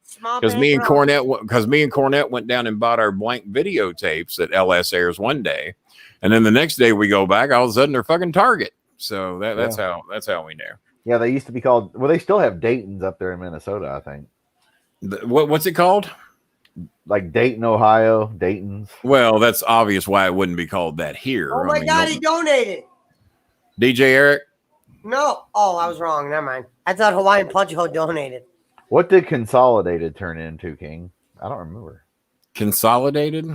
Because me and Cornette went down and bought our blank videotapes at LS Airs one day, and then the next day we go back, all of a sudden they're fucking Target. So that's how we know. Yeah, they used to be called. Well, they still have Dayton's up there in Minnesota, I think. What's it called? Like Dayton, Ohio, Dayton's. Well, that's obvious why it wouldn't be called that here. Oh my God, he donated. DJ Eric. No. Oh, I was wrong. Never mind. I thought Hawaiian Punch Ho donated. What did Consolidated turn into, King? I don't remember. Consolidated.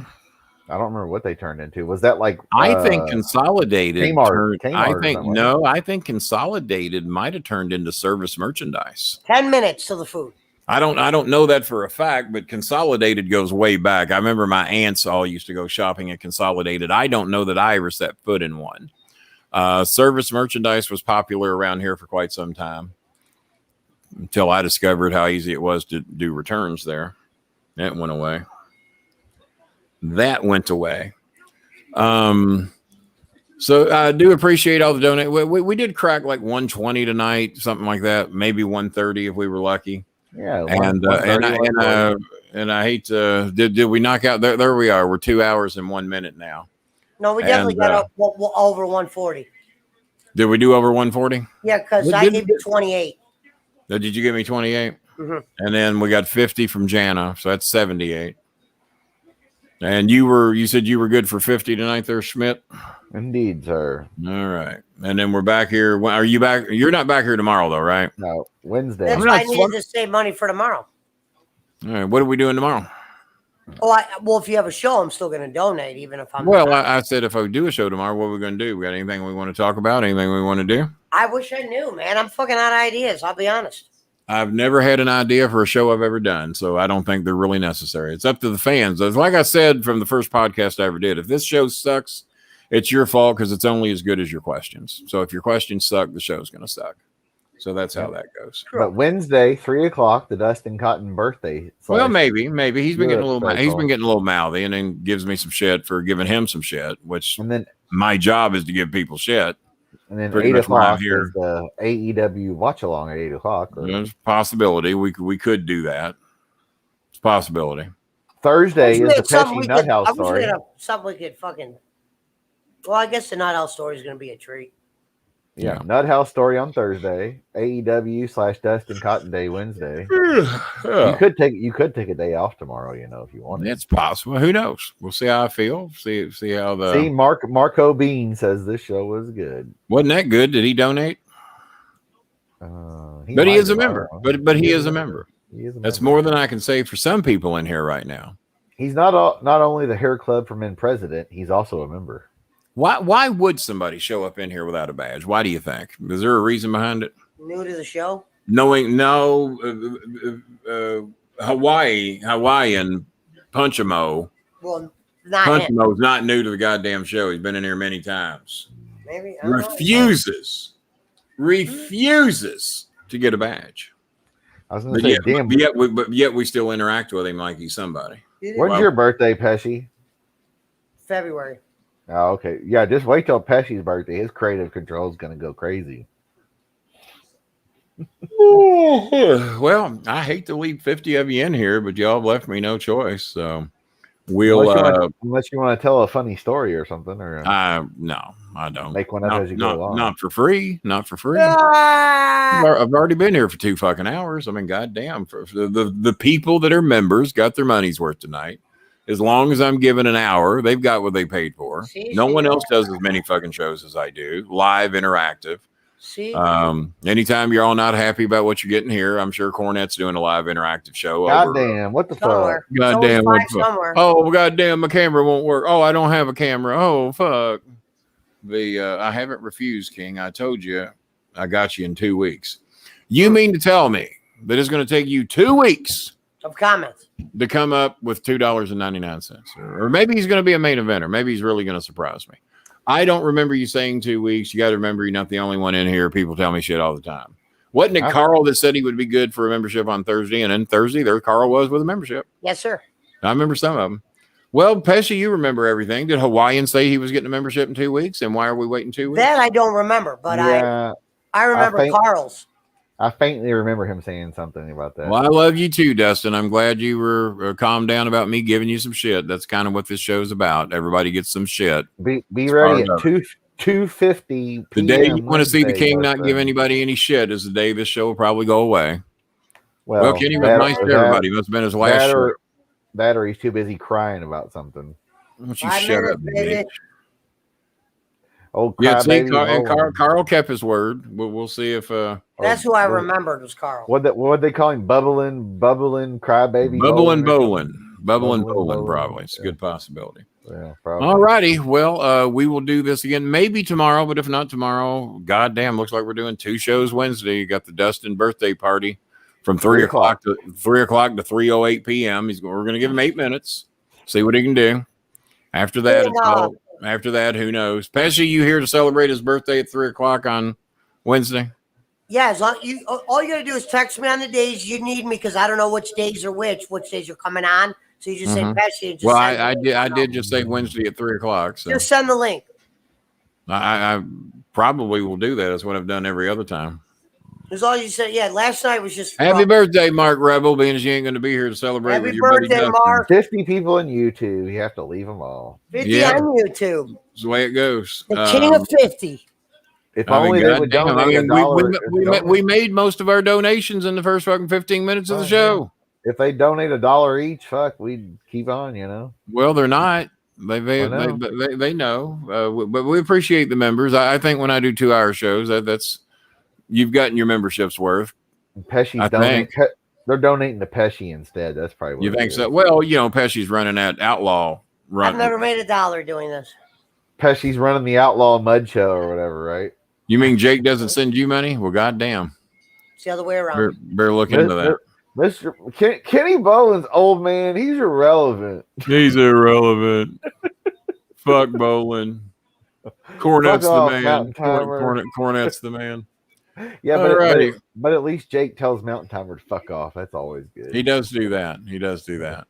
I don't remember what they turned into. Was that like? I think Consolidated. Kmart I or think something like no. I think Consolidated might have turned into Service Merchandise. 10 minutes to the food. I don't know that for a fact, but Consolidated goes way back. I remember my aunts all used to go shopping at Consolidated. I don't know that I ever set foot in one. Service Merchandise was popular around here for quite some time until I discovered how easy it was to do returns there. That went away. So I do appreciate all the donate. We did crack like 120 tonight, something like that, maybe 130 if we were lucky. Yeah, and I hate to did we knock out there we are. We're 2 hours and 1 minute now. No, we definitely got up over 140. Did we do over 140? Yeah, because I gave you 28. Did you give me 28? Mhm. And then we got 50 from Jana, so that's 78. And you said you were good for 50 tonight there, Schmidt? Indeed, sir. All right. And then we're back here. Are you back? You're not back here tomorrow though, right? No, Wednesday. That's why I needed to save money for tomorrow. All right. What are we doing tomorrow? Oh, well, if you have a show, I'm still going to donate, even if I'm. Well, I said if I do a show tomorrow, what are we going to do? We got anything we want to talk about? Anything we want to do? I wish I knew, man. I'm fucking out of ideas. I'll be honest. I've never had an idea for a show I've ever done, so I don't think they're really necessary. It's up to the fans. Like I said from the first podcast I ever did, if this show sucks, it's your fault because it's only as good as your questions. So if your questions suck, the show's going to suck. So that's how that goes. But Wednesday, 3:00, the Dustin Cotton birthday. Well, maybe he's been getting a little. He's special. been getting a little mouthy, and then gives me some shit for giving him some shit. Which And then my job is to give people shit. And then Pretty 8 much why I'm o'clock here. is the AEW watch along at 8 o'clock. Or There's a possibility we could do that. It's a possibility. Thursday is the Something Pesci we Nut could- House I wish we story. had something we could fucking. Well, I guess the Nut House story is going to be a treat. Yeah, Nut House story on Thursday. AEW / Dustin Cotton Day Wednesday. You could take a day off tomorrow, if you wanted. It's possible. Who knows? We'll see how I feel. See how the See, Marco Bean says this show was good. wasn't that good? Did he donate? He But he might is a have, I member. don't know. But he is a member. He is a That's member. more than I can say for some people in here right now. He's not only the Hair Club for Men president, he's also a member. Why would somebody show up in here without a badge? Why do you think? Is there a reason behind it? New to the show? Hawaiian Punchamo. Well, not him. Punchamo's not new to the goddamn show. He's been in here many times. Maybe. I don't know. Refuses to get a badge. I was going to say, damn. But yet we still interact with him like he's somebody. When's your birthday, Pesci? February. Oh, okay. Yeah, just wait till Pesci's birthday. His creative control is going to go crazy. Well, I hate to leave 50 of you in here, but y'all have left me no choice. So We'll unless you want to tell a funny story or something, or no, I don't. make one up as you go along. Not for free. Not for free. Ah! I've already been here for 2 fucking hours. I mean, goddamn, for the people that are members got their money's worth tonight. As long as I'm given an hour, they've got what they paid for. See, no one else does as many fucking shows as I do. Live, interactive. See, Anytime you're all not happy about what you're getting here, I'm sure Cornette's doing a live interactive show. Goddamn, what the somewhere. fuck? Goddamn, what the fuck? Somewhere. Oh, goddamn, my camera won't work. Oh, I don't have a camera. Oh, fuck. I haven't refused, King. I told you I got you in 2 weeks. You mean to tell me that it's going to take you 2 weeks of comments to come up with $2.99? Or maybe he's going to be a main eventer. Maybe he's really going to surprise me. I don't remember you saying 2 weeks. You got to remember you're not the only one in here. People tell me shit all the time. Wasn't it Carl that said he would be good for a membership on Thursday? And then Thursday, there Carl was with a membership. Yes, sir. I remember some of them. Well, Pesci, you remember everything. Did Hawaiian say he was getting a membership in 2 weeks? And why are we waiting 2 weeks? That I don't remember, but Yeah, I remember Carl's. I faintly remember him saying something about that. Well, I love you too, Dustin. I'm glad you were calmed down about me giving you some shit. That's kind of what this show's about. Everybody gets some shit. Be ready at 2:50. The day you want to see the King not give anybody any shit is the day this show will probably go away. Well, Kenny was nice to everybody. Must have been his last show. That or he's too busy crying about something. Why don't you shut up, baby? Old yeah, see, Carl kept his word. We'll see if that's who I remembered was Carl. What they call him? Bubbling crybaby. Bubbling Bolin, probably. It's a good possibility. Yeah, probably. All righty. Well, we will do this again maybe tomorrow, but if not tomorrow, goddamn, looks like we're doing 2 shows Wednesday. You got the Dustin birthday party from 3 o'clock to 3:08 p.m. We're going to give him 8 minutes. See what he can do. After that, who knows? Pesci, you here to celebrate his birthday at 3 o'clock on Wednesday? Yeah, as long all you got to do is text me on the days you need me, because I don't know which days are which days you're coming on. So you just say Pesci. And just I did just say Wednesday at 3 o'clock. So just send the link. I probably will do that. That's what I've done every other time. That's all you said. Yeah, last night was just happy birthday, Mark Rebel, being as you ain't going to be here to celebrate happy with your birthday, buddy Mark. 50 people on YouTube. You have to leave them all. 50 on YouTube. That's the way it goes. The king of 50. If only they would donate $1. We made most of our donations in the first fucking 15 minutes of the show. If they donate $1 each, fuck, we'd keep on, you know. Well, they're not. They know. But we appreciate the members. I think when I do 2-hour shows, that's you've gotten your membership's worth. Pesci's they're donating to Pesci instead. That's probably what you think so. Well, you know, Pesci's running that outlaw run. I've never made $1 doing this. Pesci's running the Outlaw Mud Show or whatever, right? You mean Jake doesn't send you money? Well, goddamn. It's the other way around. Better look into that. Mr. Kenny Bolin's old man. He's irrelevant. He's irrelevant. Fuck Bolin. Cornet's the man. Cornet's the man. Yeah, but at least Jake tells Mountain Timer to fuck off. That's always good. He does do that.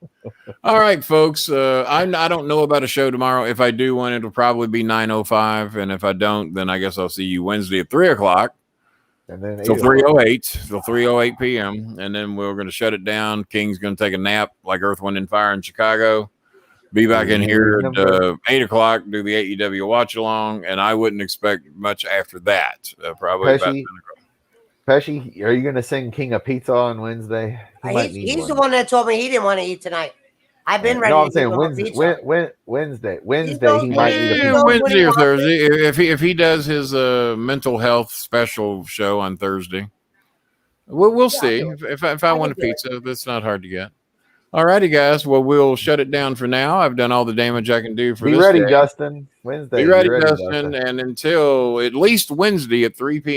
All right, folks. I don't know about a show tomorrow. If I do one, it'll probably be 9:05, and if I don't, then I guess I'll see you Wednesday at 3 o'clock. And then till 3:08 p.m. And then we're going to shut it down. King's going to take a nap like Earth, Wind, and Fire in Chicago. Be back in here at 8 o'clock, do the AEW watch along, and I wouldn't expect much after that. Probably about 10 o'clock. Pesci, are you going to sing King of Pizza on Wednesday? He's the one that told me he didn't want to eat tonight. I've been ready. No, I'm saying Wednesday. Wednesday, he might eat a pizza. Wednesday or Thursday. If he does his mental health special show on Thursday, we'll see. If I want a pizza, that's not hard to get. All righty, guys. Well, we'll shut it down for now. I've done all the damage I can do for this. Be ready, Justin. Wednesday. Be ready, Justin. And until at least Wednesday at 3 p.m.